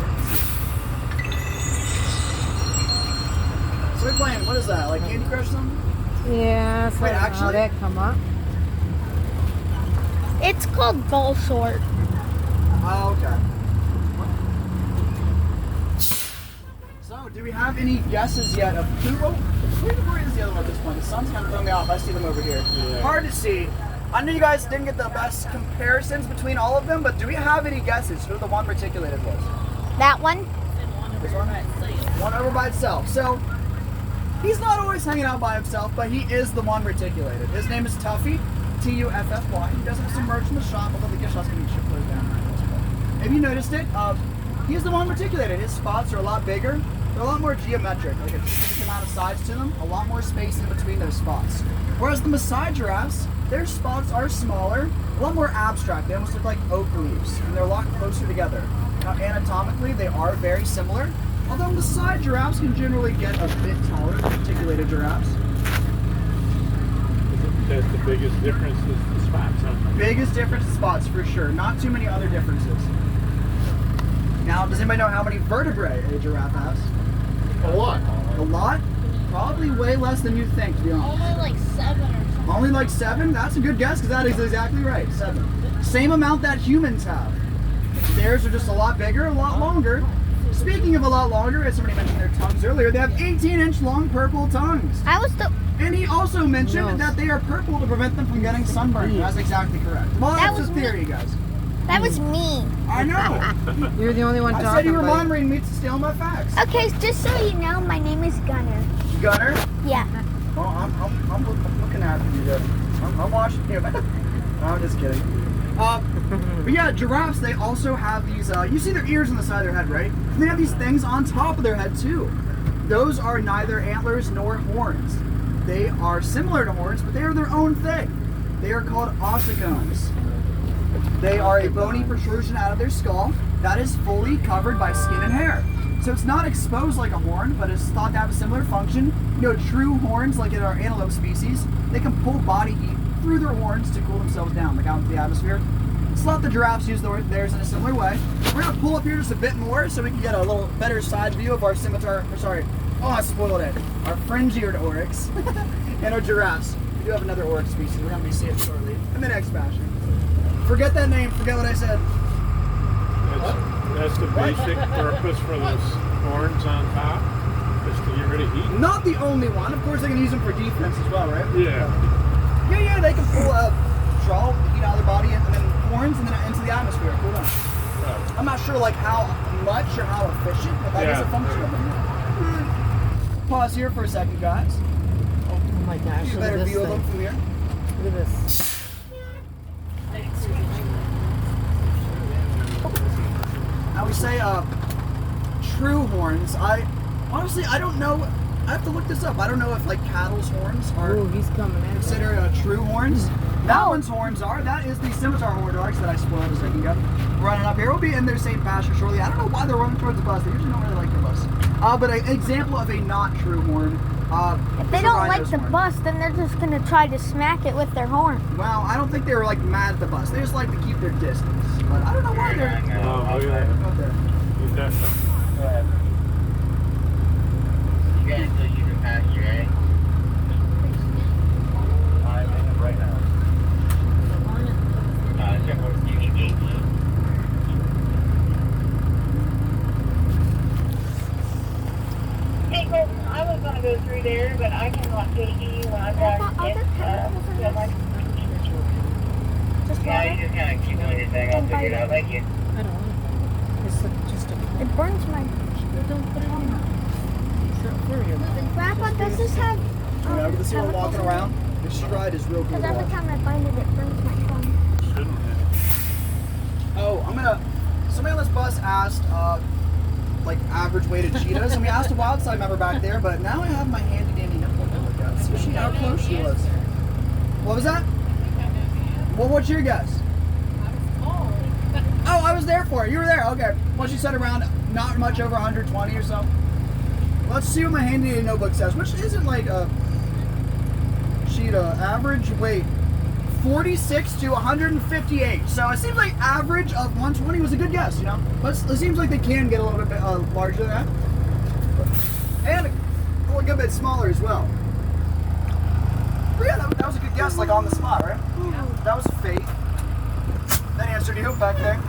So we're playing, what is that, like Candy Crush or something? Yeah, so Wait, how actually? that come up? It's called ball sort. Oh, okay. So, do we have any guesses yet of where is the other one at this point? The sun's kind of throwing me off. I see them over here. Yeah. Hard to see. I know you guys didn't get the best comparisons between all of them, but do we have any guesses who the one reticulated was? That one? This one? One over by itself. So, he's not always hanging out by himself, but he is the one reticulated. His name is Tuffy, Tuffy. He does have some merch in the shop, although the gift shop's going to be shipped closed down. If you noticed it, he's the one reticulated. His spots are a lot bigger. They're a lot more geometric, like a decent amount of sides to them, a lot more space in between those spots. Whereas the Maasai giraffes, their spots are smaller, a lot more abstract. They almost look like oak leaves, and they're a lot closer together. Now, anatomically, they are very similar, although Maasai giraffes can generally get a bit taller than reticulated giraffes. That's the biggest difference is the spots, huh? Biggest difference in spots, for sure. Not too many other differences. Now, does anybody know how many vertebrae a giraffe has? A lot. A lot? Probably way less than you think, to be honest. Only like 7 or something. Only like 7? That's a good guess, because that is exactly right. 7. Same amount that humans have. Theirs are just a lot bigger, a lot longer. Speaking of a lot longer, as somebody mentioned their tongues earlier, they have 18-inch long purple tongues. And he also mentioned that they are purple to prevent them from getting sunburned. That's exactly correct. Well, that's his theory, guys. That was me. I know. You're the only one I talking said you were about it. monitoring me to steal my facts. Okay, just so you know, my name is Gunner. Gunner? Yeah. Oh, I'm looking after you, dude. I'm watching you. No, I'm just kidding. But yeah, giraffes, they also have these, you see their ears on the side of their head, right? And they have these things on top of their head, too. Those are neither antlers nor horns. They are similar to horns, but they are their own thing. They are called ossicones. They are a bony protrusion out of their skull that is fully covered by skin and hair. So it's not exposed like a horn, but it's thought to have a similar function. You know, true horns, like in our antelope species, they can pull body heat through their horns to cool themselves down, like out into the atmosphere. It's thought the giraffes use theirs in a similar way. We're going to pull up here just a bit more so we can get a little better side view of our I spoiled it. Our fringe-eared oryx and our giraffes. We do have another oryx species. We're going to be seeing it shortly in the next pasture. Forget that name. Forget what I said. That's the basic purpose for those horns on top, just to get rid of heat. Not the only one. Of course, they can use them for defense as well, right? Yeah. Yeah, they can pull draw the heat out of their body and then horns and then into the atmosphere. Cool down. Right. I'm not sure like how much or how efficient, but that is a function of them. Pause here for a second, guys. Oh my gosh, Get a look at better this view of them thing. from here. Look at this. Now we say true horns. Honestly, I don't know. I have to look this up. I don't know if like cattle's horns are Ooh, he's coming in. considered true horns. That one's horns are. That is the scimitar horned oryx that I spoiled a second ago. Running up here. We'll be in their same pasture shortly. I don't know why they're running towards the bus. They usually don't really like the bus. But an example of a not true horn If they it's a don't like rhino's the horn. bus, then they're just gonna try to smack it with their horn. Well, I don't think they were like mad at the bus. They just like to keep their distance. But I don't know why they're Oh, look at that. out there. You've got some. You guys know you can pass you, right? I'm in it right now. Check what you can get. Hey, Colton, I was gonna go through there, but I cannot get you when I'm driving. Just Yeah, water. you just kind of keep doing your thing. I'll figure it out. Thank you. I don't want it. It's just a. It burns my. Don't put it on. It's not for you. Grandpa, does this have? Whenever see one walking around, the stride is real good. Because every time I bind it, it burns my thumb. Shouldn't have. Oh, somebody on this bus asked, like average weighted cheetahs, and we asked a wild side member back there, but now I have my handy dandy nipple to look at. See how close she was. What was that? Well, what's your guess? Oh, I was there for it. You were there. Okay. Well, she said around not much over 120 or so. Let's see what my handy dandy notebook says, which isn't like a cheetah. Average weight 46 to 158. So it seems like average of 120 was a good guess, you know? But it seems like they can get a little bit larger than that. And a good bit smaller as well. But yeah, that was a good guess, like on the spot, right? That was fate. That answered you back there.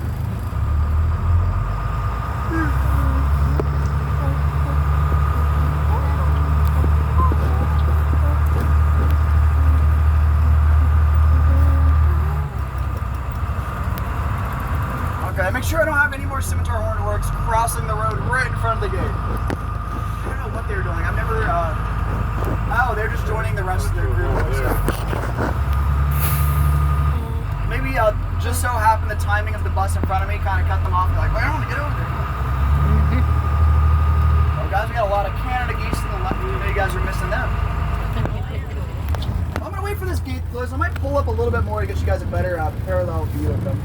Okay, make sure I don't have any more Scimitar Hornworks crossing the road right in front of the gate. I don't know what they were doing. I've never, oh, they're just joining the rest of their group. Maybe just so happened the timing of the bus in front of me kind of cut them off. They're like, well, I don't want to get over there. Well, guys, we got a lot of Canada geese in the left. You know you guys are missing them. I'm going to wait for this gate to close. I might pull up a little bit more to get you guys a better parallel view of them.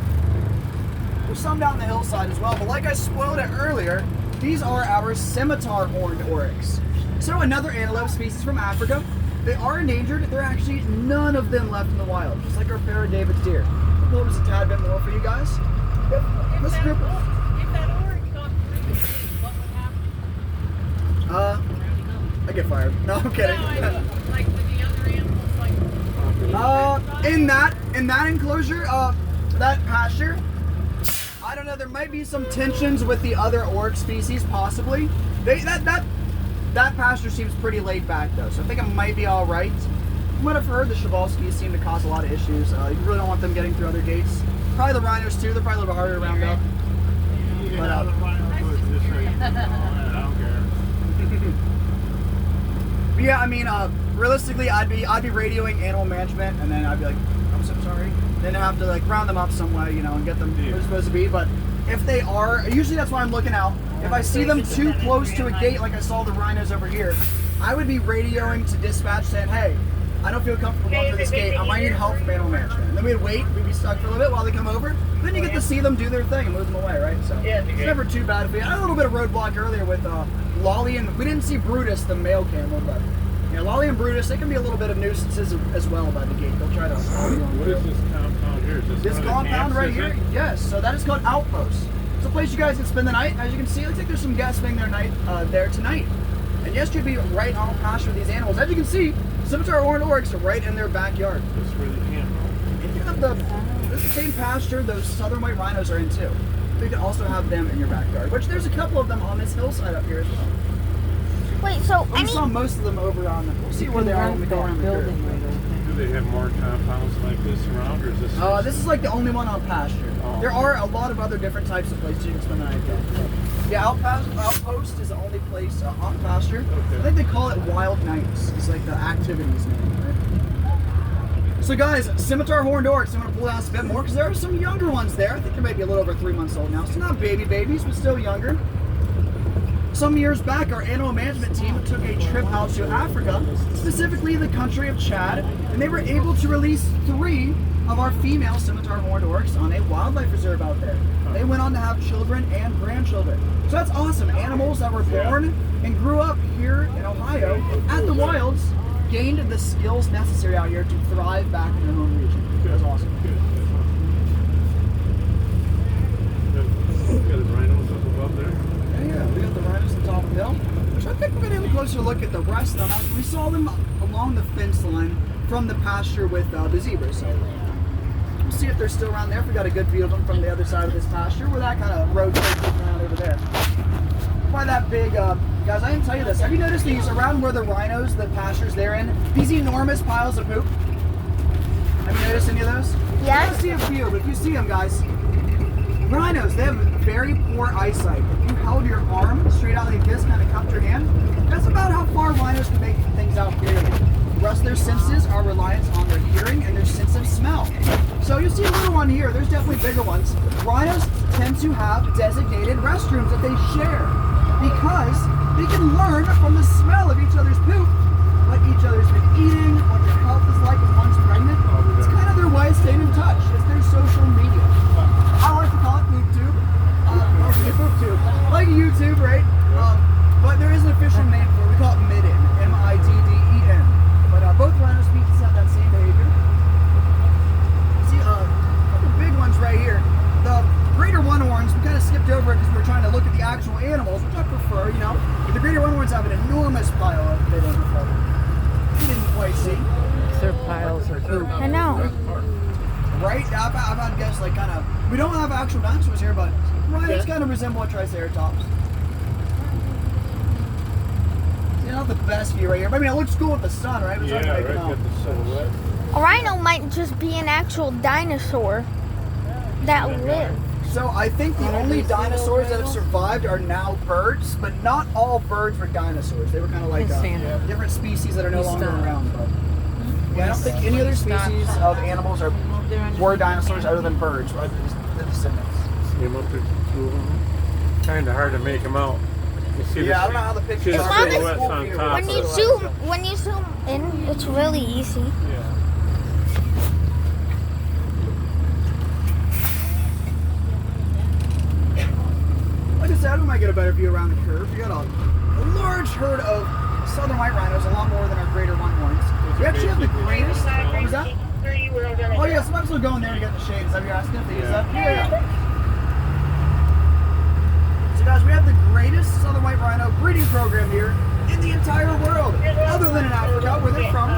There's some down the hillside as well, but like I spoiled it earlier, these are our scimitar horned oryx. So another antelope species from Africa. They are endangered. There are actually none of them left in the wild, just like our Paradavus deer. I'll pull up just a tad bit more for you guys. This group. If that orange got through, what would happen? I get fired. No, I'm kidding. No, I mean, like with the other animals, like. In that enclosure, that pasture, I don't know. There might be some tensions with the other oryx species, possibly. That pasture seems pretty laid back though, so I think it might be all right. From what I've heard, the Przewalskis seem to cause a lot of issues. You really don't want them getting through other gates. Probably the rhinos too. They're probably a little bit harder to round up. But I don't care. But yeah, I mean, realistically, I'd be radioing animal management, and then I'd be like, I'm so sorry. Then I have to like round them up some way, you know, and get them where they're supposed to be. But if they are, usually that's why I'm looking out. If I see them too close to a gate, like I saw the rhinos over here, I would be radioing to dispatch saying, hey, I don't feel comfortable going through this gate. I might need help from animal management. And then we'd wait, we'd be stuck for a little bit while they come over. Then you get to see them do their thing and move them away, right? So it's never too bad. I had a little bit of roadblock earlier with Lolly, and we didn't see Brutus, the male camel, but yeah, Lolly and Brutus, they can be a little bit of nuisances as well by the gate. They'll try to. What is this compound here? Is This one of the compound camps, right is here, it? yes. So that is called Outpost. It's a place you guys can spend the night. As you can see, it looks like there's some guests spending their night there tonight. And yes, you'd be right on pasture with these animals. As you can see, Scimitar horned oryx are right in their backyard. That's where they camp. And you have this is the same pasture those southern white rhinos are in too. So you can also have them in your backyard, which there's a couple of them on this hillside up here as well. Wait, so We saw most of them over on the. We'll see where they are when we go on the curve. Do they have more compounds like this around, or is this? This is like the only one on pasture. Oh. There are a lot of other different types of places you can spend the night. Yeah, Outpost is the only place on pasture. Okay. I think they call it Wild Nights. It's like the activities name, right? So guys, Scimitar horned oryx. I'm gonna pull out a bit more because there are some younger ones there. I think they might be a little over 3 months old now. So not babies, but still younger. Some years back, our animal management team took a trip out to Africa, specifically the country of Chad, and they were able to release 3 of our female scimitar horned oryx on a wildlife reserve out there. They went on to have children and grandchildren. So that's awesome. Animals that were born and grew up here in Ohio at the wilds gained the skills necessary out here to thrive back in their home region. That's awesome. We got the rhinos up above there. Yeah, we got the rhinos on top of the hill. Which I think we're going to have a closer look at the rest of them. We saw them along the fence line from the pasture with the zebras. So we'll see if they're still around there. If we got a good view of them from the other side of this pasture, where that kind of road takes around over there. By that big, guys, I didn't tell you this. Have you noticed these around where the rhinos, the pastures they're in, these enormous piles of poop? Have you noticed any of those? Yes. I see a few, but if you see them, guys, rhinos, they have very poor eyesight. If you held your arm straight out like this, kind of cupped your hand, that's about how far rhinos can make things out clearly. The rest of their senses are reliant on their hearing and their sense of smell. So you'll see a little one here. There's definitely bigger ones. Rhinos tend to have designated restrooms that they share because they can learn from the smell of each other's poop what each other's been eating, what their health is like if one's pregnant. It's kind of their way of staying in touch. It's their social media. I like to call it poop tube. Poop tube. Like YouTube, right? But there is an official name for it. We call it midden. M-I-D-D-E-N. But both rhino species have that same behavior. See, the big ones right here. The greater one-horns, we kind of skipped over it because we were trying to look at the actual animals, which I prefer, you know. But the greater one-horns have an enormous pile of midden. You didn't quite see. Their piles of poop. I know. Right? I've had guess like kind of. We don't have actual dinosaurs here, but rhinos kind of resemble a triceratops. See, not the best view right here. But I mean, it looks cool with the sun, right? It's hard to Yeah, make it right. out. Got the silhouette. A rhino might just be an actual dinosaur that lived. So I think the only dinosaurs that have survived are now birds, but not all birds were dinosaurs. They were kind of like different species that are no longer around. But yeah, I don't think any other species of animals were dinosaurs other than birds, right? The descendants. See him up there, 2 of them. Kind of hard to make them out. You see Yeah, I don't know how the see pictures the As long as- silhouettes on top. When you zoom in, it's really easy. Yeah. Like I said, we might get a better view around the curve. We got a large herd of southern white rhinos, a lot more than our greater one-horns. We actually have the greatest. What was that? Oh yeah, sometimes we'll go in there to get the shade. Is that what you're asking if they use that? Yeah. So guys, we have the greatest southern white rhino breeding program here in the entire world, other than in Africa, where they're from.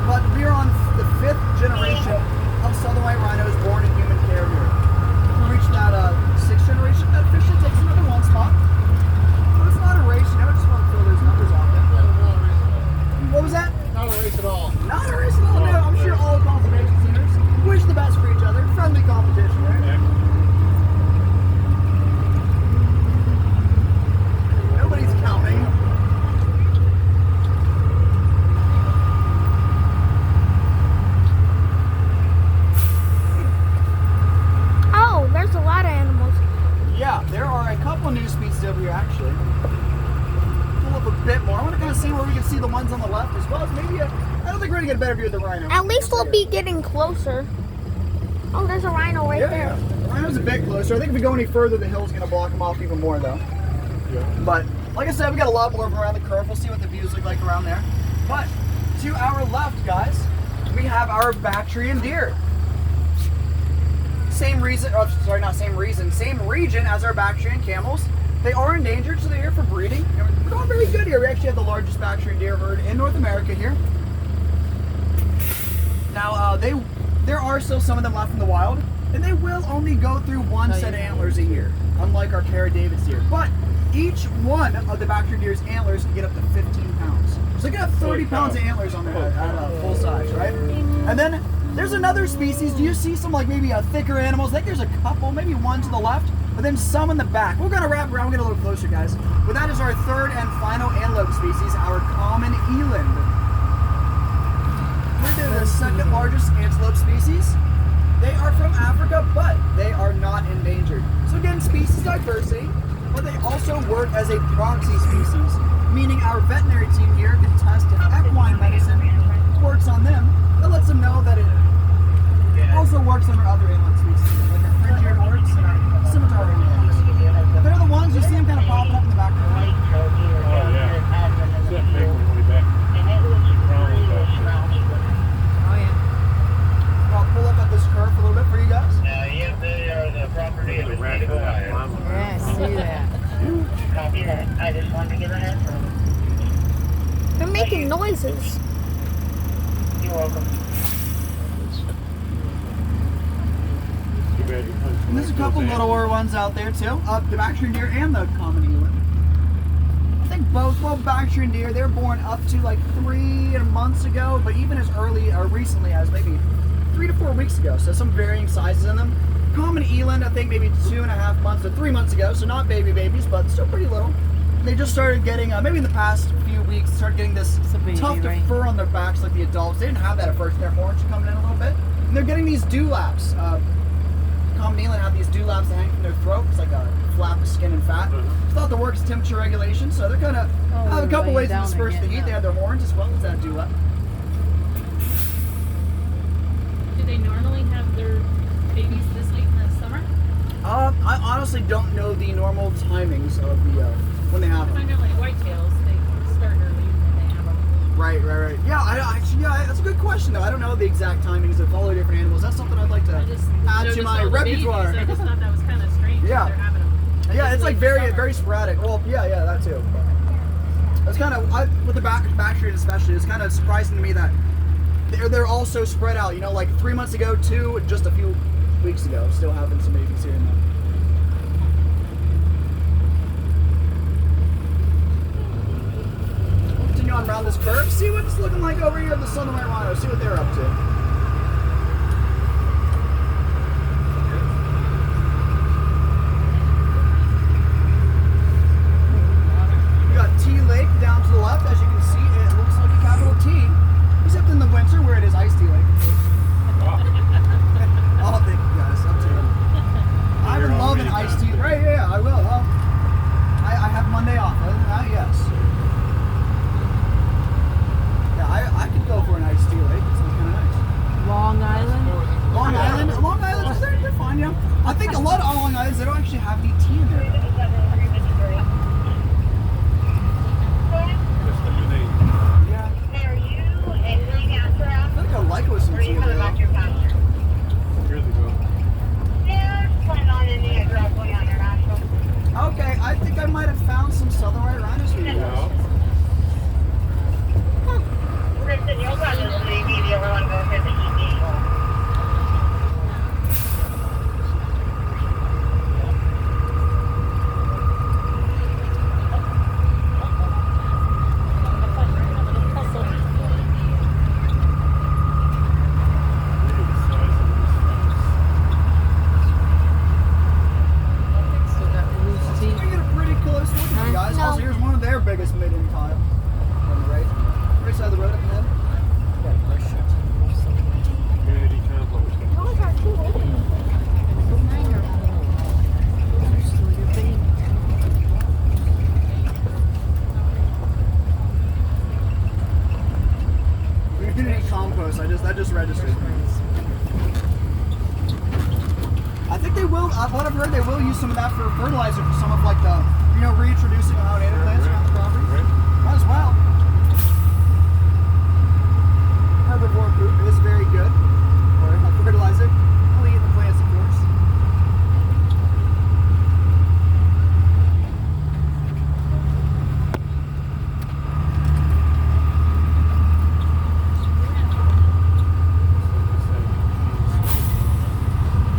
But we are on the 5th generation of southern white rhinos born in human care here. To reach that 6th generation, that officially takes another 1 spot. But it's not a race, you know, I just want to throw those numbers out there. What was that? Not a race at all. Not a race at all, no. I'm sure all conservation centers wish the best for each other. Friendly competition, right? Nobody's counting. Oh, there's a lot of animals. Yeah, there are a couple new species over here actually. Pull up a bit more. I want to kind of see where we can see the ones on the left as well as maybe I don't think we're gonna get a better view of the rhino. At least we'll be getting closer. Oh, there's a rhino right there. Yeah. The rhino's a bit closer. I think if we go any further, the hill's gonna block them off even more though. But like I said, we got a lot more of them around the curve. We'll see what the views look like around there. But to our left, guys, we have our Bactrian deer. Same reason, sorry, not same reason, same region as our Bactrian camels. They are endangered, so they're here for breeding. And we're doing very good here. We actually have the largest Bactrian deer herd in North America here. Now, there are still some of them left in the wild, and they will only go through one set of antlers a year, unlike our Cara-David's deer. But each one of the Bactrian deer's antlers can get up to 15 pounds. So they can have 30 pounds of antlers on their head at full size, right? And then there's another species. Do you see some like maybe thicker animals? I think there's a couple, maybe one to the left, but then some in the back. We're gonna wrap around, we'll get a little closer, guys. But that is our 3rd and final antelope species, our common eland. We're the 2nd largest antelope species. They are from Africa, but they are not endangered. So again, species diversity, but they also work as a proxy species, meaning our veterinary team here can test if equine medicine works on them. That lets them know that it also works on our other inland species, like our fringe-eared orcs and our scimitar orcs. They're the ones you see them kind of popping up in the background. Oh, yeah. That big one way back. Oh yeah. I'll pull up at this curve a little bit for you guys. Yes, they are the property of the state of Ohio. Yeah, I see that. Copy that. I just wanted to give a heads up. They're making noises. You're welcome. Too bad you couldn't And there's a couple select those littler ones out there too. The Bactrian deer and the common eland. I think both Bactrian deer, they're born up to like 3 months ago, but even as early or recently as maybe 3 to 4 weeks ago. So some varying sizes in them. Common eland, I think maybe 2.5 months to 3 months ago. So not babies, but still pretty little. They just started getting, maybe in the past few weeks, started getting this It's a baby, tuft right? of fur on their backs like the adults. They didn't have that at first. Their horns are coming in a little bit. And they're getting these dewlaps. Common eland have these dewlaps that hang from their throat. It's like a flap of skin and fat. It's thought to work as temperature regulation, so they're kind of have a couple laying ways to down disperse the again heat. now. They have their horns as well as that dewlap. Do they normally have their babies this late in the summer? I honestly don't know the normal timings of the when they have I them. know like whitetails, they start early and they have them. Right. Yeah, that's a good question though. I don't know the exact timings of all the different animals. That's something I'd like to I just add to noticed my all the repertoire. babies. I just thought that was kind of strange. that Yeah. They're having them. Yeah, it's like this late in very summer. very sporadic. Well, yeah, that too. It's kind of with the Bactrian especially. It's kind of surprising to me that they're all so spread out. You know, like 3 months ago to just a few weeks ago, still having some babies here and there. We'll continue on around this curve. See what it's looking like over here at the Southern White Rhino. See what they're up to. We got T Lake down to the left. As you can see, it looks like a capital T, except in the winter where it is Ice T Lake. Oh, thank you guys. Up to you. I've been loving Ice T. Right? Yeah, I will. Well, I have Monday off. Other than that, yes. Yeah, I could go for an Ice T Lake. It sounds kind of nice. Long Island. Long Island, they're fine, yeah. I think a lot of Long Islands, they don't actually have any tea in there. Just eliminate. Yeah, Are you exiting after I think I like with some or are tea you in coming back to there. your pasture? Here they go. Yeah, planning on ending a driveway on International. Okay, I think I might have found some Southern White Rhinos for you guys. Yeah. Kristen, you'll probably be the only one going to the ED. Still got loose I teeth. get a pretty close look at you guys. No. Also, here's one of their biggest mid-end tile on the right side of the road up ahead. Community compost. Those are too old. Mine are Still your baby. Community compost. That just registered. I think they will. What I've heard, they will use some of that for fertilizer for some of like the, reintroducing our native plants around the property. Might as well. Herbivore poop is very good for fertilizer. Only eat the plants, of course.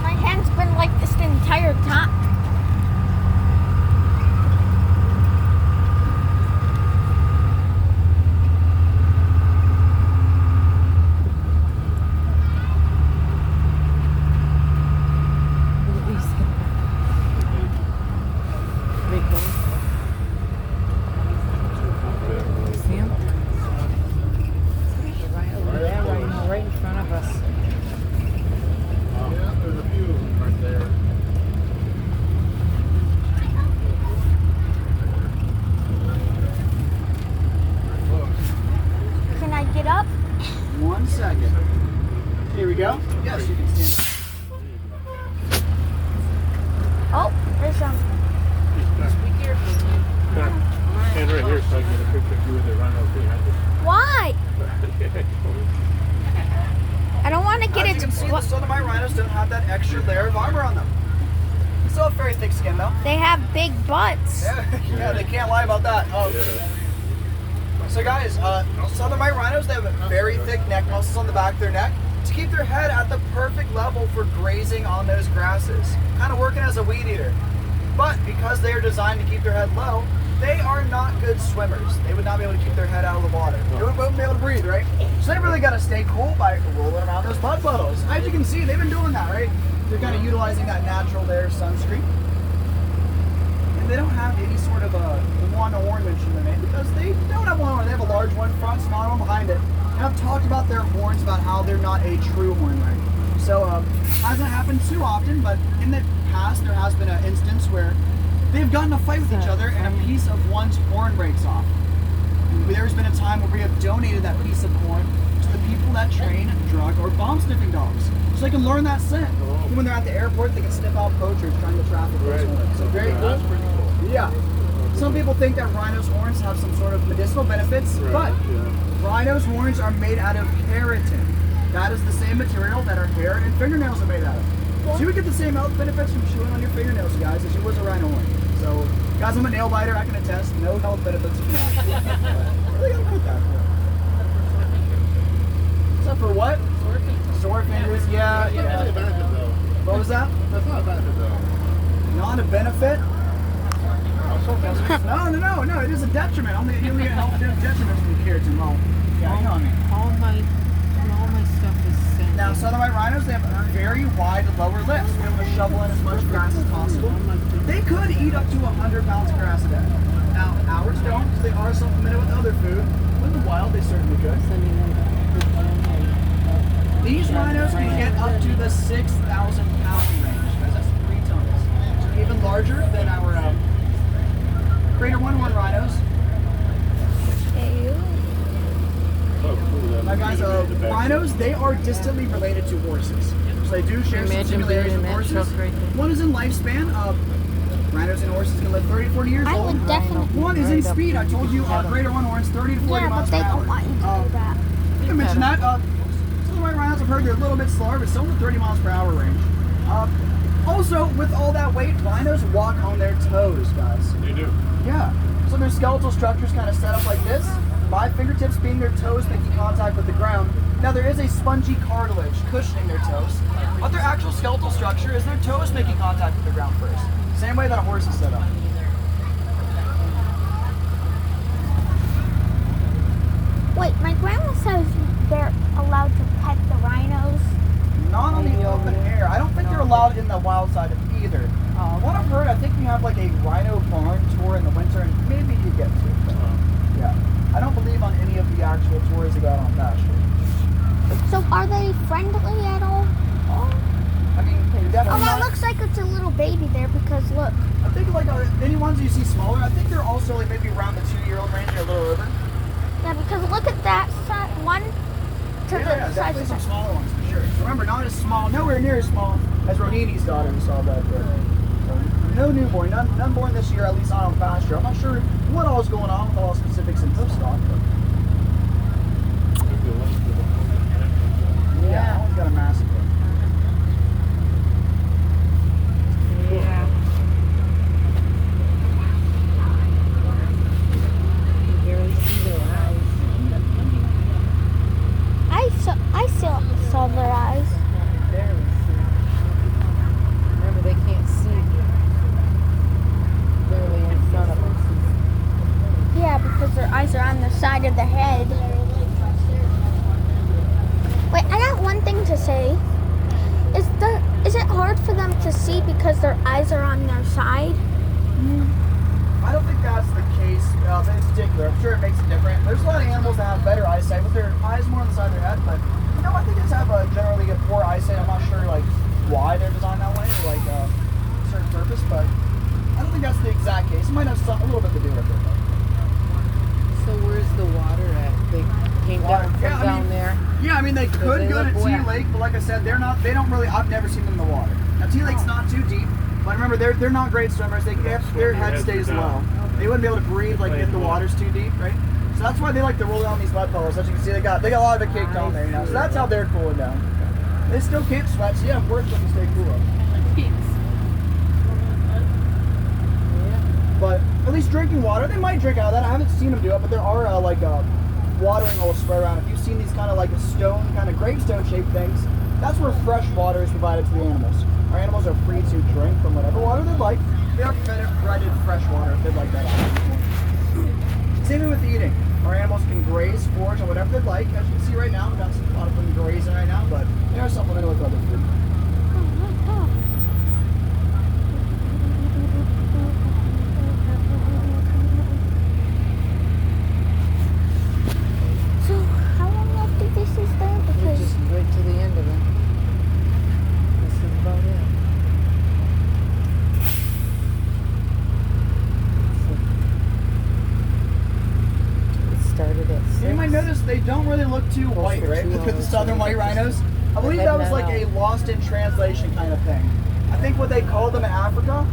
My hand's been like this the entire time. second. Here we go. Yes, you can stand up. Oh, there's some. Be careful, man. Stand right here so I can get a picture of you with the rhinos behind you. Why? I don't want to get As it. you can see, the Sonomite rhinos don't have that extra layer of armor on them. They still have very thick skin, though. They have big butts. Yeah, they can't lie about that. So guys, Southern White Rhinos, they have very thick neck muscles on the back of their neck to keep their head at the perfect level for grazing on those grasses. Kind of working as a weed eater. But because they are designed to keep their head low, they are not good swimmers. They would not be able to keep their head out of the water. They wouldn't be able to breathe, right? So they really got to stay cool by rolling around those mud puddles. As you can see, they've been doing that, right? They're kind of utilizing that natural layer of sunscreen. They don't have any sort of a one ornament in them because they don't have one horn. They have a large one front, small one behind it. And I've talked about their horns, about how they're not a true horn ring. So hasn't happened too often, but in the past there has been an instance where they've gotten a fight with each other and a piece of one's horn breaks off. There's been a time where we have donated that piece of horn to the people that train drug or bomb sniffing dogs, so they can learn that scent. When they're at the airport, they can sniff out poachers trying to traffic those horns. So very cool. That's pretty cool. Yeah. Some people think that rhinos' horns have some sort of medicinal benefits, but rhinos' horns are made out of keratin. That is the same material that our hair and fingernails are made out of. So you would get the same health benefits from chewing on your fingernails, guys, as you would a rhino horn. So, guys, I'm a nail biter. I can attest. No health benefits from that. Really gotta put that for. Except for what? Sore fingers. Yeah. That's not a benefit, though. What was that? That's not a benefit, though. Not a benefit? No. It is a detriment. You only get health detriments from keratin. Well, yeah, you know what I mean. All my stuff is sent. Now, Southern White Rhinos, they have very wide lower lips to be able to shovel in as much grass as possible. They could eat up to 100 pounds of grass a day. Now, ours don't, because they are supplemented with other food. But in the wild, they certainly could. These rhinos can get up to the 6,000 pound range. Guys, that's 3 tons. So even larger than our greater one-horn rhinos. Now guys, rhinos, they are distantly related to horses. So they do share some similarities with horses. One is in lifespan. Rhinos and horses can live 30 to 40 years I old. would definitely. One is in speed. I told you greater one-horns 30 to 40 Yeah, but miles they per hour. don't want you to do that. I mentioned that. Some of the white rhinos, I've heard they're a little bit slower, but still in the 30 miles per hour range. Also, with all that weight, rhinos walk on their toes, guys. They do. Yeah. So their skeletal structure's kind of set up like this. 5 fingertips being their toes making contact with the ground. Now there is a spongy cartilage cushioning their toes, but their actual skeletal structure is their toes making contact with the ground first. Same way that a horse is set up. Wait, my grandma says they're allowed to pet the rhinos. Not on the open air. I don't think they're allowed in the wild side of either. What I've heard, I think we have like a rhino barn tour in the winter, and maybe you get to it. But, yeah. I don't believe on any of the actual tours that go out on pasture. So are they friendly at all? I mean, you're Oh, definitely that not. looks like it's a little baby there because look. I think like any ones you see smaller, I think they're also like maybe around the 2-year-old range or a little over. Yeah, because look at that one to Yeah, the size definitely of some that. smaller ones for sure. Remember, not as small, nowhere near as small as Ronini's daughter we saw back there. So, no newborn, none born this year, at least not on pasture. I'm not sure what all is going on with all specifics in post stock, but yeah, that one's got a massive one. Yeah. You barely see their eyes. I still saw their eyes. Barely see. Remember, they can't see. Barely in front of them. Yeah, because their eyes are on the side of the head. Wait, I got one thing to say. Is it hard for them to see because their eyes are on their side? I don't think that's the case in particular. I'm sure it makes it different. There's a lot of animals that have better eyesight with their eyes more on the side of their head, but I think they just have generally a poor eyesight. I'm not sure like why they're designed that way or like a certain purpose, but I don't think that's the exact case. It might have a little bit to do with it. So where's the water at? They came Water. down from Yeah, I down mean, there. Yeah, I mean they could they go to look Tea wet. Lake, but like I said, they don't really. I've never seen them in the water. Now Tea Lake's not too deep, but remember they're not great swimmers. Their head stays low. They wouldn't be able to breathe like if the water's too deep, right? So that's why they like to roll down these mud puddles. As you can see, they got a lot of it caked on there, you know. So that's how they're cooling down. They still can't sweat, so yeah, worth them to stay cool. But at least drinking water, they might drink out of that. I haven't seen them do it, but there are watering holes spread around. If you've seen these kind of like stone, kind of gravestone shaped things, that's where fresh water is provided to the animals. Our animals are free to drink from whatever water they'd like. They are provided fresh water if they'd like that. Same thing with eating. Our animals can graze, forage, or whatever they'd like. As you can see right now, we've got a lot of them grazing right now, but they are supplemented with other food. So, how long after this is done? We Because just wait till the end of it. This is about it. It started at 6. You might notice they don't really look too Goes white, for right? 2 Look at the hours. southern white rhinos. I believe that was like a lost in translation kind of thing. I think what they call them in Africa,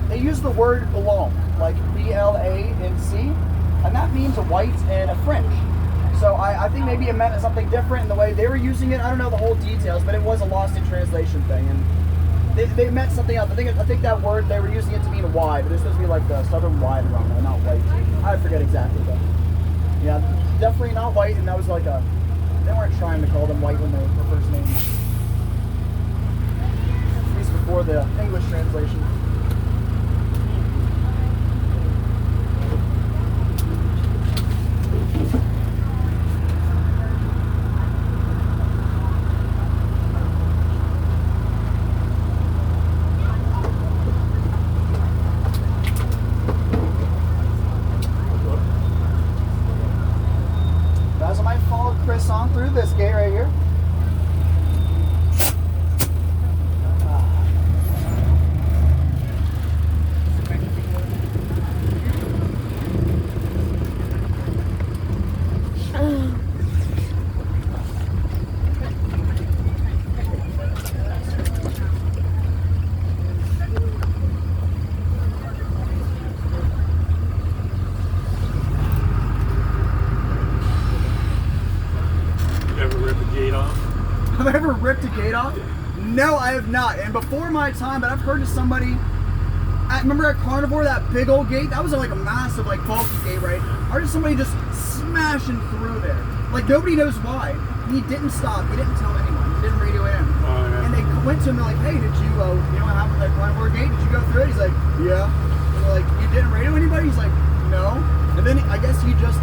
they use the word blanc, like B-L-A-N-C, and that means a white and a French. So I think maybe it meant something different in the way they were using it. I don't know the whole details, but it was a lost in translation thing, and they meant something else. I think that word they were using it to mean wide, but they're supposed to be like the southern wide rhino, not white. I forget exactly, but yeah, definitely not white, and that was like a. They weren't trying to call them white when they were first named. At least before the English translation. Guys, I might follow Chris on through this gate right here. You ever rip a gate off? Have I ever ripped a gate off? No, I have not. And before my time, but I've heard of somebody. I remember at Carnivore, that big old gate. That was like a massive, like bulky gate, right? I heard of somebody just smashing through there. Like nobody knows why. And he didn't stop. He didn't tell anyone. He didn't radio in. Oh, yeah. And they went to him. They're like, "Hey, did you, you know what happened at Carnivore gate? Did you go through it?" He's like, "Yeah." And they're like, "You didn't radio anybody?" He's like, "No." And then I guess he just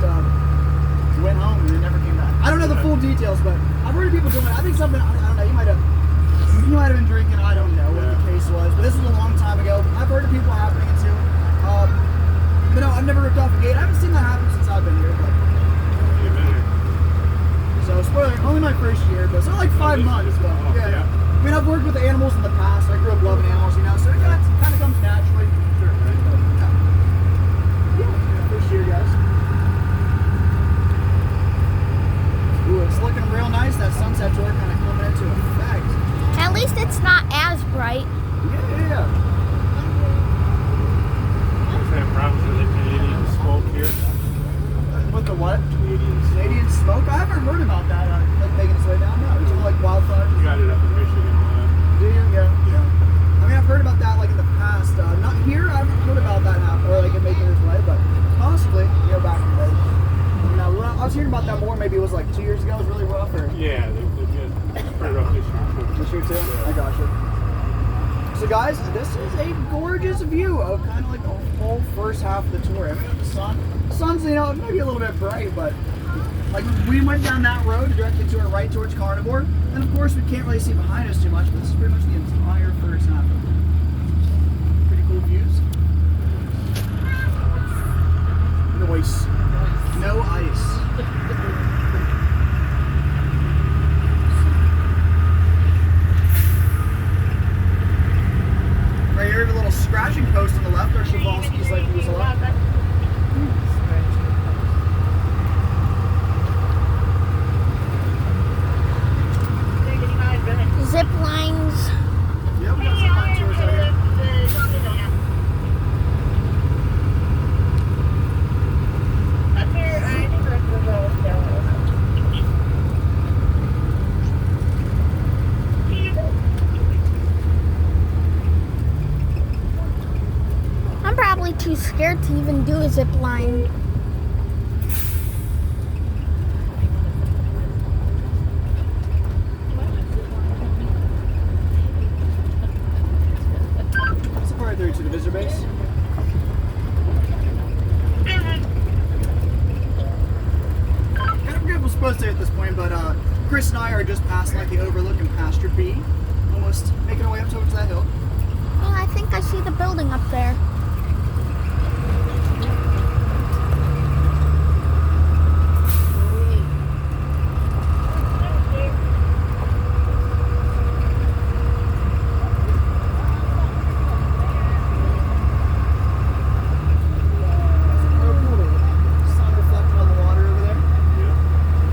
went home and then never came back. I don't know the full details, but I've heard of people doing it. I think something. I don't know. You might have been drinking. I don't know what the case was, but this was a long time ago. I've heard of people happening it too. But no, I've never ripped off a gate. I haven't seen that happen since I've been here. But so spoiler, only my first year, but so like 5 months. But yeah. I mean, I've worked with animals in the past. I grew up loving animals, you know, so it kind of comes naturally. Yeah, first year, guys. Ooh, it's looking real nice. That sunset tour kind of coming into effect. at least it's not as bright. Yeah. Same problems with the Canadian smoke here. With the what? Canadian smoke? I haven't heard about that. Like making its way down now. It's like wildfires. You got it up in Michigan. Do you? Yeah. I mean, I've heard about that like in the past. Not here. I haven't heard about that happen or like it making its way, but possibly, you know, back in the day. You know, when I was hearing about that more. Maybe it was like 2 years ago. It was really rough. Or Yeah, they did. It's pretty rough this year too. this year too. I got you. So guys, this is a gorgeous view of kind of like the whole first half of the tour. I mean, the sun's, you know, maybe a little bit bright, but like we went down that road directly to our right towards Carnivore, and of course we can't really see behind us too much, but this is pretty much the entire first half. Pretty cool views. No ice. Right here, a little scratching post on the left, or Shavalski's like he was a lot. too scared to even do a zip line. Safari 3 to the visitor base. I forget what's supposed to say at this point, but Chris and I are just past like the overlook and pasture B, almost making our way up towards that hill. Yeah, I think I see the building up there. Sun reflecting on the water over there.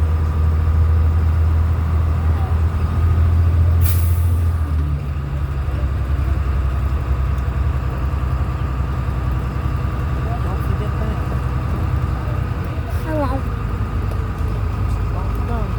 Don't forget that. I won't. Well done.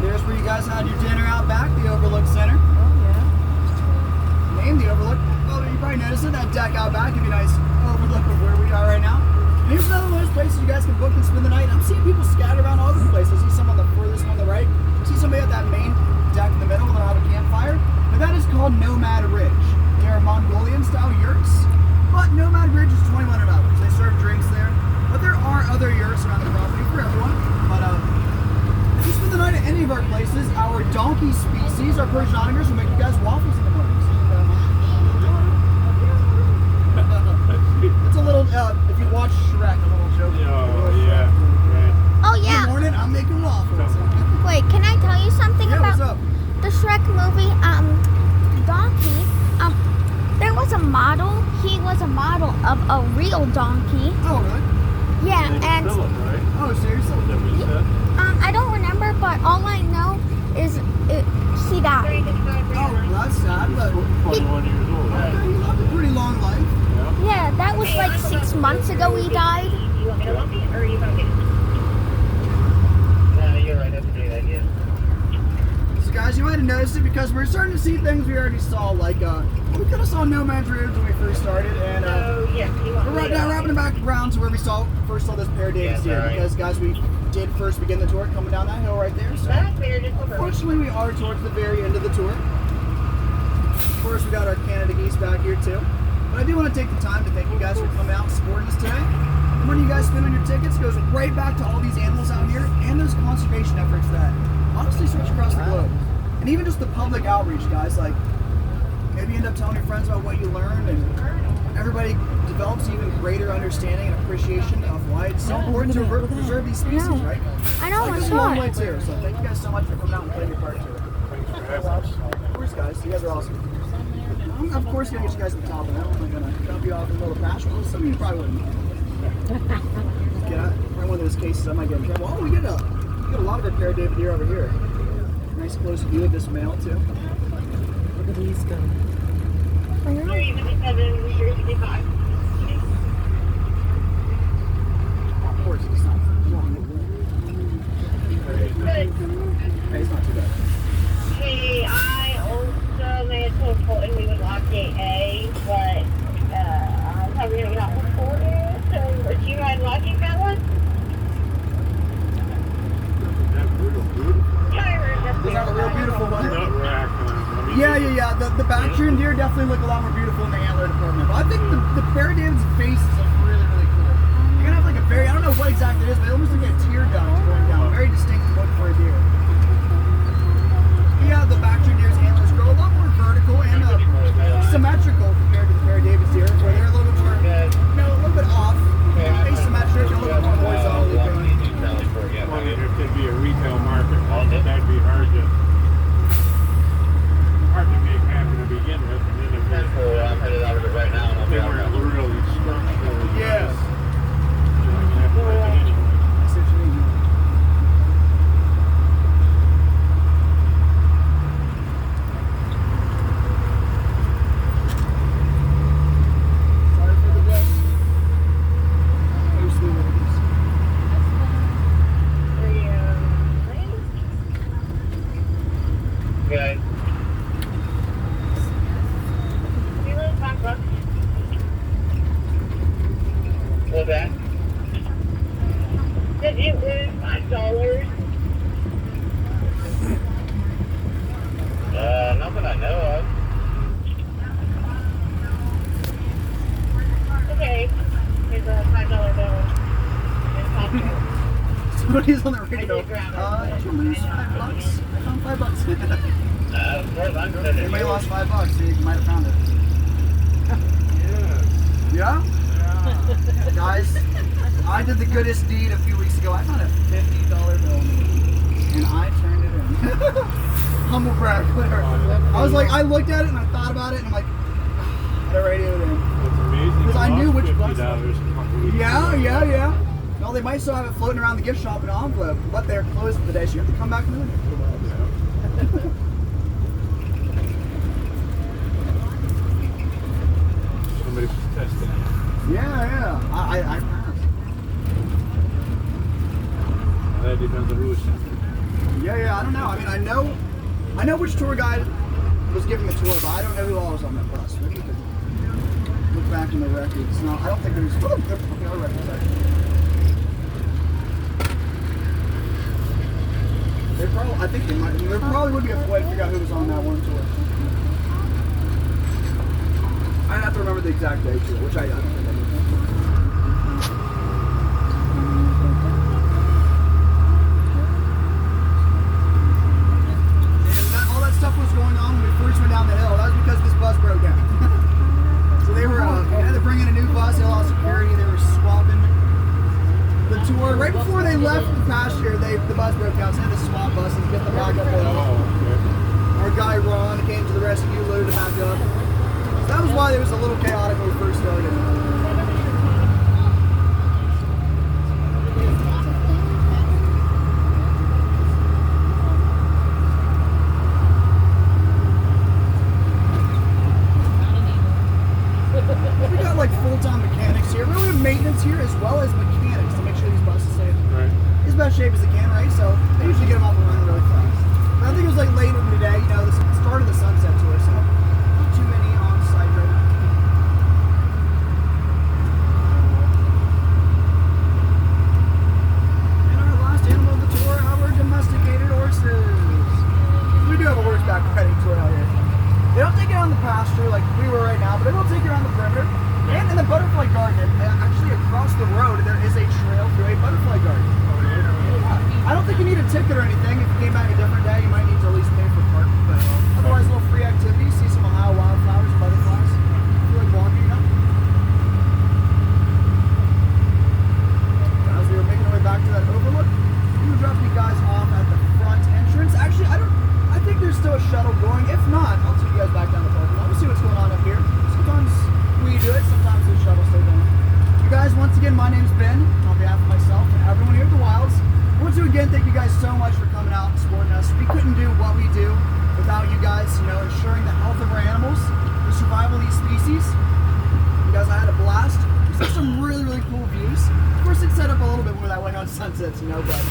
There's where you guys had your dinner out back, the Overlook Center. Oh, yeah. Named the Overlook. Well, you probably noticed it, that deck out back, give you a nice overlook of where we are right now. And here's another one of those places you guys can book and spend the night. I'm seeing people scattered around all over the place. I see some on the furthest one on the right. I see somebody at that main deck in the middle, and they'll have a campfire. But that is called Nomad Ridge. They are Mongolian-style yurts, but Nomad Ridge is $2,100. They serve drinks there. But there are other yurts around the property for everyone. But if you spend the night at any of our places, our donkey species, our Persian onagers, will make you guys waffles in the mornings. It's a little, if you watch Shrek, a little joke. Oh, yeah. Oh Good yeah. morning, I'm making waffles. Wait, can I tell you something Yeah, about what's up? the Shrek movie? Donkey. There was a model. He was a model of a real donkey. Oh, really? Yeah, and Philip, right? Oh, seriously? Is that what you said? I don't remember, but all I know is he died. Oh, well, that's sad, but 21 years old. okay, you lived a pretty long life. Yeah, that was like 6 months ago he died. You want me to look it, or you want me to? No, you're right. That's a great idea. So, guys, you might have noticed it because we're starting to see things we already saw. Like, we could have saw Nomad Ridge when we first started, and So, yes, you want we're me right to now wrapping it back around to where we first saw this pair of Davis Yes, deer. alright. Because, guys, we did first begin the tour coming down that hill right there. So, That's fair, just over. unfortunately, we are towards the very end of the tour. Of course, we got our Canada geese back here too. But I do want to take the time to thank you guys for coming out and supporting us today. The money you guys spend on your tickets goes right back to all these animals out here and those conservation efforts that honestly stretch across the globe. And even just the public outreach, guys. Like, maybe you end up telling your friends about what you learned, and everybody develops even greater understanding and appreciation of why it's so important to preserve these species, right? I know, Like, I goes a saw long way it. too. So thank you guys so much for coming out and playing your part too. Thanks for having us. Of course, guys. You guys are awesome. I'm of course gonna get you guys to the top of that. I'm not gonna dump you off in the middle of pasture. Some of you probably wouldn't. Get out. Probably one of those cases I might get in trouble. Oh, we get a lot of our pair of David deer over here. Nice close view of this male too. Look at these guys. 357, 355. Of course, it's not long. Good. Hey, it's not too bad. Hey, I also made a told Colton we would lock gate A, but I'm probably gonna not recorded. So, do you mind locking that one? That's real beautiful. Those are the real beautiful ones. Nut rack. Yeah. The Bactrian deer definitely look a lot more beautiful in the antler department. But I think the Pair David's face is like really, really cool. You're gonna have like a very, I don't know what exactly it is, but it almost like a tear duct going down. Very distinct look for a deer. Yeah, the Bactrian deer's antlers grow a lot more vertical and symmetrical compared to the Pair David's deer, where they're a little bit more, a little bit off, asymmetric, and a little bit more horizontally growing. Well, if there'd be a retail market, that'd be hard to make happen to begin with. And then if I'm headed out of it right now. they weren't really structural. Yeah. You're not gonna have to make it anyway. I see what you mean. Did you lose $5? I found $5. Anybody lost $5? You might have found it. Yes. Yeah? Guys, I did the goodest deed a few weeks ago. I found a $50 bill and I turned it in. Humble brag, whatever. I was like, I looked at it and I thought about it and I'm like, I radioed it in. It's amazing. Because I knew which bucks. $50. Yeah. Well, they might still have it floating around the gift shop in an envelope, but they're closed for the day, so you have to come back another day. Somebody's testing it. Yeah. I passed. That depends on who was sent. Yeah. I don't know. I mean, I know which tour guide was giving the tour, but I don't know who all was on that bus. Maybe we could look back in the records. No, I don't think there's. Oh, there are records actually. They probably, I think they might. There probably would be a way to figure out who was on that one tour. I'd have to remember the exact date too, which I don't think I do. And all that stuff was going on when we first went down the hill. That was because this bus broke down. So they were, they had to bring in a new bus. They lost security. They were swapping the tour. Right before they left the pasture, the bus broke down. So they had to swap buses, get them back up there. Our guy Ron came to the rescue, loaded them back up. So that was why it was a little chaotic when we first started. We got like full-time mechanics here. We have maintenance here as well as mechanics to make sure these buses stay in as best shape as they can, right? So they usually get them up and running really fast. But I think it was like late in the day, you know, the start of the sunset tour, so not too many on site right now. And our last animal of the tour, our domesticated horses. We do have a horseback riding tour out here. They don't take it on the pasture like we were right now, but they will take it around the perimeter. And in the butterfly garden, actually across the road, there is a trail through a butterfly garden. I don't think you need a ticket or anything. If you came back a different day, you might need to at least pay for parking. But otherwise, a little free activity. See some Ohio wildflowers and butterflies. If you like walking, you know. As we were making our way back to that overlook, we were dropping you guys off at the front entrance. Actually, I think there's still a shuttle going. If not, I'll take you guys back down the parking lot. We'll see what's going on up here. Sometimes we do it, sometimes the shuttle stays on. You guys, once again, my name's Ben. On behalf of myself and everyone here at the Wilds, I want to again thank you guys so much for coming out and supporting us. We couldn't do what we do without you guys, you know, ensuring the health of our animals, the survival of these species. You guys, I had a blast. We saw some really, really cool views. Of course, it's set up a little bit more that way on sunsets, you know, but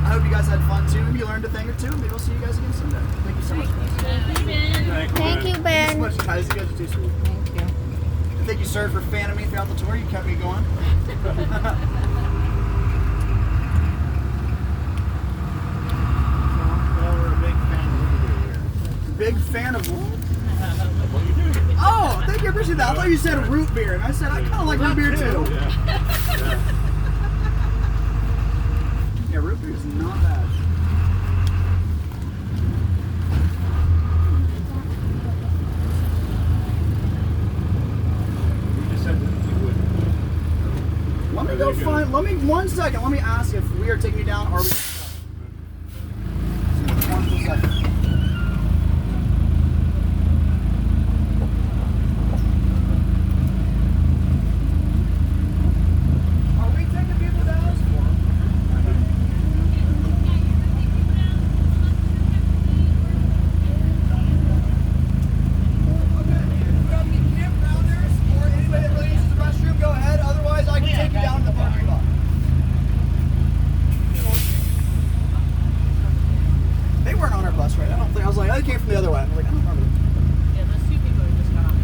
I hope you guys had fun too. Maybe you learned a thing or two. Maybe we'll see you guys again someday. Thank you so much. Thank you, Ben. Thank you so much, guys. You guys are too sweet. Thank you. And thank you, sir, for fanning me throughout the tour. You kept me going. Well, we're a big fan of you here. Big fan of what? Oh, thank you. I appreciate that. I thought you said root beer, and I said I kind of like root beer too. Yeah, root beer is not bad. We just said that you would. Let me go find. Let me 1 second. Let me ask if we are taking you down or we. 1 second. Are we taking people down? Okay. If you have any campgrounders or anybody that really uses the restroom, go ahead. Otherwise, I can take you down to the parking lot. They weren't on our bus, right? I don't think. I was like, they came from the other way. I'm like, I don't remember them. Yeah, those two people who just got off.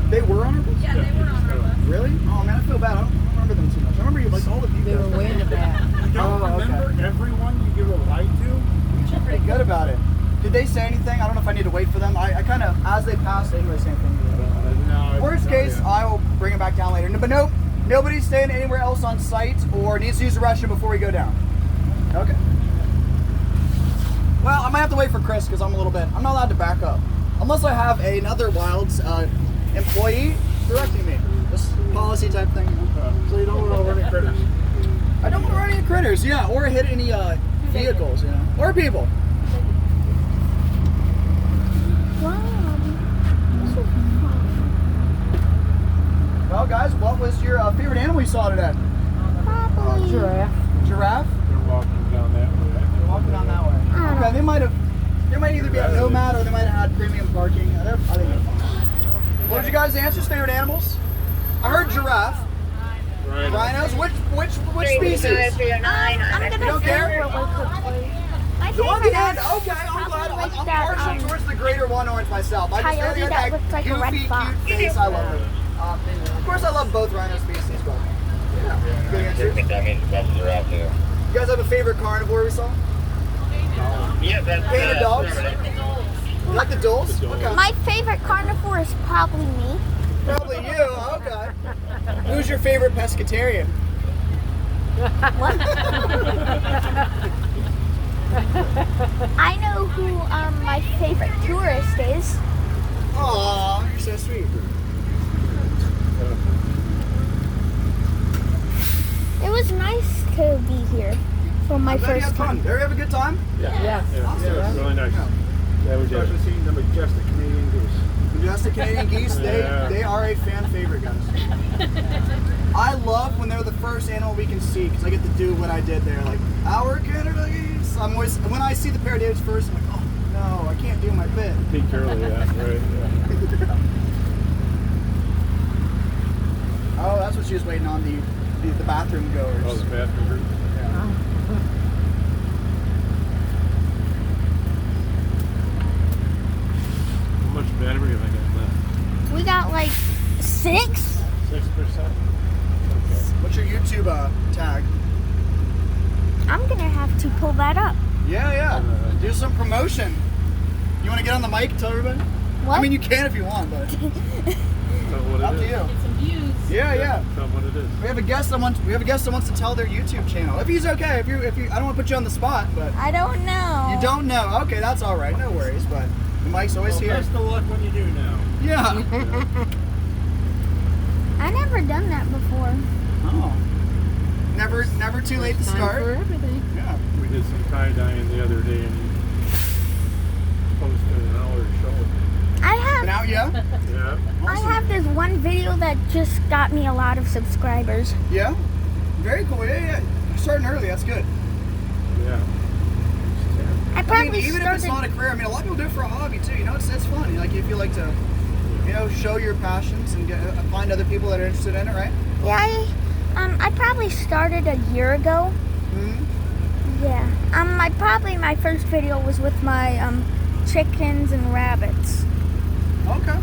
They were on our bus? Yeah, they were on our bus. Really? Oh man, I feel bad. I don't remember them too much. I remember you like all the people. They were way in the back. You don't Oh, okay. remember everyone you give a ride to? You're pretty good about it. Did they say anything? I don't know if I need to wait for them. I kind of, as they passed, they didn't really say anything. No. Worst case, I will bring them back down later. But nope, nobody's staying anywhere else on site or needs to use the restroom before we go down. Okay. Well, I might have to wait for Chris because I'm not allowed to back up. Unless I have another Wilds employee directing me. This policy type thing. So you don't want to run any critters. I don't want to run any critters, yeah, or hit any vehicles, you know, or people. This was fun. Well, guys, what was your favorite animal you saw today? Probably. Giraffe. Giraffe? They're walking down that way. They're walking down that way. I don't Okay, know. they might either be a nomad or they might have had premium parking. I think they're fine. What did you guys' answers? Favorite animals? I heard giraffe. Rhinos? Which species? I'm gonna You don't care? My The one at the favorite end, is okay, I'm glad. probably I'm that, partial towards the greater one orange myself. I just coyote really that like looks like a red goofy, fox. cute face. I love it. Of course, I love both rhino species, but yeah, good answer. That means the buses are out too. You guys have a favorite carnivore we saw? Yeah, that's Painted dogs? You like the doles? Okay. My favorite carnivore is probably me. Probably you, okay. Who's your favorite pescatarian? What? I know who my favorite tourist is. Aw, you're so sweet. It was nice to be here for my I'm glad you first had fun. time. Did you have a good time? Yes. Yeah, it was really nice. Yeah, we did. Especially seeing the majestic Canadian goose. Majestic Canadian geese, Yeah. they are a fan favorite, guys. I love when they're the first animal we can see because I get to do what I did there. Like, our Canada geese. I'm always, when I see the pair of Davids first, I'm like, oh no, I can't do my bit. Peaked early, yeah, right, yeah. Oh, that's what she was waiting on, the bathroom goers. Oh, the bathroom group. How much battery have I got left? We got like 6. 6%? Okay. What's your YouTube tag? I'm gonna have to pull that up. Yeah. Do some promotion. You want to get on the mic and tell everybody? What? I mean, you can if you want, but Tell what up it to is. you. Get some views. Yeah. Tell what it is. We have a guest that wants to tell their YouTube channel. If he's okay, if you, I don't want to put you on the spot, but I don't know. you don't know. Okay, that's all right. No worries. But the mic's always here. Best of luck when you do now. Yeah. I never done that before. Oh. Never too late to Time start. for everything. Yeah. We did some tie-dyeing the other day and posted an hour show. Been out yet? Yeah. I have this one video that just got me a lot of subscribers. Yeah. Very cool. Yeah. You're starting early. That's good. Yeah. I probably I mean, even if it's started. not a career, I mean, a lot of people do it for a hobby too. You know, it's fun. Like if you like to, you know, show your passions and find other people that are interested in it, right? Yeah, I probably started a year ago. Mm-hmm. Yeah. My first video was with my chickens and rabbits. Okay.